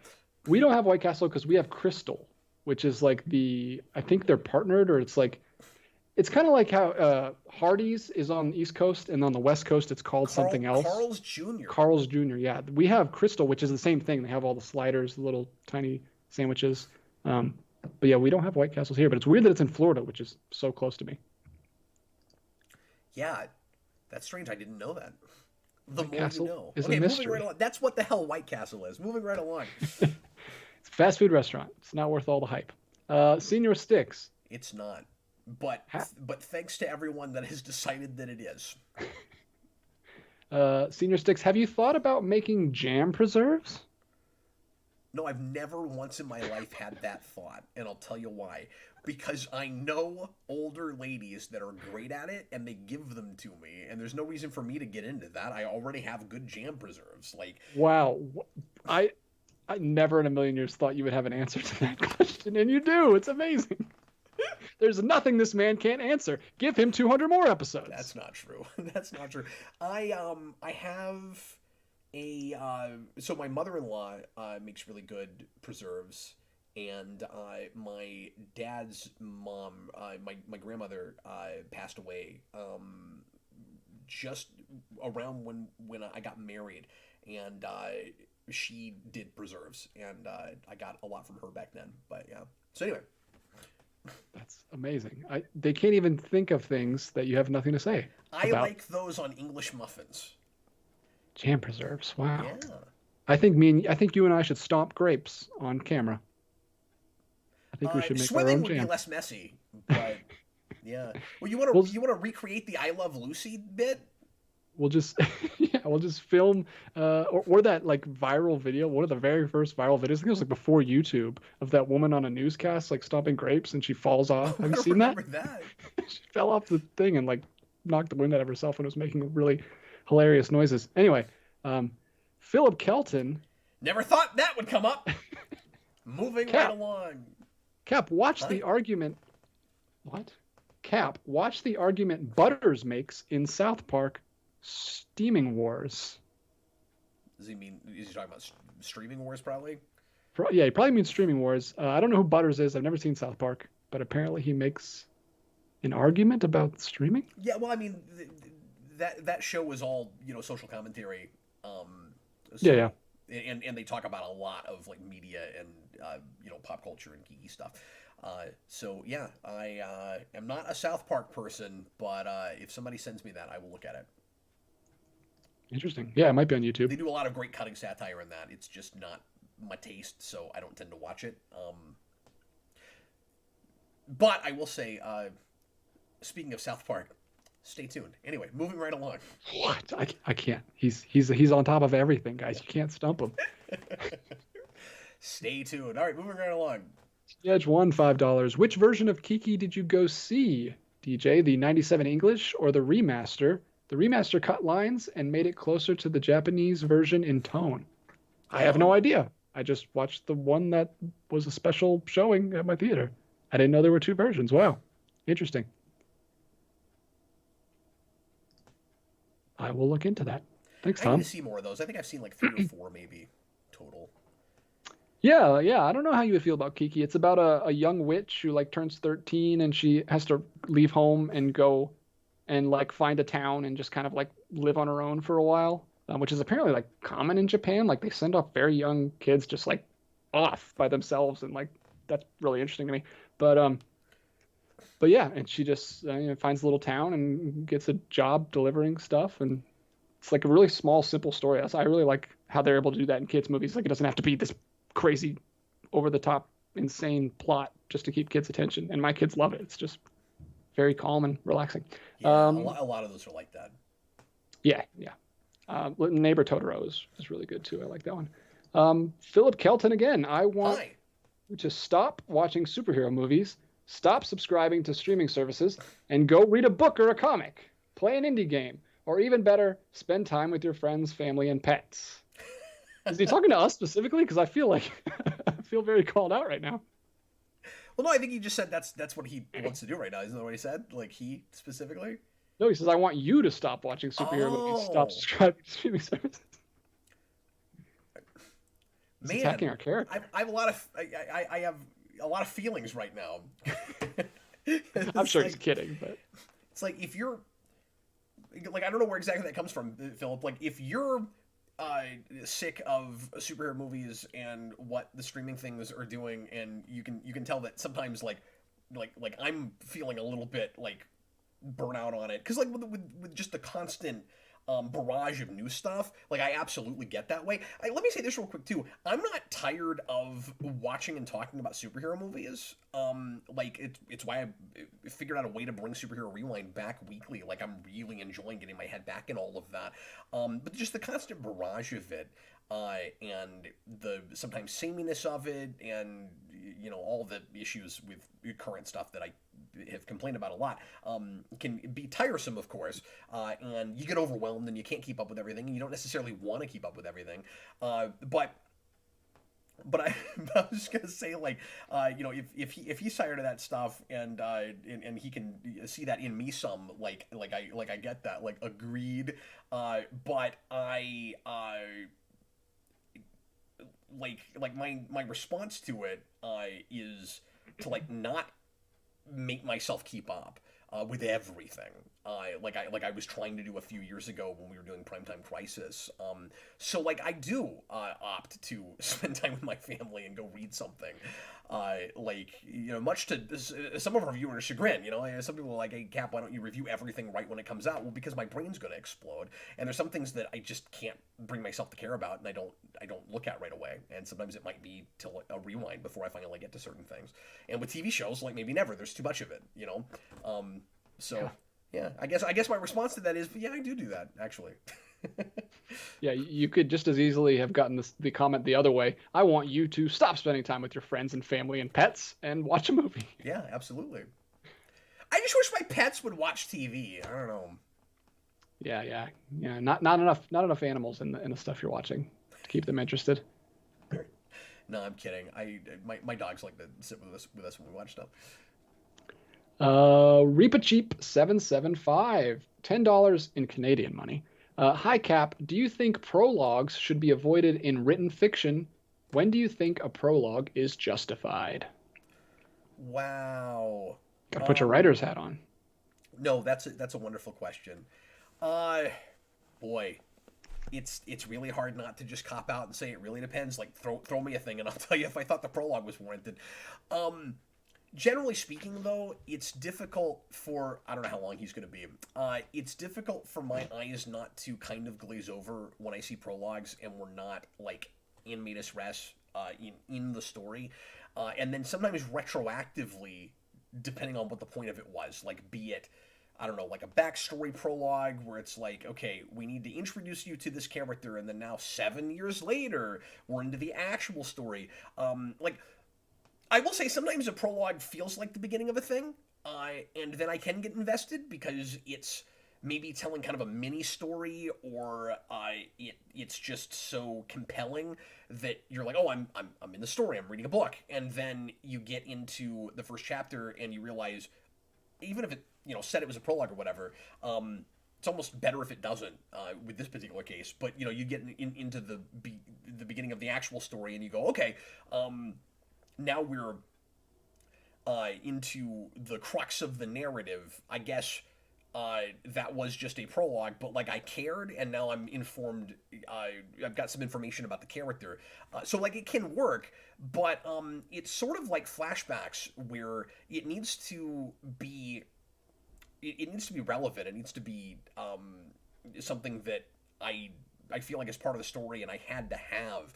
We don't have White Castle because we have Crystal, which is like I think they're partnered, or it's kind of like how Hardee's is on the East Coast, and on the West Coast it's called something else. Carl's Jr., yeah. We have Crystal, which is the same thing. They have all the sliders, the little tiny sandwiches. But yeah, we don't have White Castles here, but it's weird that it's in Florida, which is so close to me. Yeah, that's strange. I didn't know that. The White more Castle you know. is Okay, a mystery. moving right along. That's what the hell White Castle is. Moving right along. It's a fast food restaurant. It's not worth all the hype. Senior Sticks. It's not. But thanks to everyone that has decided that it is. Senior Sticks, have you thought about making jam preserves? No, I've never once in my life had that thought, and I'll tell you why. Because I know older ladies that are great at it, and they give them to me, and there's no reason for me to get into that. I already have good jam preserves. Like, Wow. I I never in a million years thought you would have an answer to that question, and you do. It's amazing. There's nothing this man can't answer. Give him 200 more episodes. that's not true. That's not true. I have a so my mother-in-law makes really good preserves, and my dad's mom, my grandmother, passed away just around when I got married, and she did preserves, and I got a lot from her back then. But yeah. So anyway, That's amazing. They can't even think of things that you have nothing to say I about. like those on English muffins. Jam preserves. Wow. Yeah. I think you and I should stomp grapes on camera. I think we should make our Swimming own would be jam. less messy, but yeah. Well, you want We'll to recreate the "I Love Lucy" bit? we'll just yeah, we'll just film or that like viral video, one of the very first viral videos. I think it was like before YouTube, of that woman on a newscast like stomping grapes and she falls off. Have I you don't seen that? remember that. She fell off the thing and like knocked the wind out of herself and was making really hilarious noises. Anyway, Philip Kelton. Never thought that would come up. Moving Cap. right along. Cap, watch What? the argument. What? Cap, watch the argument Butters makes in South Park Steaming Wars. Does he mean? Is he talking about streaming wars? Probably. Yeah, he probably means Streaming Wars. I don't know who Butters is. I've never seen South Park, but apparently he makes an argument about streaming. Yeah. Well, I mean, that show was all social commentary. So, Yeah. And they talk about a lot of like media and pop culture and geeky stuff. So yeah, I am not a South Park person, but if somebody sends me that, I will look at it. Interesting. Yeah, it might be on YouTube. They do a lot of great cutting satire in that. It's just not my taste, so I don't tend to watch it. But I will say, speaking of South Park, stay tuned. Anyway, moving right along. What? I can't. He's on top of everything, guys. You can't stump him. Stay tuned. All right, moving right along. Edge won $5. Which version of Kiki did you go see, DJ? The 97 English or the remaster? The remaster cut lines and made it closer to the Japanese version in tone. I have no idea. I just watched the one that was a special showing at my theater. I didn't know there were two versions. Wow. Interesting. I will look into that. Thanks, I Tom. need to see more of those. I think I've seen like 3 or 4 maybe total. Yeah. I don't know how you would feel about Kiki. It's about a young witch who like turns 13 and she has to leave home and go and like find a town and just kind of like live on her own for a while, which is apparently like common in Japan. Like they send off very young kids just like off by themselves, and like that's really interesting to me. But yeah, and she just finds a little town and gets a job delivering stuff, and it's like a really small, simple story. I really like how they're able to do that in kids' movies. Like it doesn't have to be this crazy, over the top, insane plot just to keep kids' attention, and my kids love it. It's just very calm and relaxing. Yeah, a lot of those are like that. Yeah. Neighbor Totoro is really good too. I like that one. Philip Kelton again. I want you to stop watching superhero movies, stop subscribing to streaming services, and go read a book or a comic, play an indie game, or even better, spend time with your friends, family, and pets. Is he talking to us specifically? Because I feel like I feel very called out right now. Well, no, I think he just said that's what he wants to do right now. Isn't that what he said? Like he specifically? No, he says I want you to stop watching superhero movies, stop subscribing to streaming services. He's attacking our character. I have a lot of feelings right now. I'm sure he's kidding, but it's like if you're like I don't know where exactly that comes from, Philip. Like if you're sick of superhero movies and what the streaming things are doing, and you can tell that sometimes like I'm feeling a little bit like burnout on it, because like with just the constant barrage of new stuff, like I absolutely get that way. Let me say this real quick too. I'm not tired of watching and talking about superhero movies. Like it's why I figured out a way to bring Superhero Rewind back weekly. Like I'm really enjoying getting my head back in all of that. But just the constant barrage of it, and the sometimes sameness of it, and all the issues with current stuff that I have complained about a lot, can be tiresome, of course, and you get overwhelmed and you can't keep up with everything, and you don't necessarily want to keep up with everything, but I, I was gonna say, like, if he's tired of that stuff, and he can see that in me some, like I get that, like, agreed, but my response to it is to, like, not make myself keep up with everything, like I was trying to do a few years ago when we were doing Primetime Crisis. So, like, I do opt to spend time with my family and go read something. Like, much to some of our viewers' chagrin, some people are like, "Hey, Cap, why don't you review everything right when it comes out?" Well, because my brain's going to explode, and there's some things that I just can't bring myself to care about, and I don't look at right away. And sometimes it might be till a rewind before I finally get to certain things. And with TV shows, like, maybe never. There's too much of it, So yeah, I guess my response to that is, yeah, I do that, actually. Yeah, you could just as easily have gotten the comment the other way. I want you to stop spending time with your friends and family and pets and watch a movie. Yeah, absolutely. I just wish my pets would watch TV. I don't know. Yeah. Not enough animals in the stuff you're watching to keep them interested. No, I'm kidding. My dogs like to sit with us when we watch stuff. Reapa Cheap 775, $10 in Canadian money. Hi Cap, do you think prologues should be avoided in written fiction? When do you think a prologue is justified? Wow. Gotta put your writer's hat on. No, that's a wonderful question. Boy, it's really hard not to just cop out and say it really depends. Like, throw me a thing and I'll tell you if I thought the prologue was warranted. Generally speaking, though, it's difficult for, I don't know how long he's going to be. It's difficult for my eyes not to kind of glaze over when I see prologues and we're not, like, in medias res, in the story. And then sometimes retroactively, depending on what the point of it was, like, be it, I don't know, like a backstory prologue where it's like, okay, we need to introduce you to this character, and then now 7 years later, we're into the actual story. Like, I will say sometimes a prologue feels like the beginning of a thing, and then I can get invested because it's maybe telling kind of a mini story, or it's just so compelling that you're like, oh, I'm in the story, I'm reading a book, and then you get into the first chapter and you realize, even if it said it was a prologue or whatever, it's almost better if it doesn't, with this particular case. But you get into the beginning of the actual story and you go, okay. Now we're into the crux of the narrative. I guess that was just a prologue, but, like, I cared, and now I'm informed. I've got some information about the character. So, like, it can work, but it's sort of like flashbacks where it needs to be... It needs to be relevant. It needs to be something that I feel like is part of the story and I had to have.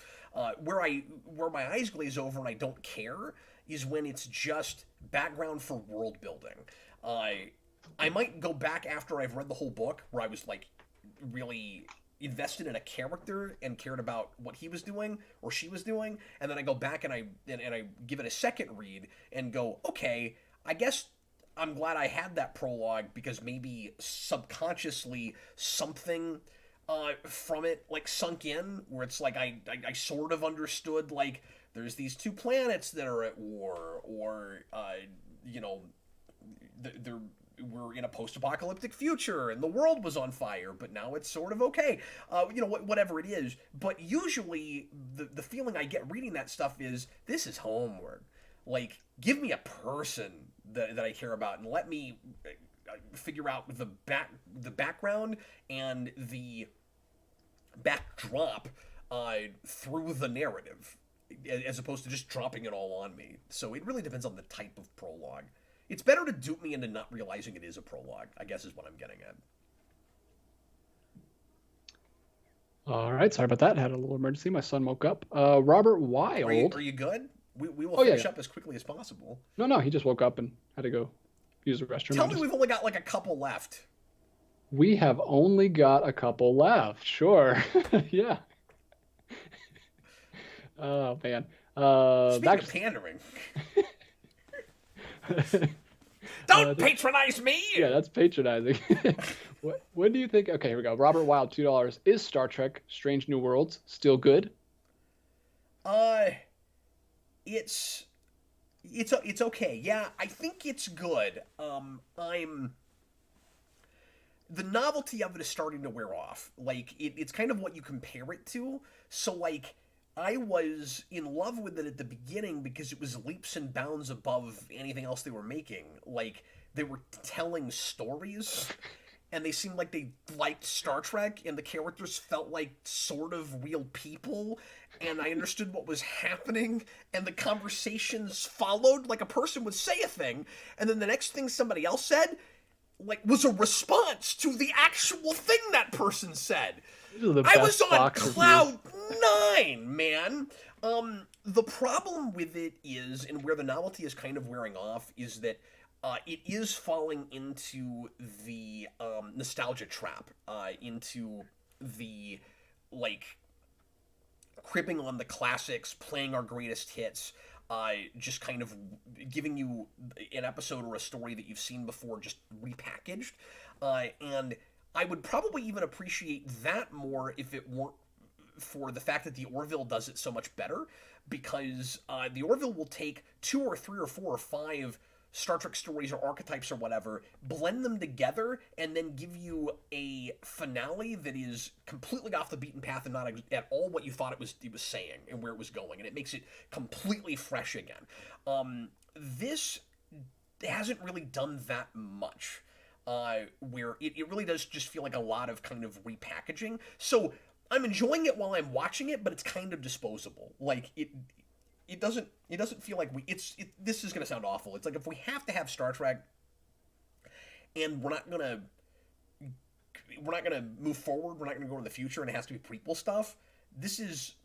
Where my eyes glaze over and I don't care is when it's just background for world building. I might go back after I've read the whole book where I was, like, really invested in a character and cared about what he was doing or she was doing, and then I go back and I give it a second read and go, okay, I guess I'm glad I had that prologue because maybe subconsciously something from it, like, sunk in, where it's like I sort of understood, like, there's these two planets that are at war, or we're in a post-apocalyptic future and the world was on fire, but now it's sort of okay. Whatever it is. But usually the feeling I get reading that stuff is, this is homework. Like, give me a person that I care about and let me figure out the background and the backdrop through the narrative, as opposed to just dropping it all on me. So it really depends on the type of prologue. It's better to dupe me into not realizing it is a prologue, I guess, is what I'm getting at. All right, sorry about that. Had a little emergency. My son woke up. Robert Wild. Are you good? We will Oh yeah, finish yeah. up as quickly as possible. No, he just woke up and had to go use the restroom. Tell me we've only got like a couple left. We have only got a couple left. Sure. Yeah. Oh man. Speaking of pandering, don't patronize me. Yeah, that's patronizing. When do you think? Okay, here we go. Robert Wild, $2. Is Star Trek: Strange New Worlds still good? It's it's okay. Yeah, I think it's good. The novelty of it is starting to wear off. Like it's kind of what you compare it to. So like I was in love with it at the beginning because it was leaps and bounds above anything else they were making. Like they were telling stories and they seemed like they liked Star Trek and the characters felt like sort of real people and I understood what was happening and the conversations followed like a person would say a thing and then the next thing somebody else said like was a response to the actual thing that person said. I was on cloud nine, man. The problem with it is, and where the novelty is kind of wearing off, is that it is falling into the nostalgia trap, into the like cribbing on the classics, playing our greatest hits. Just kind of giving you an episode or a story that you've seen before, just repackaged. And I would probably even appreciate that more if it weren't for the fact that the Orville does it so much better, because the Orville will take 2 or 3 or 4 or 5 Star Trek stories or archetypes or whatever, blend them together, and then give you a finale that is completely off the beaten path and not at all what you thought it was saying and where it was going, and it makes it completely fresh again. This hasn't really done that much, where it really does just feel like a lot of kind of repackaging. So I'm enjoying it while I'm watching it, but it's kind of disposable. Like it doesn't feel like this is going to sound awful. It's like if we have to have Star Trek and we're not going to move forward, we're not going to go to the future and it has to be prequel stuff. This is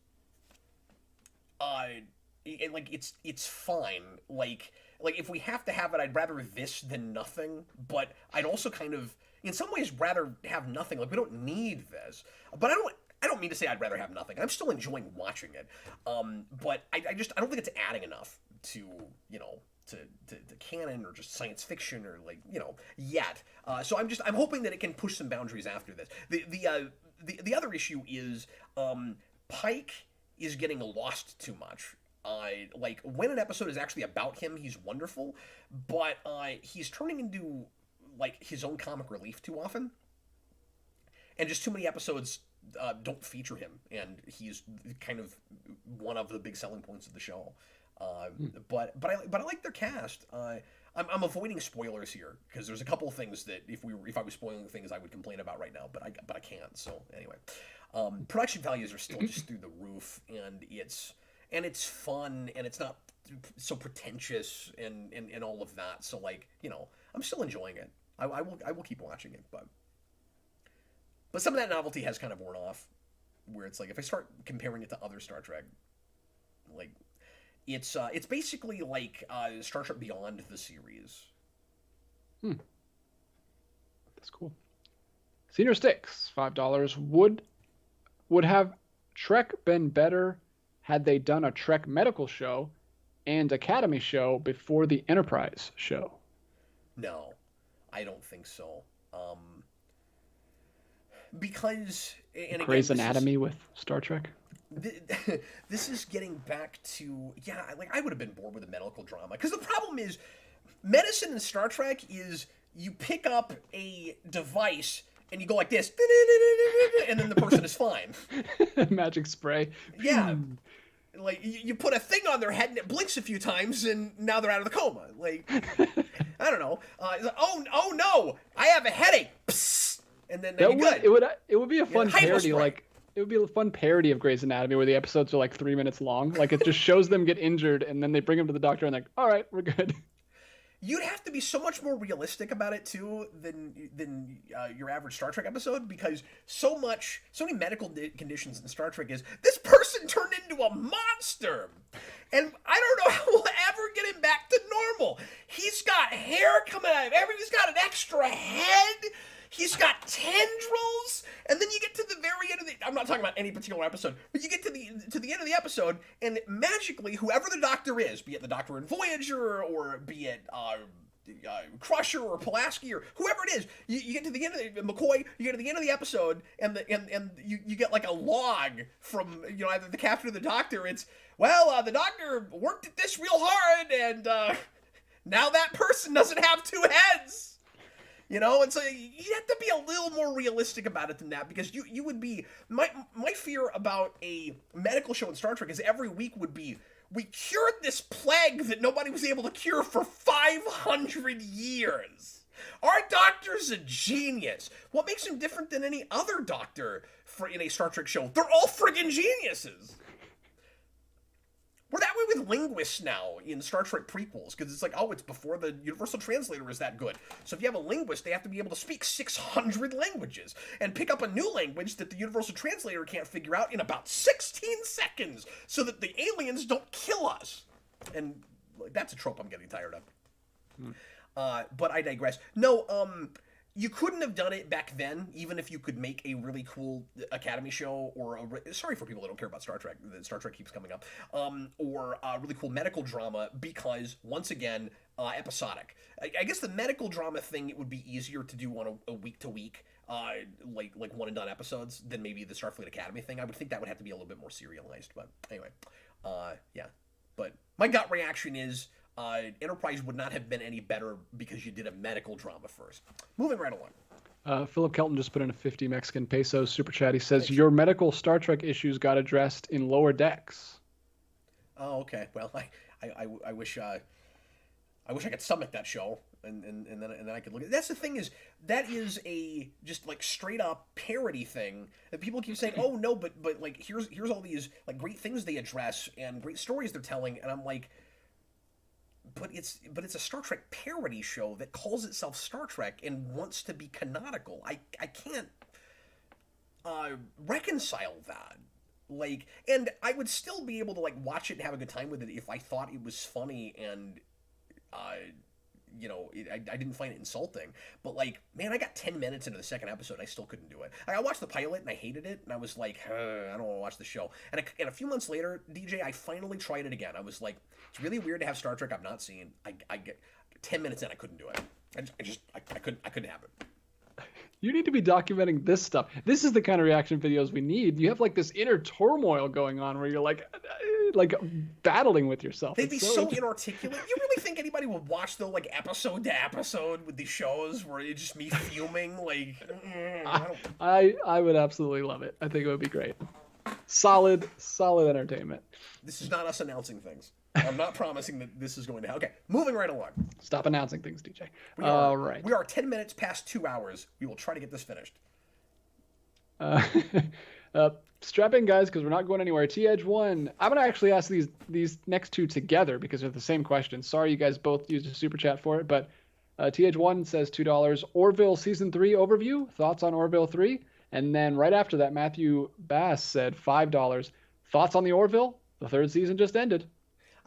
it's fine. Like if we have to have it, I'd rather this than nothing, but I'd also kind of in some ways rather have nothing. Like we don't need this. But I don't mean to say I'd rather have nothing. I'm still enjoying watching it, but I don't think it's adding enough to to canon or just science fiction or yet. So I'm hoping that it can push some boundaries after this. The other issue is Pike is getting lost too much. Like when an episode is actually about him, he's wonderful, but he's turning into like his own comic relief too often, and just too many episodes don't feature him, and he's kind of one of the big selling points of the show. But I like their cast. I'm avoiding spoilers here because there's a couple of things that if I was spoiling things I would complain about right now, but I can't. So anyway, production values are still just through the roof, and it's fun, and it's not so pretentious and all of that. So I'm still enjoying it. I will keep watching it, but some of that novelty has kind of worn off, where it's like if I start comparing it to other Star Trek, like it's basically like Star Trek Beyond the series. That's cool. Senior Sticks, $5. Would have Trek been better had they done a Trek medical show and Academy show before the Enterprise show? No, I don't think so. Because and Grey's Anatomy with Star Trek. This is getting back to I would have been bored with a medical drama, because the problem is medicine in Star Trek is you pick up a device and you go like this and then the person is fine. Magic spray. Yeah. Like you put a thing on their head and it blinks a few times and now they're out of the coma. Like I don't know. Oh no, I have a headache. Psst. And then they'd be good. It would be a fun parody, like it would be a fun parody of Grey's Anatomy where the episodes are like 3 minutes long. Like it just shows them get injured and then they bring them to the doctor and like, all right, we're good. you'd have to be so much more realistic about it too than your average Star Trek episode, because so many medical conditions in Star Trek is this person turned into a monster, and I don't know how we'll ever get him back to normal. He's got hair coming out of he's got an extra head. He's got tendrils, and then you get to the very end of I'm not talking about any particular episode, but you get to the end of the episode, and magically, whoever the Doctor is, be it the Doctor in Voyager, or be it Crusher or Pulaski or whoever it is, you get to the end of McCoy. You get to the end of the episode, and you get like a log from either the captain or the Doctor. It's the Doctor worked at this real hard, and now that person doesn't have two heads. And so you have to be a little more realistic about it than that, because you would be my fear about a medical show in Star Trek is every week would be, we cured this plague that nobody was able to cure for 500 years. Our Doctor's a genius. What makes him different than any other Doctor in a Star Trek show? They're all friggin' geniuses. We're that way with linguists now in Star Trek prequels, because it's like, it's before the Universal Translator is that good. So if you have a linguist, they have to be able to speak 600 languages and pick up a new language that the Universal Translator can't figure out in about 16 seconds, so that the aliens don't kill us. And that's a trope I'm getting tired of. But I digress. No, you couldn't have done it back then, even if you could make a really cool Academy show, or sorry for people that don't care about Star Trek, that Star Trek keeps coming up, or a really cool medical drama, because, once again, episodic. I guess the medical drama thing, it would be easier to do on a week-to-week, like one-and-done episodes, than maybe the Starfleet Academy thing. I would think that would have to be a little bit more serialized, but anyway. Yeah. But my gut reaction is, Enterprise would not have been any better because you did a medical drama first. Moving right along. Philip Kelton just put in a 50 Mexican pesos super chat. He says, your medical Star Trek issues got addressed in Lower Decks. Oh, okay. Well, I wish I could stomach that show, and then I could look at it. That's the thing, is that is a just like straight up parody thing that people keep saying, oh no, but like here's all these like great things they address and great stories they're telling, and I'm like, But it's a Star Trek parody show that calls itself Star Trek and wants to be canonical. I can't reconcile that. Like, and I would still be able to like watch it and have a good time with it if I thought it was funny and I didn't find it insulting. But like, man, I got 10 minutes into the second episode and I still couldn't do it. I watched the pilot and I hated it, and I was like, I don't want to watch the show. And a few months later, DJ, I finally tried it again. I was like, it's really weird to have Star Trek I've not seen. I get 10 minutes in, I couldn't do it. I couldn't have it. You need to be documenting this stuff. This is the kind of reaction videos we need. You have like this inner turmoil going on where you're like battling with yourself. They'd be so inarticulate. You really think anybody would watch though, like episode to episode with these shows where it's just me fuming? Like, I would absolutely love it. I think it would be great. Solid entertainment. This is not us announcing things. I'm not promising that this is going to happen. Okay, moving right along. Stop announcing things, DJ. All right. We are 10 minutes past 2 hours. We will try to get this finished. Strap in, guys, because we're not going anywhere. T-Edge 1. I'm going to actually ask these next two together because they're the same question. Sorry you guys both used a super chat for it, but T-Edge 1 says $2. Orville Season 3 overview. Thoughts on Orville 3? And then right after that, Matthew Bass said $5. Thoughts on the Orville? The third season just ended.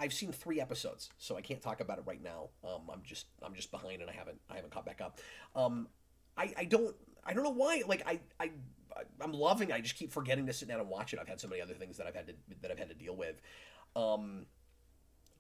I've seen 3 episodes, so I can't talk about it right now. I'm just behind and I haven't caught back up. I don't know why. Like I'm loving it. I just keep forgetting to sit down and watch it. I've had so many other things that I've had to deal with.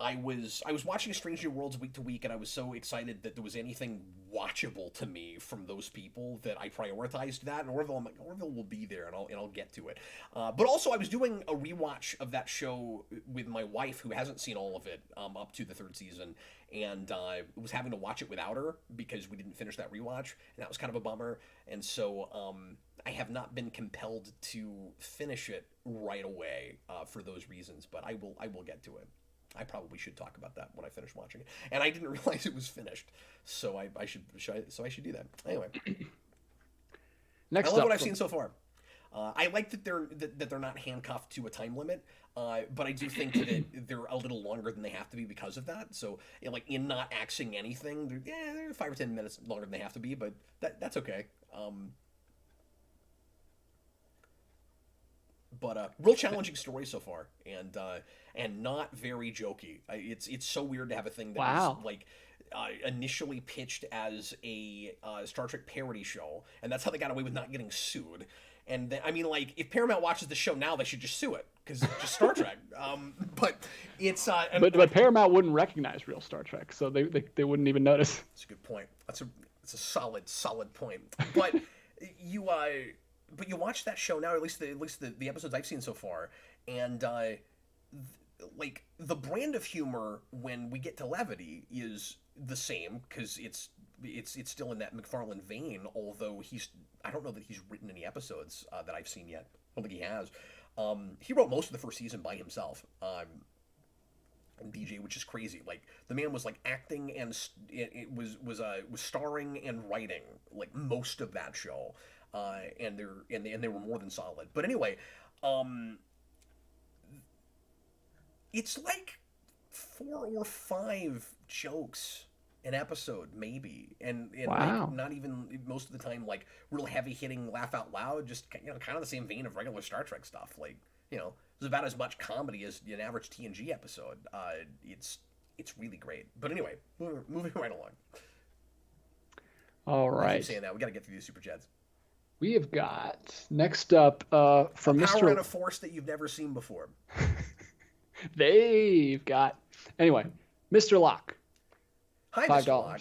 I was watching Strange New Worlds week to week, and I was so excited that there was anything watchable to me from those people that I prioritized that. And Orville, I'm like, Orville will be there, and I'll get to it. But also, I was doing a rewatch of that show with my wife, who hasn't seen all of it up to the 3rd season, and was having to watch it without her because we didn't finish that rewatch, and that was kind of a bummer. And so I have not been compelled to finish it right away for those reasons, but I will get to it. I probably should talk about that when I finish watching it, and I didn't realize it was finished, so I should do that anyway. Next, I love what I've seen so far. I like that they're not handcuffed to a time limit, but I do think that they're a little longer than they have to be because of that. So, like in not axing anything, they're 5 or 10 minutes longer than they have to be, but that's okay. But real challenging story so far, and not very jokey. It's so weird to have a thing that was like initially pitched as a Star Trek parody show, and that's how they got away with not getting sued. And then, I mean, like, if Paramount watches the show now, they should just sue it because it's just Star Trek. But it's but Paramount wouldn't recognize real Star Trek, so they wouldn't even notice. That's a good point. That's a solid point. But you watch that show now, at least the episodes I've seen so far, and like the brand of humor when we get to levity is the same because it's still in that McFarlane vein. Although I don't know that he's written any episodes that I've seen yet. I don't think he has. He wrote most of the first season by himself. And DJ, which is crazy. Like the man was like acting and it was starring and writing like most of that show. And they were more than solid. But anyway, it's like 4 or 5 jokes an episode, maybe, and wow. Like not even most of the time like real heavy hitting, laugh out loud. Just kind of the same vein of regular Star Trek stuff. Like it's about as much comedy as an average TNG episode. It's really great. But anyway, moving right along. All right. I keep saying that we got to get through these super chats. We have got next up from Mr. Power and a force that you've never seen before. They've got anyway. Mr. Locke. Hi, $5. Mr. Locke.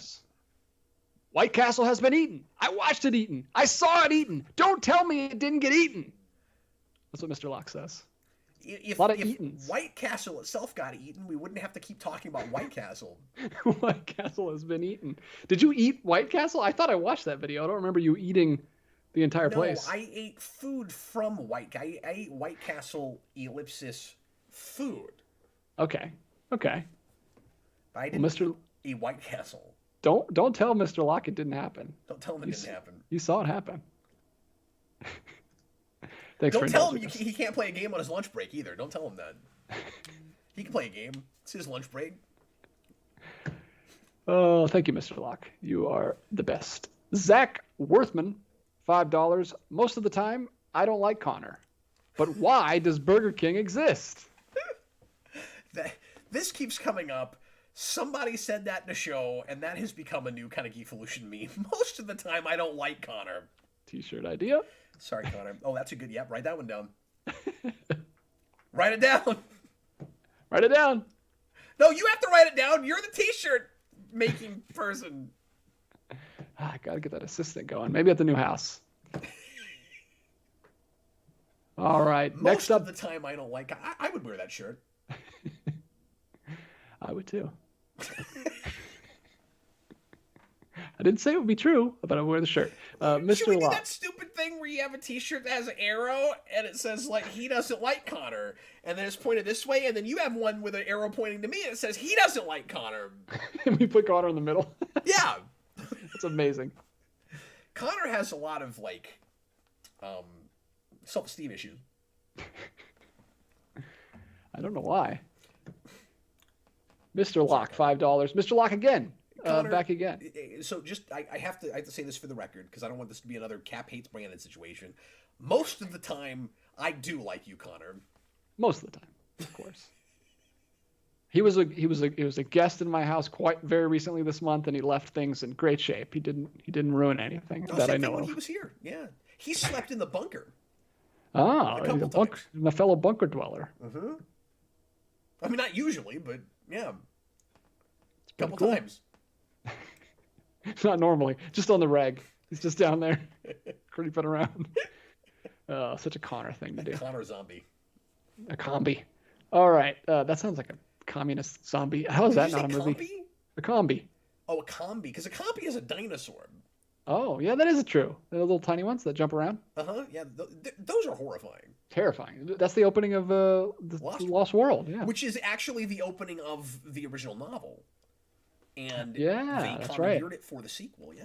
White Castle has been eaten. I watched it eaten. I saw it eaten. Don't tell me it didn't get eaten. That's what Mr. Locke says. If White Castle itself got eaten, we wouldn't have to keep talking about White Castle. White Castle has been eaten. Did you eat White Castle? I thought I watched that video. I don't remember you eating the entire place. No, I ate food from White. I ate White Castle ellipsis food. Okay. But I didn't eat White Castle. Don't tell Mr. Locke it didn't happen. Don't tell him it didn't happen. You saw it happen. Thanks Don't tell him he can't play a game on his lunch break either. Don't tell him that. He can play a game. It's his lunch break. Oh, thank you, Mr. Locke. You are the best. Zach Worthman, $5. Most of the time, I don't like Connor. But why does Burger King exist? This keeps coming up. Somebody said that in a show, and that has become a new kind of Geevolution meme. Most of the time, I don't like Connor. T-shirt idea. Sorry, Connor. Oh, that's a good... Yep, write that one down. Write it down. Write it down. No, you have to write it down. You're the T-shirt making person. I gotta get that assistant going. Maybe at the new house. All right. Most of the time, I don't like... I would wear that shirt. I would too. I didn't say it would be true, but I would wear the shirt. Mr. Should we do Locke. that stupid thing where you have a T-shirt that has an arrow and it says like he doesn't like Connor, and then it's pointed this way, and then you have one with an arrow pointing to me and it says he doesn't like Connor. And we put Connor in the middle. Yeah, that's amazing. Connor has a lot of like self-esteem issues. I don't know why. Mr. Locke, $5. Mr. Locke again. Connor, back again. So just I have to say this for the record because I don't want this to be another Cap hates Brandon situation. Most of the time, I do like you, Connor. Most of the time, of course. He was a guest in my house very recently this month, and he left things in great shape. He didn't ruin anything that I know of. He was here. Yeah, he slept in the bunker. Ah, he's a fellow bunker dweller. Mm-hmm. I mean, not usually, but yeah, a couple cool. times. Not normally, just on the reg. He's just down there, creeping around. Such a Connor thing to do. Connor zombie. A combi. All right, that sounds like a communist zombie. How is that not a movie? Combi? A combi. Oh, a combi, because a combi is a dinosaur. Oh, yeah, that is true. The little tiny ones that jump around. Yeah, those are horrifying. Terrifying. That's the opening of the Lost World. Yeah, which is actually the opening of the original novel. And yeah, they that's right. commandeered it for the sequel. Yeah.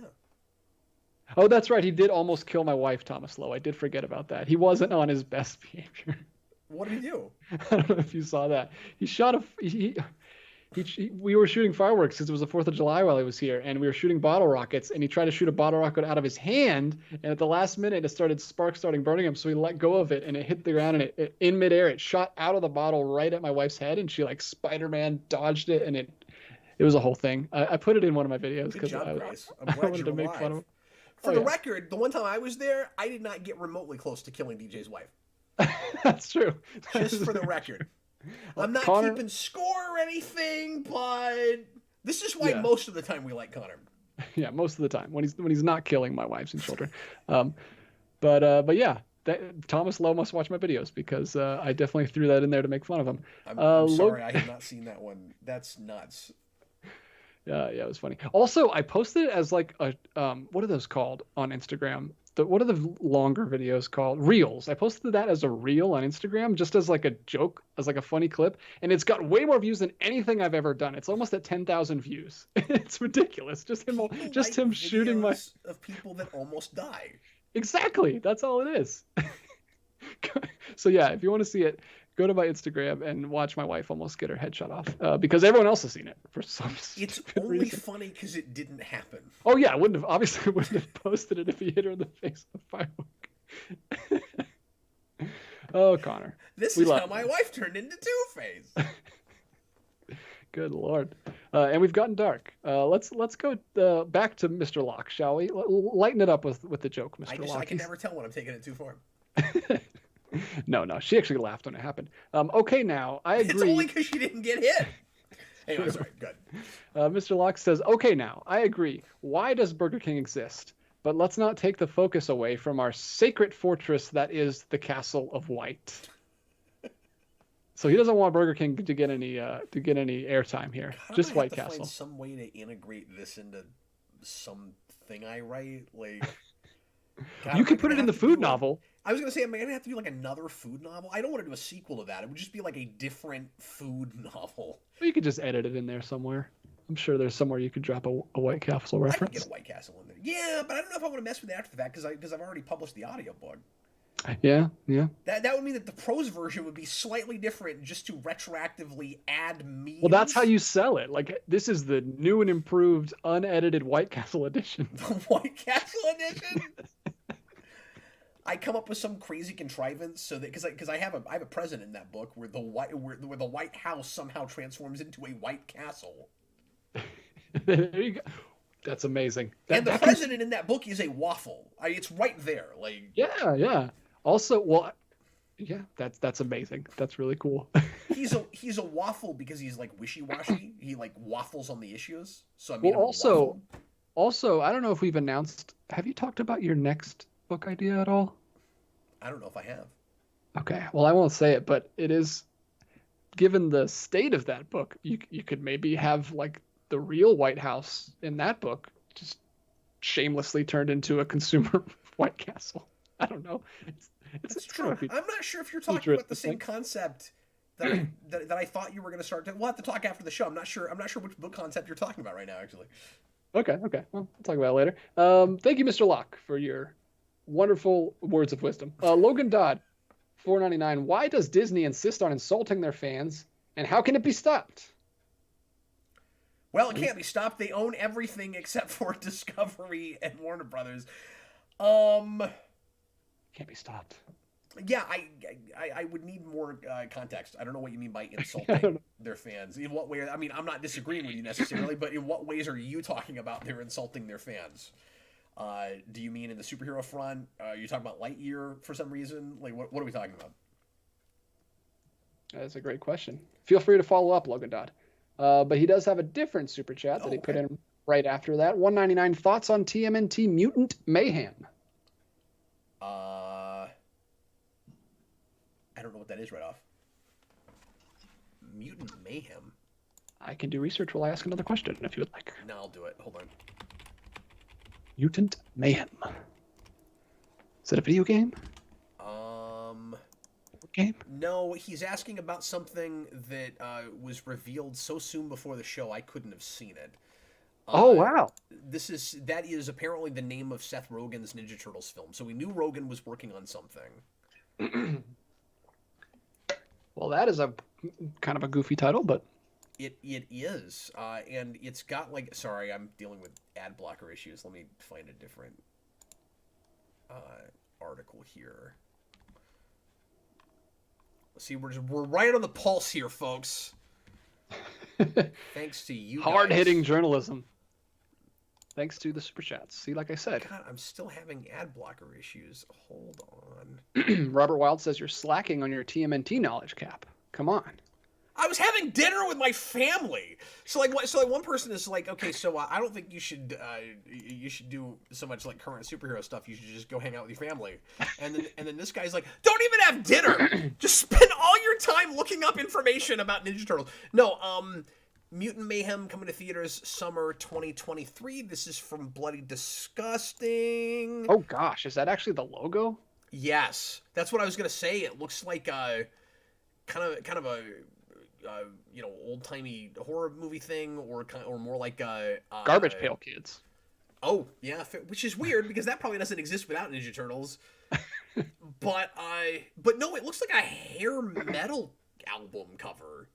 Oh, that's right. He did almost kill my wife, Thomas Lowe. I did forget about that. He wasn't on his best behavior. What did he do? I don't know if you saw that. He shot a. We were shooting fireworks because it was the 4th of July while he was here, and we were shooting bottle rockets, and he tried to shoot a bottle rocket out of his hand, and at the last minute, sparks started burning him, so he let go of it, and it hit the ground, and in midair, it shot out of the bottle right at my wife's head, and she like Spider-Man dodged it, and it was a whole thing. I put it in one of my videos because I wanted to make fun of him. For the record, the one time I was there, I did not get remotely close to killing DJ's wife. That's true. Just for the record. I'm not keeping score or anything, but this is why most of the time we like Connor. Yeah, most of the time when he's not killing my wives and children. But yeah, Thomas Lowe must watch my videos because I definitely threw that in there to make fun of him. I'm sorry, I have not seen that one. That's nuts. Yeah, it was funny. Also, I posted it as like a what are those called on Instagram? What are the longer videos called? Reels. I posted that as a reel on Instagram, just as like a joke, as like a funny clip, and it's got way more views than anything I've ever done. It's almost at 10,000 views. It's ridiculous. Just him shooting of people that almost die. Exactly. That's all it is. So yeah, if you want to see it, go to my Instagram and watch my wife almost get her head shot off because everyone else has seen it for some It's only reason. Funny because it didn't happen. Oh yeah, I wouldn't have posted it if he hit her in the face with a firework. Oh, Connor. This is how my wife turned into Two-Face. Good Lord. And we've gotten dark. Let's go back to Mr. Locke, shall we? Lighten it up with the joke, Mr. Locke. I can never tell when I'm taking it too far. No, she actually laughed when it happened. Okay, now, I agree. It's only because she didn't get hit. Anyway, sorry, good. Mr. Locke says, okay, now, I agree. Why does Burger King exist? But let's not take the focus away from our sacred fortress that is the Castle of White. So he doesn't want Burger King to get any airtime here. Just White Castle. Find some way to integrate this into something I write. Like, God, you could put it in the food novel. I was going to say, am I going to have to do like another food novel? I don't want to do a sequel to that. It would just be like a different food novel. Well, you could just edit it in there somewhere. I'm sure there's somewhere you could drop a White Castle reference. I could get a White Castle in there. Yeah, but I don't know if I want to mess with it after that because I've already published the audiobook. Yeah. That would mean that the prose version would be slightly different just to retroactively add memes. Well, that's how you sell it. Like, this is the new and improved, unedited White Castle edition. The White Castle edition? I come up with some crazy contrivance so that because I have a present in that book where the White House somehow transforms into a White Castle. There you go. That's amazing. And the president in that book is a waffle. It's right there. Like yeah. Also, well, yeah, that's amazing. That's really cool. He's a waffle because he's like wishy-washy. He like waffles on the issues. So I mean, also, I don't know if we've announced. Have you talked about your next book idea at all? I don't know if I have. Okay, well, I won't say it, but it is. Given the state of that book, you could maybe have like the real White House in that book just shamelessly turned into a consumer White Castle. I don't know. That's true. I'm not sure if you're talking about the same concept that I thought you were going to start. We'll have to talk after the show. I'm not sure which book concept you're talking about right now, actually. Okay. Well, we'll talk about it later. Thank you, Mr. Locke, for your wonderful words of wisdom. Logan Dodd, $4.99. Why does Disney insist on insulting their fans, and how can it be stopped? Well, it can't be stopped. They own everything except for Discovery and Warner Brothers. Can't be stopped. Yeah, I would need more context. I don't know what you mean by insulting their fans. In what way? I mean, I'm not disagreeing with you necessarily, but in what ways are you talking about they're insulting their fans? Do you mean in the superhero front? Are you talking about Lightyear for some reason? Like, what are we talking about? That's a great question. Feel free to follow up, Logan Dodd. But he does have a different super chat that he put in right after that. $1.99. Thoughts on TMNT Mutant Mayhem? I don't know what that is right off. Mutant Mayhem? I can do research while I ask another question if you would like. No, I'll do it. Hold on. Mutant Mayhem. Is it a video game? Game? No, he's asking about something that was revealed so soon before the show I couldn't have seen it. Oh, Uh, wow. that is apparently the name of Seth Rogen's Ninja Turtles film. So we knew Rogen was working on something. Well, that is a kind of a goofy title, but It is, and it's got like. Sorry, I'm dealing with ad blocker issues. Let me find a different article here. See, we're right on the pulse here, folks. Thanks to you guys. hard-hitting journalism. Thanks to the super chats. See, like I said. God, I'm still having ad blocker issues. Hold on. Robert Wild says you're slacking on your TMNT knowledge, Cap. Come on. I was having dinner with my family. So like one person is like, okay, so I don't think you should do so much like current superhero stuff. You should just go hang out with your family. And then this guy's like, don't even have dinner. Just spend all your time looking up information about Ninja Turtles. No, Mutant Mayhem coming to theaters summer 2023. This is from Bloody Disgusting. Oh gosh, is that actually the logo? Yes, that's what I was gonna say. It looks like kind of a old timey horror movie thing, or more like Garbage Pail Kids. Oh yeah, which is weird because that probably doesn't exist without Ninja Turtles. but no, it looks like a hair metal album cover.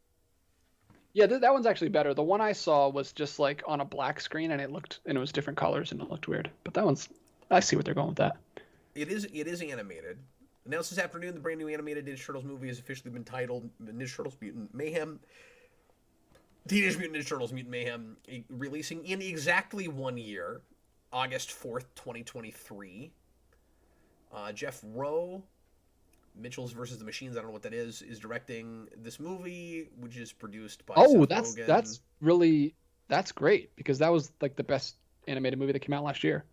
Yeah, that one's actually better. The one I saw was just like on a black screen, and it was different colors, and it looked weird. But that one's, I see what they're going with that. It is animated. Announced this afternoon, the brand new animated Ninja Turtles movie has officially been titled Ninja Turtles Mutant Mayhem. Teenage Mutant Ninja Turtles Mutant Mayhem, releasing in exactly 1 year, August 4th, 2023. Jeff Rowe, Mitchell's versus the Machines, I don't know what that is directing this movie, which is produced by Seth Rogen. That's great, because that was like the best animated movie that came out last year.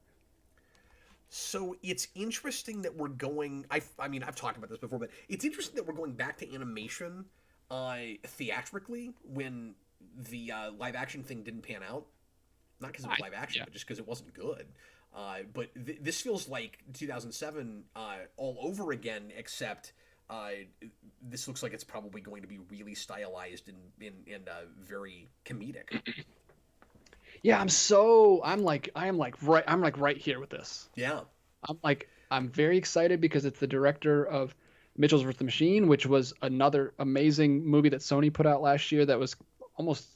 So it's interesting that we're going. I mean, I've talked about this before, but it's interesting that we're going back to animation theatrically when the live action thing didn't pan out. Not because it was live action, but just because it wasn't good. But this feels like 2007 all over again, except this looks like it's probably going to be really stylized and very comedic. Yeah, I'm right here with this. Yeah. I'm very excited because it's the director of Mitchell's vs. the Machine, which was another amazing movie that Sony put out last year that was almost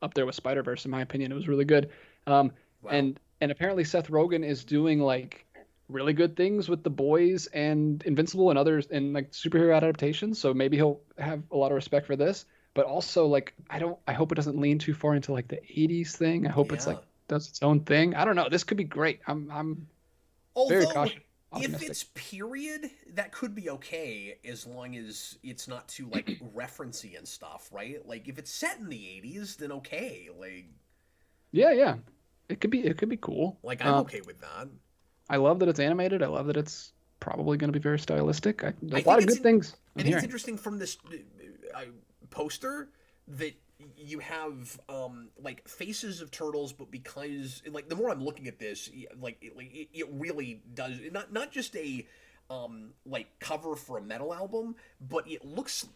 up there with Spider-Verse, in my opinion. It was really good. Wow. And apparently Seth Rogen is doing like really good things with The Boys and Invincible and others and like superhero adaptations. So maybe he'll have a lot of respect for this. But also, like, I hope it doesn't lean too far into like the 80s thing. I hope it's like does its own thing. I don't know. This could be great. I'm very cautious. If it's period, that could be okay as long as it's not too like referencey and stuff, right? Like if it's set in the 80s, then okay. Like yeah, it could be cool. Like I'm okay with that. I love that it's animated. I love that it's probably going to be very stylistic. There's a lot of good things. I think it's interesting from this poster that you have like faces of turtles, but because like the more I'm looking at this, it really does not just a like cover for a metal album, but it looks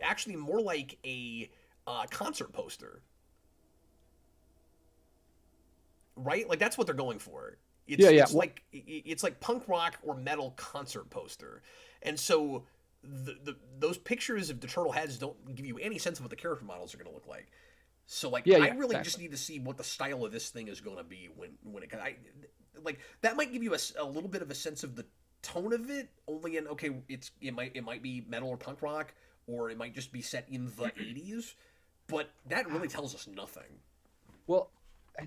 actually more like a concert poster, right? Like that's what they're going for. It's like punk rock or metal concert poster, and so those pictures of the turtle heads don't give you any sense of what the character models are going to look like. So like, I really just need to see what the style of this thing is going to be when it like that might give you a little bit of a sense of the tone of it. Only in it might be metal or punk rock, or it might just be set in the 80s. But that really tells us nothing. Well,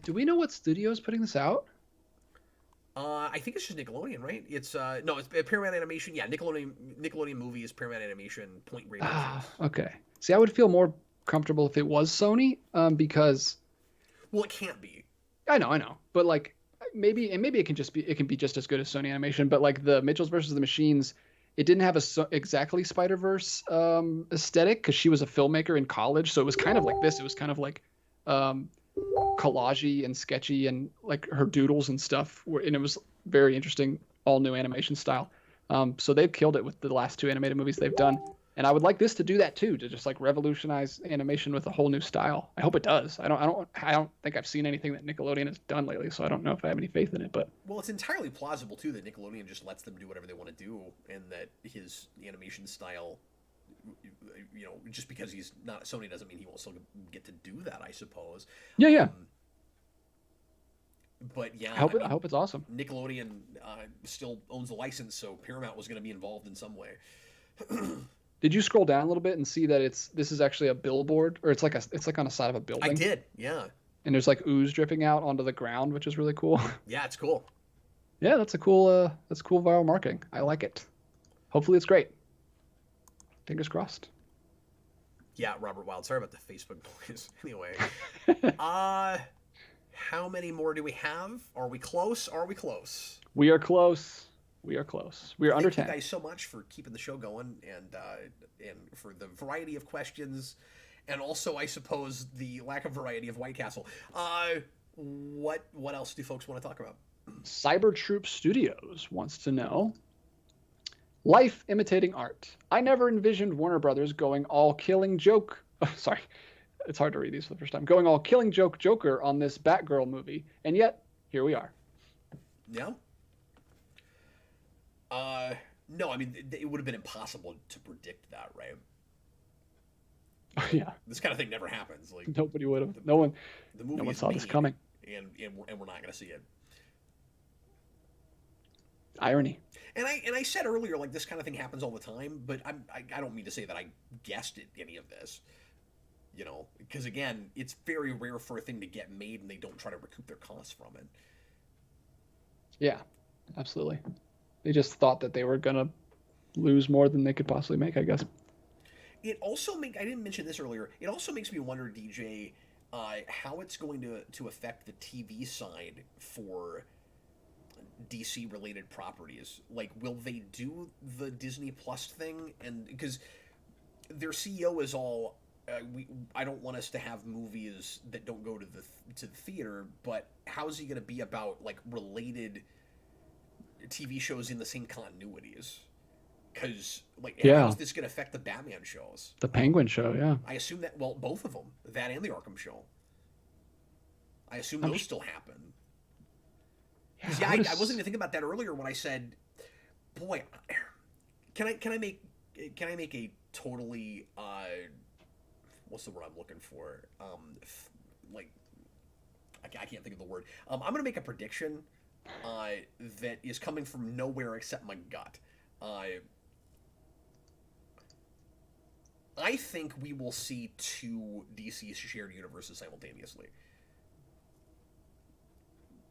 do we know what studio is putting this out? I think it's just Nickelodeon, right? It's Paramount Animation. Yeah, Nickelodeon movie is Paramount Animation. Point Grey. Okay. See, I would feel more comfortable if it was Sony, because. Well, it can't be. I know, but like maybe it can be just as good as Sony Animation. But like the Mitchells versus the Machines, it didn't have exactly Spider-Verse aesthetic because she was a filmmaker in college, so it was kind of like this. It was kind of like. Collagey and sketchy and like her doodles and stuff, and it was very interesting, all new animation style. So they've killed it with the last two animated movies they've done, And I would like this to do that too, to just like revolutionize animation with a whole new style. I hope it does. I don't think I've seen anything that Nickelodeon has done lately, so I don't know if I have any faith in it. But well, it's entirely plausible too that Nickelodeon just lets them do whatever they want to do, and that his animation style, just because he's not Sony doesn't mean he won't still get to do that, I suppose. yeah. But yeah, I hope it's awesome. Nickelodeon still owns the license, so Paramount was going to be involved in some way. Did you scroll down a little bit and see that this is actually a billboard, or it's like on the side of a building? I did, yeah. And there's like ooze dripping out onto the ground, which is really cool. Yeah, it's cool. Yeah, that's cool viral marketing. I like it. Hopefully it's great. Fingers crossed. Yeah, Robert Wild. Sorry about the Facebook noise. Anyway, how many more do we have? Are we close? We are close. We are close. We are under 10. Thank you guys so much for keeping the show going and for the variety of questions, and also, I suppose, the lack of variety of White Castle. What else do folks want to talk about? Cyber Troop Studios wants to know, life imitating art. I never envisioned Warner Brothers going all killing joke. Oh, sorry, it's hard to read these for the first time. Going all killing joke Joker on this Batgirl movie, and yet here we are. Yeah. No, I mean, it would have been impossible to predict that, right? Yeah. This kind of thing never happens. Like nobody would have. No one saw made, this coming. And we're not going to see it. Irony. And I said earlier, like, this kind of thing happens all the time, but I don't mean to say that I guessed at any of this. Because again, it's very rare for a thing to get made and they don't try to recoup their costs from it. Yeah, absolutely. They just thought that they were going to lose more than they could possibly make, I guess. It also I didn't mention this earlier, it also makes me wonder, DJ, how it's going to affect the TV side for DC-related properties. Like, will they do the Disney Plus thing? And because their CEO is all, I don't want us to have movies that don't go to the theater, but how is he going to be about, like, related TV shows in the same continuities? Because, like, how is this going to affect the Batman shows? The Penguin show, yeah. I assume that, well, both of them, that and the Arkham show. I assume those still happen. Yeah, I wasn't even thinking about that earlier when I said, boy, can I make a totally what's the word I'm looking for? Like, I can't think of the word. I'm gonna make a prediction that is coming from nowhere except my gut. I think we will see two DC shared universes simultaneously.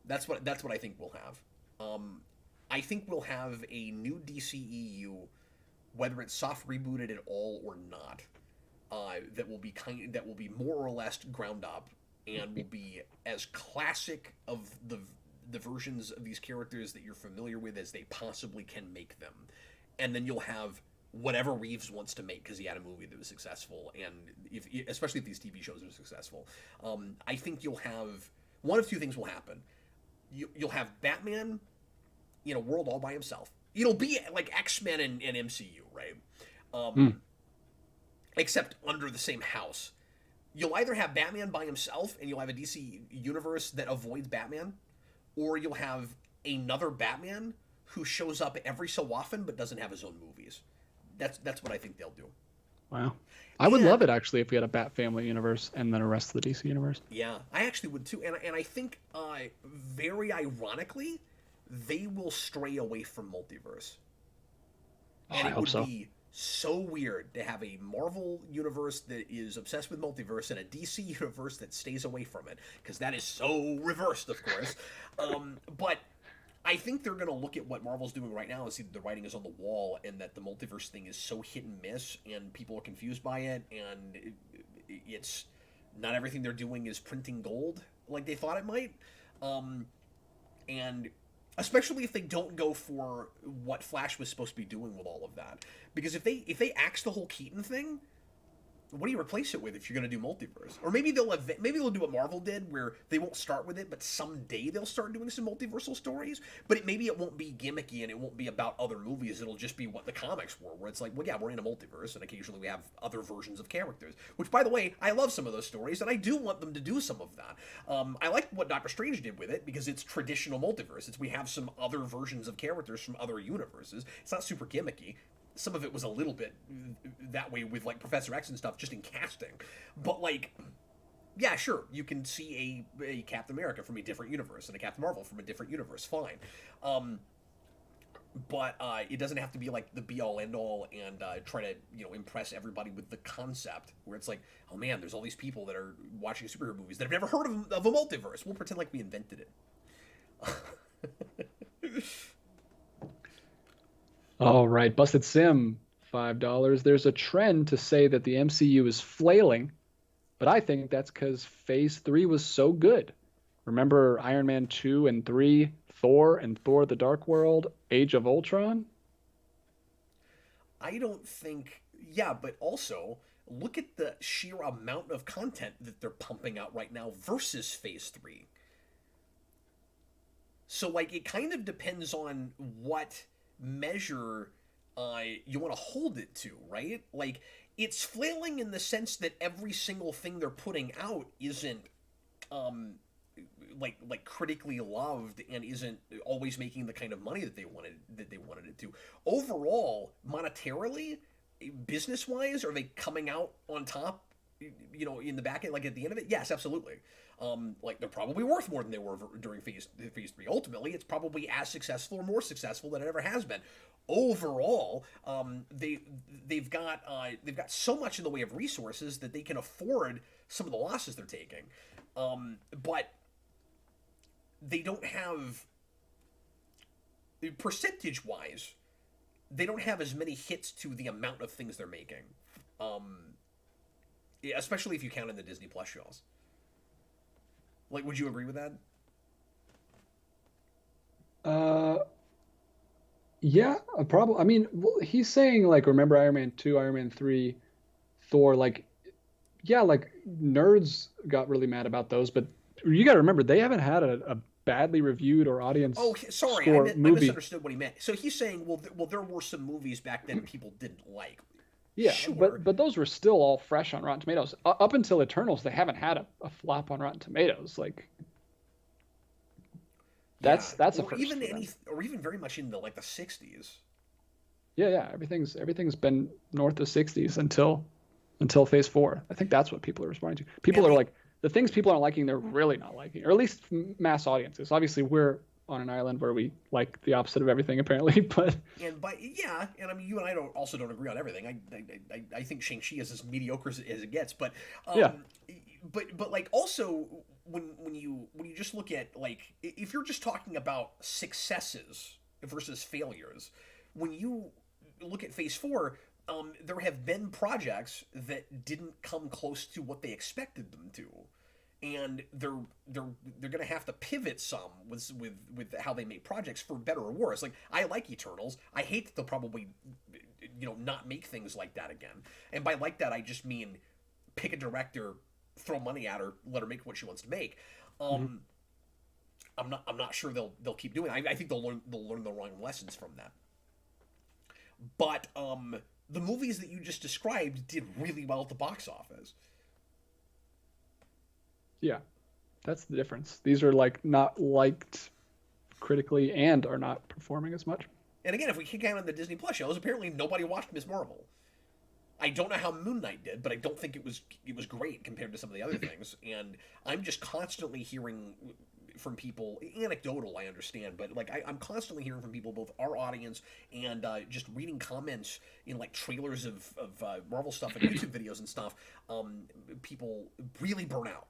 That's what I think we'll have. I think we'll have a new DCEU, whether it's soft rebooted at all or not, that will be more or less ground up and will be as classic of the versions of these characters that you're familiar with as they possibly can make them. And then you'll have whatever Reeves wants to make because he had a movie that was successful, and especially if these TV shows are successful. I think you'll have one of two things will happen. You'll have Batman in a world all by himself. It'll be like X-Men and MCU, right? Except under the same house. You'll either have Batman by himself and you'll have a DC universe that avoids Batman, or you'll have another Batman who shows up every so often but doesn't have his own movies. That's what I think they'll do. Wow. I would love it, actually, if we had a Bat Family universe and then a rest of the DC universe. Yeah, I actually would, too. And I think, very ironically, they will stray away from multiverse. And I hope so. It would be so weird to have a Marvel universe that is obsessed with multiverse and a DC universe that stays away from it. Because that is so reversed, of course. But I think they're going to look at what Marvel's doing right now and see that the writing is on the wall and that the multiverse thing is so hit and miss and people are confused by it, and it's not everything they're doing is printing gold like they thought it might. And especially if they don't go for what Flash was supposed to be doing with all of that. Because if they axe the whole Keaton thing, what do you replace it with if you're going to do multiverse? Or maybe maybe they'll do what Marvel did, where they won't start with it, but someday they'll start doing some multiversal stories. But maybe it won't be gimmicky and it won't be about other movies. It'll just be what the comics were, where it's like, well, yeah, we're in a multiverse, and occasionally we have other versions of characters. Which, by the way, I love some of those stories, and I do want them to do some of that. I like what Doctor Strange did with it because it's traditional multiverse. We have some other versions of characters from other universes. It's not super gimmicky. Some of it was a little bit that way with like Professor X and stuff, just in casting. But like, yeah, sure, you can see a Captain America from a different universe and a Captain Marvel from a different universe. Fine, but it doesn't have to be like the be all end all and try to impress everybody with the concept. Where it's like, oh man, there's all these people that are watching superhero movies that have never heard of a multiverse. We'll pretend like we invented it. All right, Busted Sim, $5. There's a trend to say that the MCU is flailing, but I think that's because Phase 3 was so good. Remember Iron Man 2 and 3, Thor and Thor the Dark World, Age of Ultron? I don't think... Yeah, but also, look at the sheer amount of content that they're pumping out right now versus Phase 3. So, like, it kind of depends on what measure you want to hold it to, right? Like, it's flailing in the sense that every single thing they're putting out isn't like critically loved and isn't always making the kind of money that they wanted it to. Overall, monetarily, business wise, are they coming out on top? In the back end, like at the end of it, yes, absolutely. Like they're probably worth more than they were during phase 3. Ultimately, it's probably as successful or more successful than it ever has been. Overall, they've got so much in the way of resources that they can afford some of the losses they're taking, but they don't have, percentage wise, they don't have as many hits to the amount of things they're making. Especially if you count in the Disney Plus shows. Like, would you agree with that? Yeah, probably. I mean, well, he's saying like, remember Iron Man 2, Iron Man 3, Thor. Like, yeah, like nerds got really mad about those, but you got to remember they haven't had a badly reviewed or audience. Oh, sorry, I misunderstood what he meant. So he's saying, well, there were some movies back then people didn't like. Yeah, sure. but those were still all fresh on Rotten Tomatoes. Up until Eternals, they haven't had a flop on Rotten Tomatoes. Like, that's a first. Or even very much in the 60s. Yeah. Everything's been north of 60s until Phase 4. I think that's what people are responding to. People are like, the things people aren't liking, they're really not liking, or at least mass audiences. Obviously, we're on an island where we like the opposite of everything, apparently. But I mean, you and I also don't agree on everything. I think Shang-Chi is as mediocre as it gets, but but like also when you just look at like if you're just talking about successes versus failures, when you look at Phase 4. There have been projects that didn't come close to what they expected them to, and they're going to have to pivot some with how they make projects for better or worse. Like, I like Eternals. I hate that they'll probably not make things like that again. And by like that, I just mean pick a director, throw money at her, let her make what she wants to make. I'm not sure they'll keep doing it. I think they'll learn the wrong lessons from that. But the movies that you just described did really well at the box office. Yeah, that's the difference. These are like not liked critically and are not performing as much. And again, if we kick out on the Disney Plus shows, apparently nobody watched Ms. Marvel. I don't know how Moon Knight did, but I don't think it was great compared to some of the other things. And I'm just constantly hearing from people, anecdotal, I understand, but like I'm constantly hearing from people, both our audience and just reading comments in like trailers of Marvel stuff and YouTube videos and stuff. People really burn out.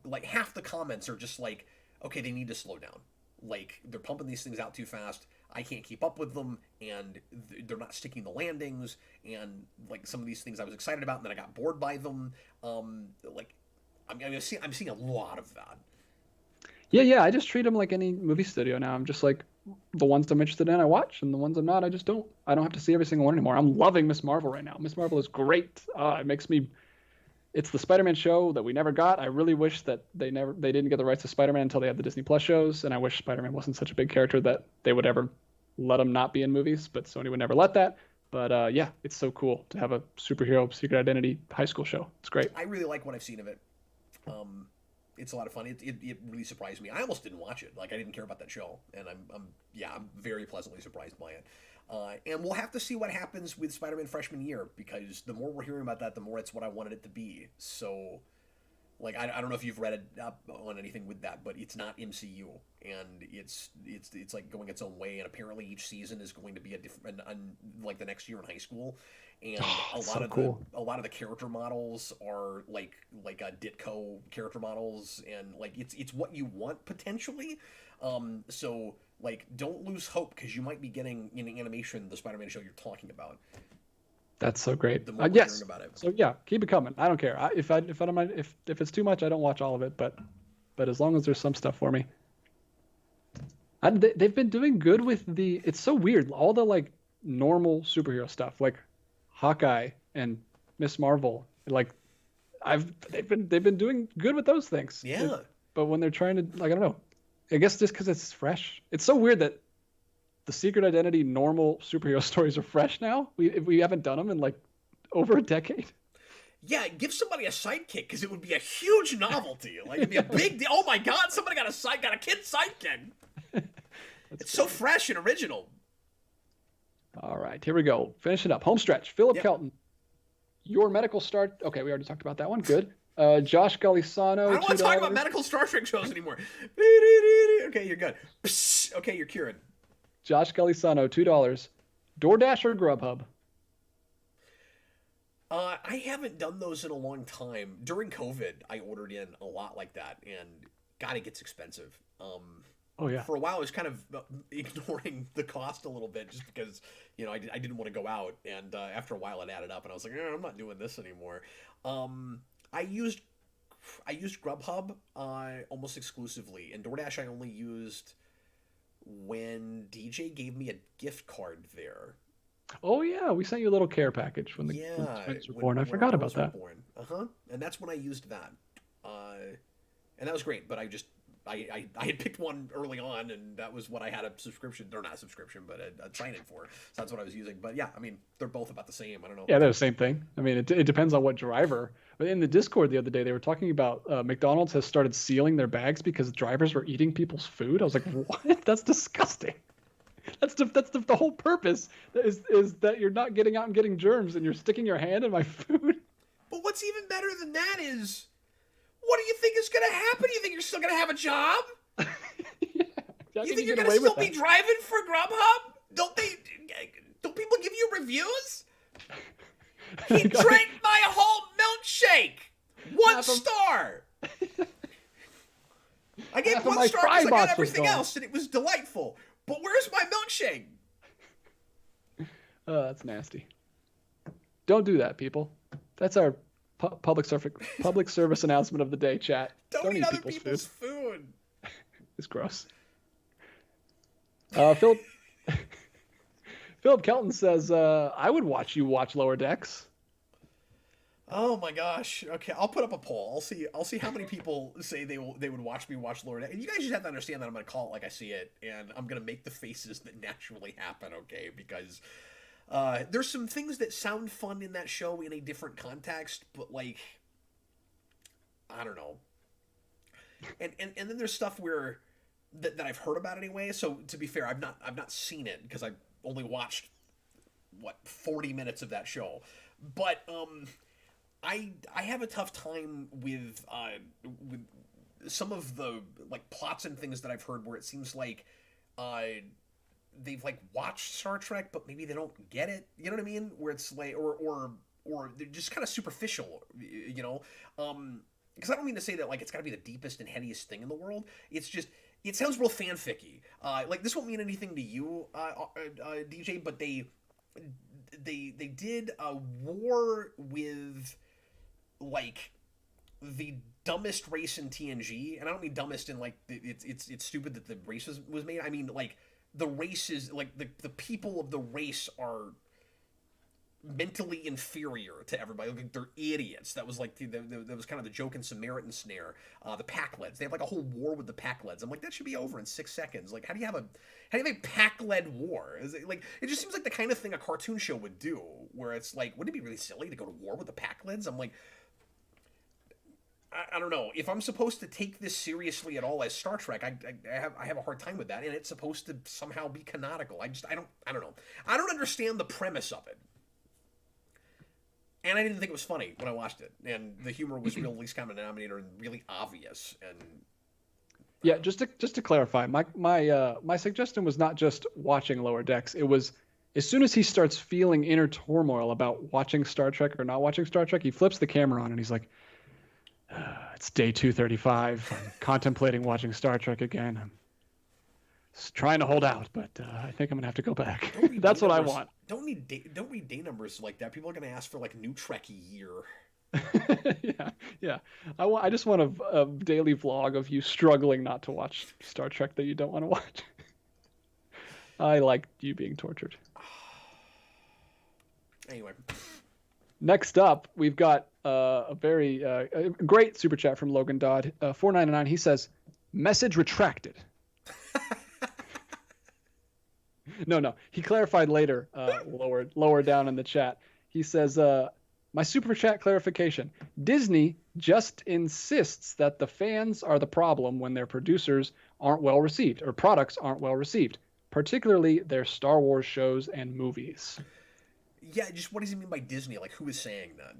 Like half the comments are just like, okay, they need to slow down. Like they're pumping these things out too fast. I can't keep up with them, and they're not sticking the landings. And like some of these things I was excited about, and then I got bored by them. Like I'm seeing a lot of that. Yeah. I just treat them like any movie studio now. I'm just like, the ones I'm interested in, I watch, and the ones I'm not, I just don't. I don't have to see every single one anymore. I'm loving Miss Marvel right now. Miss Marvel is great. It makes me. It's the Spider-Man show that we never got. I really wish that they didn't get the rights to Spider-Man until they had the Disney Plus shows, and I wish Spider-Man wasn't such a big character that they would ever let him not be in movies. But Sony would never let that. But yeah, it's so cool to have a superhero secret identity high school show. It's great. I really like what I've seen of it. It's a lot of fun. It really surprised me. I almost didn't watch it. Like, I didn't care about that show, and I'm very pleasantly surprised by it. And we'll have to see what happens with Spider-Man freshman year, because the more we're hearing about that, the more it's what I wanted it to be. So, like, I don't know if you've read up on anything with that, but it's not MCU, and it's like going its own way. And apparently, each season is going to be a different, like the next year in high school. And a lot of the character models are like Ditko character models, and like it's what you want potentially. So like, don't lose hope, because you might be getting in animation the Spider-Man show you're talking about. That's so great. The more we're yes. hearing about it. So yeah, keep it coming. I don't care. If it's too much, I don't watch all of it. But as long as there's some stuff for me. They've been doing good with the. It's so weird. All the like normal superhero stuff, like Hawkeye and Miss Marvel, like they've been doing good with those things. Yeah. But when they're trying to, like, I don't know, I guess just because it's fresh. It's so weird that the secret identity normal superhero stories are fresh now. We haven't done them in like over a decade. Yeah, give somebody a sidekick, because it would be a huge novelty. Like, it'd be a big deal. Oh my God, somebody got a kid sidekick. It's cool. So fresh and original. All right, here we go. Finishing up. Home stretch. Philip Kelton. Your medical start. Okay, we already talked about that one. Good. Josh Galisano. I don't want to talk about medical Star Trek shows anymore. Okay, you're good. Okay, you're cured. Josh Galisano, $2. DoorDash or Grubhub? I haven't done those in a long time. During COVID, I ordered in a lot like that, and God, it gets expensive. Oh yeah. For a while, I was kind of ignoring the cost a little bit, just because, you know, I didn't want to go out, and after a while, it added up, and I was like, I'm not doing this anymore. I used Grubhub almost exclusively, and DoorDash I only used when DJ gave me a gift card there. Oh yeah, we sent you a little care package when the twins were born. I forgot about that. And that's when I used that, and that was great. But I had picked one early on, and that was what I had a subscription, or not a subscription, but a sign-in for. So that's what I was using. But yeah, I mean, they're both about the same. I don't know. Yeah, they're the same thing. I mean, it depends on what driver. But in the Discord the other day, they were talking about McDonald's has started sealing their bags because drivers were eating people's food. I was like, what? That's disgusting. That's the whole purpose is that you're not getting out and getting germs, and you're sticking your hand in my food. But what's even better than that is, what do you think is going to happen? You think you're still going to have a job? Yeah, you think you're going to still be driving for Grubhub? Don't people give you reviews? He drank my whole milkshake. 1 star. I gave 1 star because I got everything else, and it was delightful. But where's my milkshake? Oh, that's nasty. Don't do that, people. That's our public service announcement of the day, chat. Don't eat other people's food. It's gross. Philip Kelton says, I would watch you watch Lower Decks. Oh my gosh. Okay, I'll put up a poll. I'll see how many people say they would watch me watch Lower Decks. And you guys just have to understand that I'm going to call it like I see it, and I'm going to make the faces that naturally happen, okay? Because there's some things that sound fun in that show in a different context, but like, I don't know. And then there's stuff where that I've heard about anyway. So to be fair, I've not seen it because I only watched 40 minutes of that show. But I have a tough time with some of the like plots and things that I've heard where it seems like they've like watched Star Trek, but maybe they don't get it. You know what I mean? Where it's like, or they're just kind of superficial, you know? Because I don't mean to say that like it's got to be the deepest and headiest thing in the world. It's just, it sounds real fanficky. Like, this won't mean anything to you, DJ, but they did a war with like the dumbest race in TNG, and I don't mean dumbest in like it's stupid that the race was made. I mean like the race is like the people of the race are mentally inferior to everybody. Like they're idiots. That was like that was kind of the joke in Samaritan Snare. The Pack-Leds. They have like a whole war with the Pack-Leds. I'm like, that should be over in 6 seconds. Like, how do you have a Pack-Led war? Is it like, it just seems like the kind of thing a cartoon show would do, where it's like, wouldn't it be really silly to go to war with the Pack-Leds? I'm like, I don't know. If I'm supposed to take this seriously at all as Star Trek, I have a hard time with that, and it's supposed to somehow be canonical. I don't know. I don't understand the premise of it. And I didn't think it was funny when I watched it, and the humor was real least common denominator and really obvious. And yeah, just to clarify, my suggestion was not just watching Lower Decks. It was as soon as he starts feeling inner turmoil about watching Star Trek or not watching Star Trek, he flips the camera on and he's like, "It's day 235. I'm contemplating watching Star Trek again. I'm trying to hold out, but I think I'm gonna have to go back." That's what I want. Don't read day numbers like that. People are gonna ask for like new Trek year. yeah. I just want a daily vlog of you struggling not to watch Star Trek that you don't want to watch. I like you being tortured. Anyway. Next up, we've got a very great super chat from Logan Dodd, $4.99. He says, "Message retracted." No. He clarified later, lower down in the chat. He says, "My super chat clarification. Disney just insists that the fans are the problem when their producers aren't well received, or products aren't well received, particularly their Star Wars shows and movies." Yeah, just what does he mean by Disney? Like, who is saying that?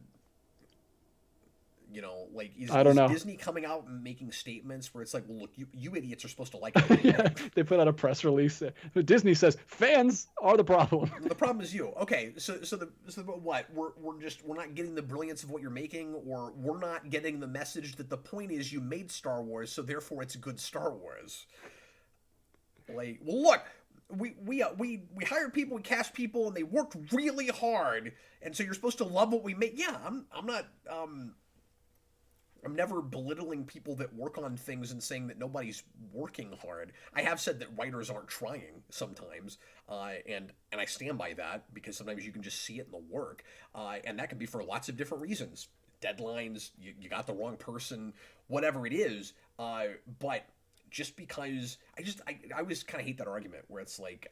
You know, like, is Disney coming out and making statements where it's like, well, look, you idiots are supposed to like it. Yeah, they put out a press release. But Disney says fans are the problem. The problem is you. Okay, so what? We're not getting the brilliance of what you're making, or we're not getting the message that the point is you made Star Wars, so therefore it's good Star Wars. Like, well, look. We hired people, we cast people, and they worked really hard, and so you're supposed to love what we make. Yeah, I'm not I'm never belittling people that work on things and saying that nobody's working hard. I have said that writers aren't trying sometimes, and I stand by that, because sometimes you can just see it in the work, and that can be for lots of different reasons. Deadlines, you got the wrong person, whatever it is, but just because I always kind of hate that argument where it's like,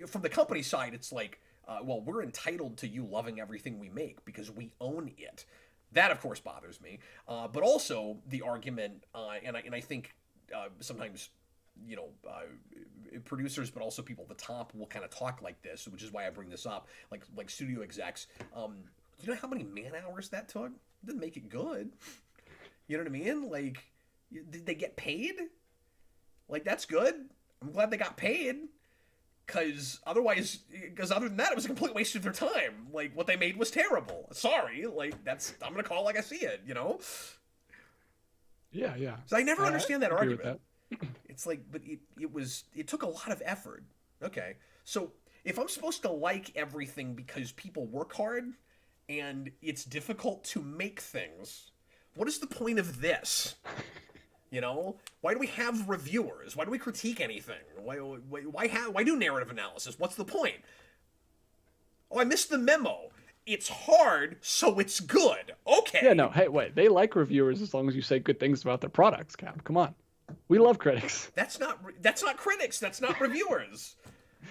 from the company side, it's like, well, we're entitled to you loving everything we make because we own it. That, of course, bothers me. But also the argument, and I think sometimes, you know, producers, but also people at the top will kind of talk like this, which is why I bring this up, like studio execs. You know how many man hours that took? It didn't make it good. You know what I mean? Like, did they get paid? Like, that's good. I'm glad they got paid. Because other than that, it was a complete waste of their time. Like, what they made was terrible. Sorry. Like, I'm going to call it like I see it, you know? Yeah. So I never understand that argument. It's like, but it took a lot of effort. Okay. So if I'm supposed to like everything because people work hard and it's difficult to make things, what is the point of this? You know, why do we have reviewers? Why do we critique anything? Why do narrative analysis? What's the point? Oh, I missed the memo. It's hard, so it's good. Okay. Yeah, no, hey, wait. They like reviewers as long as you say good things about their products, Cap. Come on. We love critics. That's not critics. That's not reviewers.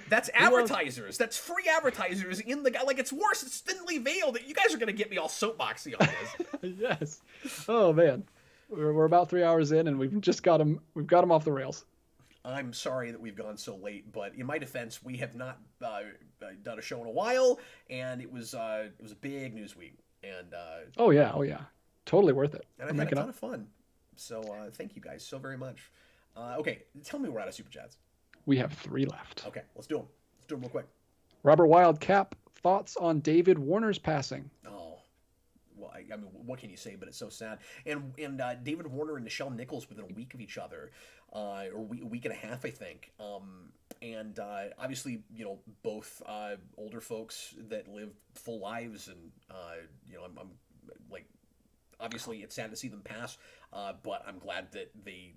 That's advertisers. That's free advertisers in the... Like, it's worse. It's thinly veiled. You guys are going to get me all soapboxy on this. Yes. Oh, man. We're about 3 hours in, and we've got them off the rails. I'm sorry that we've gone so late, but in my defense, we have not done a show in a while, and it was a big news week. And oh yeah, totally worth it. And I've had a ton of fun. So thank you guys so very much. Okay, tell me we're out of super chats. We have 3 left. Okay, let's do them. Let's do them real quick. Robert Wildcap, thoughts on David Warner's passing? Oh. Well, I mean, what can you say? But it's so sad. And David Warner and Nichelle Nichols within a week of each other, or a week and a half, I think. And obviously, you know, both older folks that live full lives, and you know, I'm like obviously it's sad to see them pass, but I'm glad that they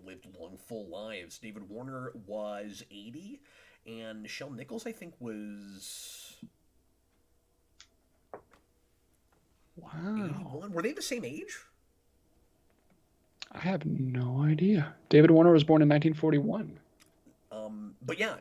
lived long, full lives. David Warner was 80, and Nichelle Nichols, I think, was Wow. 81. Were they the same age? I have no idea. David Warner was born in 1941. But yeah,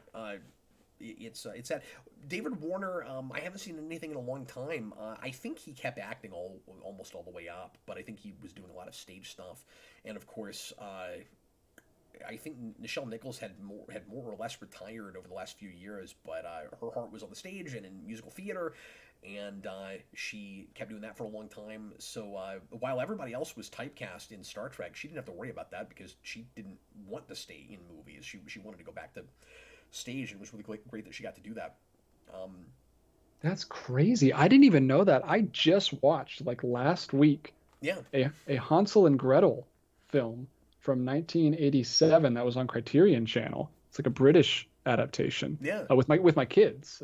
it's sad. David Warner, I haven't seen anything in a long time. I think he kept acting almost all the way up, but I think he was doing a lot of stage stuff. And of course, I think Nichelle Nichols had more or less retired over the last few years, but her heart was on the stage and in musical theater, and she kept doing that for a long time. So while everybody else was typecast in Star Trek, she didn't have to worry about that because she didn't want to stay in movies. She wanted to go back to stage, and it was really great that she got to do that. That's crazy. I didn't even know that. I just watched like last week Yeah. a Hansel and Gretel film from 1987 that was on Criterion Channel. It's like a British adaptation. Yeah. With my kids.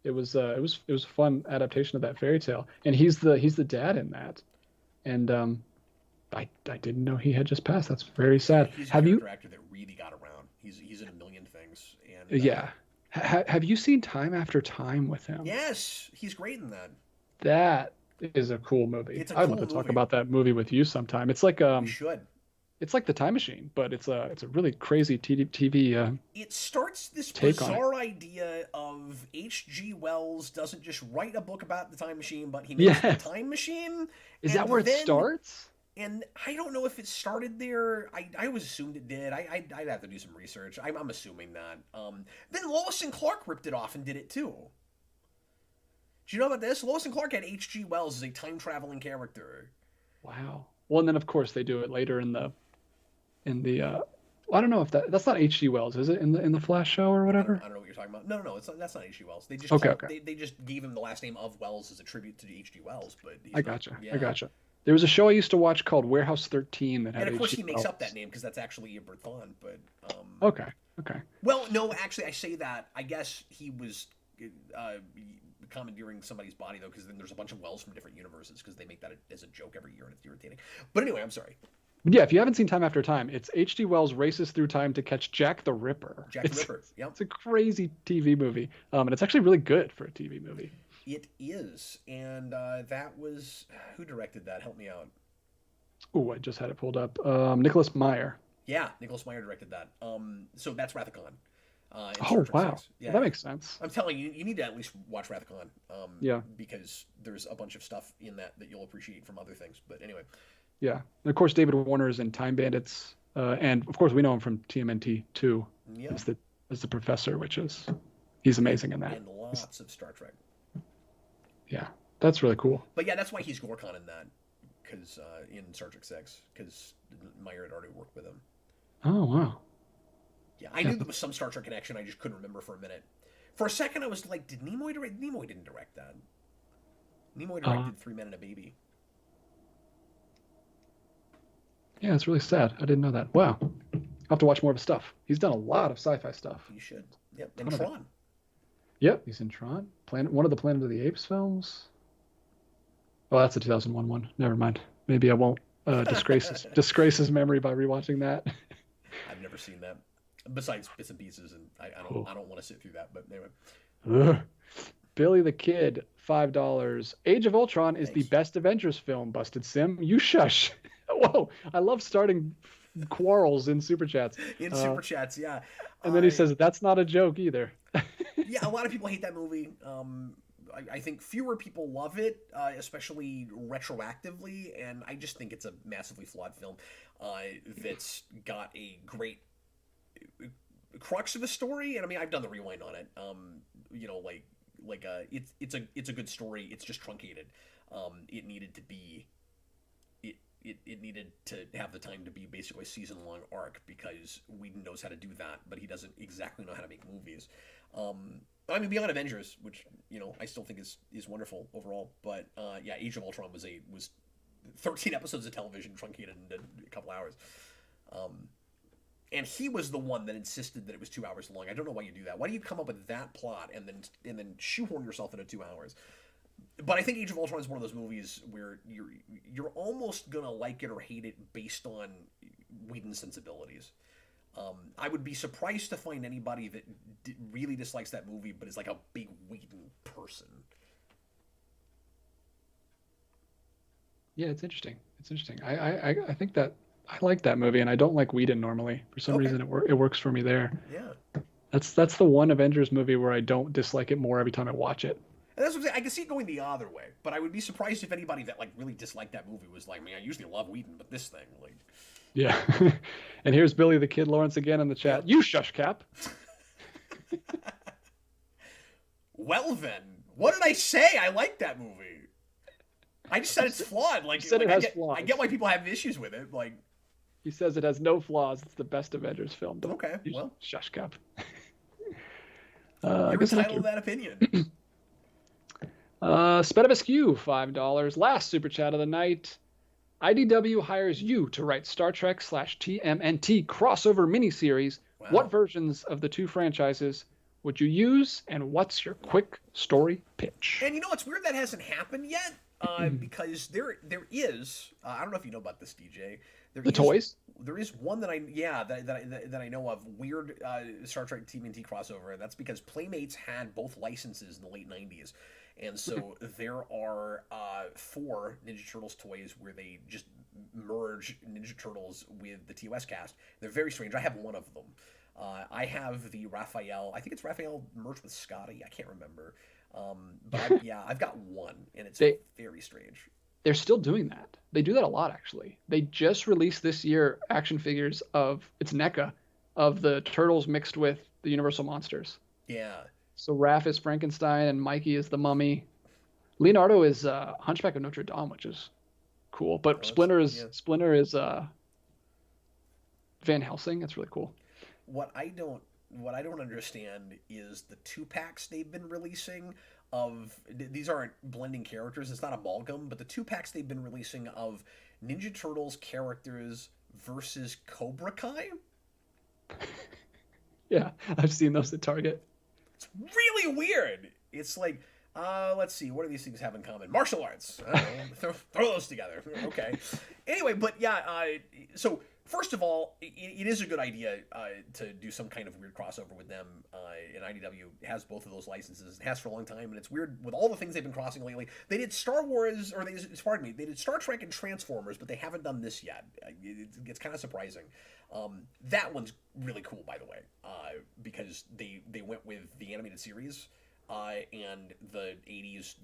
It was a fun adaptation of that fairy tale, and he's the dad in that. And I didn't know he had just passed. That's very sad. He's a Have you? character actor that really got around. He's in a million things. And Yeah. Have you seen Time After Time with him? yes, he's great in that. That is a cool movie. It's a I'd cool love to talk movie. about that movie with you sometime. It's like We should. it's like The Time Machine, but it's a really crazy TV. It starts this Take on it. bizarre idea of H.G. Wells doesn't just write a book about the time machine, but he makes Yes. the time machine. Is and that where it then- starts? And I don't know if it started there. I always assumed it did. I'd have to do some research. I'm assuming that. Then Lois and Clark ripped it off and did it too. Do you know about this? Lois and Clark had H.G. Wells as a time traveling character. Wow. Well, and then of course they do it later in the I don't know if that's not H.G. Wells, is it, in the Flash show or whatever? I don't know what you're talking about. No, it's not, that's not H.G. Wells. They just They just gave him the last name of Wells as a tribute to H.G. Wells. But I gotcha. There was a show I used to watch called Warehouse 13 that had And of course H.G. he makes Wells. up that name because that's actually Ian Thawne. But Okay. well, no, actually I say that. I guess he was commandeering somebody's body though, because then there's a bunch of Wells from different universes because they make that as a joke every year and it's irritating. But anyway, I'm sorry. Yeah, if you haven't seen Time After Time, it's H.G. Wells races through time to catch Jack the Ripper. Jack the Ripper. Yep. It's a crazy TV movie, and it's actually really good for a TV movie. It is, and that was who directed that? Help me out. Oh, I just had it pulled up. Nicholas Meyer. Yeah, Nicholas Meyer directed that. So that's Wrath of Khan. Oh wow, Yeah, that makes sense. I'm telling you, you need to at least watch Wrath of Khan. Yeah, because there's a bunch of stuff in that you'll appreciate from other things. But anyway. Yeah, and of course David Warner is in Time Bandits, and of course we know him from TMNT 2 Yeah. as the professor, he's amazing in that. And lots of Star Trek. Yeah, that's really cool. But yeah, that's why he's Gorkon in that, because in Star Trek 6, because Meyer had already worked with him. Oh wow. Yeah, I knew there was some Star Trek connection. I just couldn't remember for a minute. For a second, I was like, did Nimoy direct? Nimoy didn't direct that. Nimoy directed Three Men and a Baby. Yeah, it's really sad. I didn't know that. Wow. I'll have to watch more of his stuff. He's done a lot of sci-fi stuff. You should. Yep. And Tron. Yep, he's in Tron. One of the Planet of the Apes films. Oh, that's a 2001 one. Never mind. Maybe I won't disgrace his memory by rewatching that. I've never seen that. Besides bits and pieces, and I don't want to sit through that. But anyway. Ugh. Billy the Kid, $5. Age of Ultron is the best Avengers film. Busted Sim, you shush. Whoa, I love starting quarrels in super chats. Super chats, yeah. And then he says that's not a joke either. Yeah, a lot of people hate that movie. I think fewer people love it, especially retroactively, and I just think it's a massively flawed film that's got a great crux of a story. And I mean, I've done the rewind on it. It's a good story. It's just truncated. It needed to be. It needed to have the time to be basically a season-long arc because Whedon knows how to do that, but he doesn't exactly know how to make movies. I mean, beyond Avengers, which I still think is wonderful overall, but yeah, Age of Ultron was 13 episodes of television truncated into a couple hours, and he was the one that insisted that it was 2 hours long. I don't know why you do that. Why do you come up with that plot and then shoehorn yourself into 2 hours? But I think Age of Ultron is one of those movies where you're almost gonna like it or hate it based on Whedon's sensibilities. I would be surprised to find anybody that really dislikes that movie, but is like a big Whedon person. Yeah, it's interesting. It's interesting. I think that I like that movie, and I don't like Whedon normally. For some Okay. reason, it works for me there. Yeah. That's the one Avengers movie where I don't dislike it more every time I watch it. And that's what I'm saying. I can see it going the other way, but I would be surprised if anybody that like really disliked that movie was like, "Man, I usually love Whedon, but this thing, like." Yeah. And here's Billy the Kid Lawrence again in the chat. Yep. You shush cap. Well then, what did I say? I like that movie. I just said it's flawed. Like, You said like it has I flaws. get why people have issues with it. Like, He says it has no flaws. It's the best Avengers film. Don't okay, you well, shush cap. you're I guess I have entitled to to. that opinion. Spedivescu, $5. Last super chat of the night. IDW hires you to write Star Trek /TMNT crossover miniseries. Wow. What versions of the two franchises would you use, and what's your quick story pitch? And you know what's weird? That hasn't happened yet. Because there is. I don't know if you know about this, DJ. The toys? There is one that I know of. Weird Star Trek TMNT crossover. And that's because Playmates had both licenses in the late '90s, and so there are 4 Ninja Turtles toys where they just merge Ninja Turtles with the TOS cast. They're very strange. I have one of them. I have the Raphael. I think it's Raphael merged with Scotty. I can't remember. But I've got one, and it's very strange. They're still doing that. They do that a lot, actually. They just released this year action figures of, it's NECA, of the Turtles mixed with the Universal monsters. Yeah. So Raph is Frankenstein, and Mikey is the Mummy. Leonardo is Hunchback of Notre Dame, which is cool. But Splinter is Van Helsing. That's really cool. What I don't understand is the 2-packs they've been releasing of, these aren't blending characters, it's not amalgam, but the 2-packs they've been releasing of Ninja Turtles characters versus Cobra Kai. Yeah, I've seen those at Target. It's really weird. It's like, let's see, what do these things have in common? Martial arts. I don't know. throw those together. Okay. Anyway, but yeah, so first of all, it is a good idea to do some kind of weird crossover with them. And IDW has both of those licenses. It has for a long time, and it's weird with all the things they've been crossing lately. They did Star Wars, or they did Star Trek and Transformers, but they haven't done this yet. It's kind of surprising. That one's really cool, by the way, because they went with the animated series. And the 80s,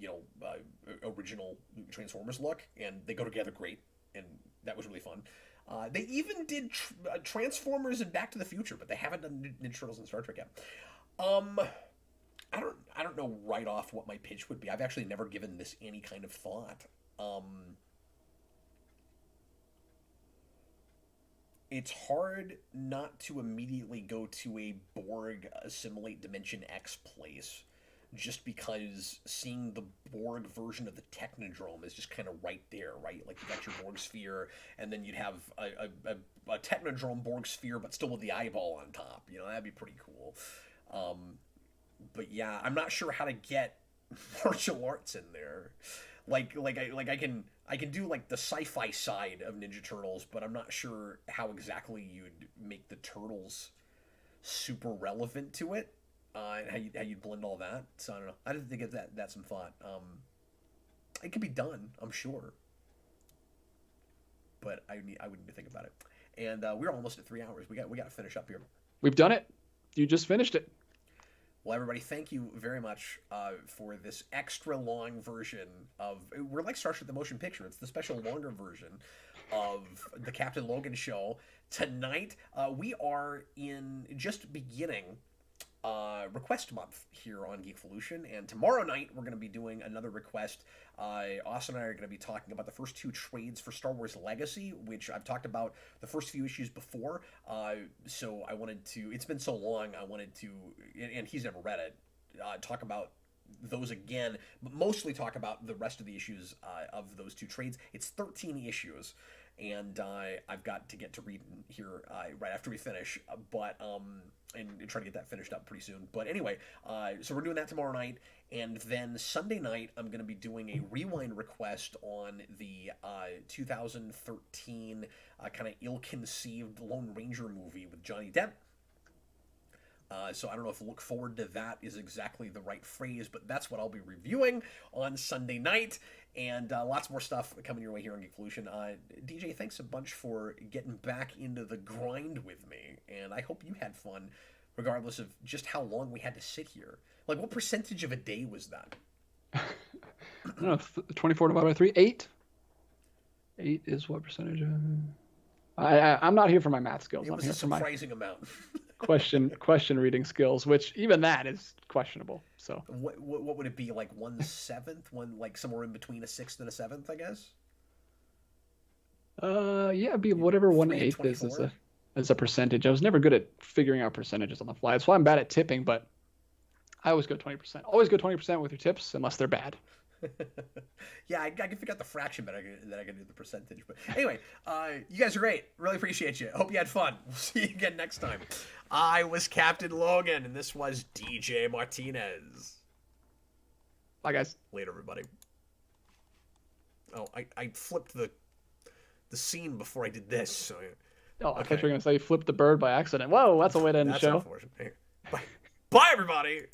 original Transformers look, and they go together great, and that was really fun. They even did Transformers and Back to the Future, but they haven't done Ninja Turtles and Star Trek yet. I don't know right off what my pitch would be. I've actually never given this any kind of thought. It's hard not to immediately go to a Borg assimilate Dimension X place, just because seeing the Borg version of the Technodrome is just kind of right there, right? Like, you got your Borg sphere, and then you'd have a Technodrome Borg sphere, but still with the eyeball on top. That'd be pretty cool. But yeah, I'm not sure how to get martial arts in there. I can do like the sci-fi side of Ninja Turtles, but I'm not sure how exactly you'd make the Turtles super relevant to it. And how you'd blend all that. So I don't know. I didn't think of that some thought. It could be done, I'm sure, but I would need to think about it. And we're almost at 3 hours. We got to finish up here. We've done it. You just finished it. Well, everybody, thank you very much for this extra long version of... We're like Star Trek the Motion Picture. It's the special longer version of the Captain Logan show. Tonight, we are just beginning request month here on Geekvolution, and tomorrow night we're going to be doing another request. Austin and I are going to be talking about the first 2 trades for Star Wars Legacy, which I've talked about the first few issues before, so I wanted to, it's been so long, I wanted to, and he's never read it, talk about those again, but mostly talk about the rest of the issues of those 2 trades. It's 13 issues, and I've got to get to reading here right after we finish. And try to get that finished up pretty soon. But anyway, so we're doing that tomorrow night, and then Sunday night I'm going to be doing a rewind request on the 2013 kind of ill-conceived Lone Ranger movie with Johnny Depp. So I don't know if look forward to that is exactly the right phrase, but that's what I'll be reviewing on Sunday night. And lots more stuff coming your way here on Geekolution. DJ, thanks a bunch for getting back into the grind with me. And I hope you had fun, regardless of just how long we had to sit here. Like, what percentage of a day was that? I don't know, 24 divided by 3? 8? 8 is what percentage? I'm not here for my math skills. It was a surprising amount. question reading skills, which even that is questionable. So what would it be, like 1/7, like somewhere in between a 6th and a 7th, I guess? Yeah, it'd be whatever 1/8 is as a percentage. I was never good at figuring out percentages on the fly. That's why I'm bad at tipping, but I always go 20%. Always go 20% with your tips unless they're bad. Yeah, I can figure out the fraction, but I can do the percentage. But anyway, you guys are great. Really appreciate you. Hope you had fun. We'll see you again next time. I was Captain Logan, and this was DJ Martinez. Bye, guys. Later, everybody. Oh, I flipped the scene before I did this. So I thought you were going to say you flipped the bird by accident. Whoa, that's a way to end the show. Unfortunate. Bye, everybody.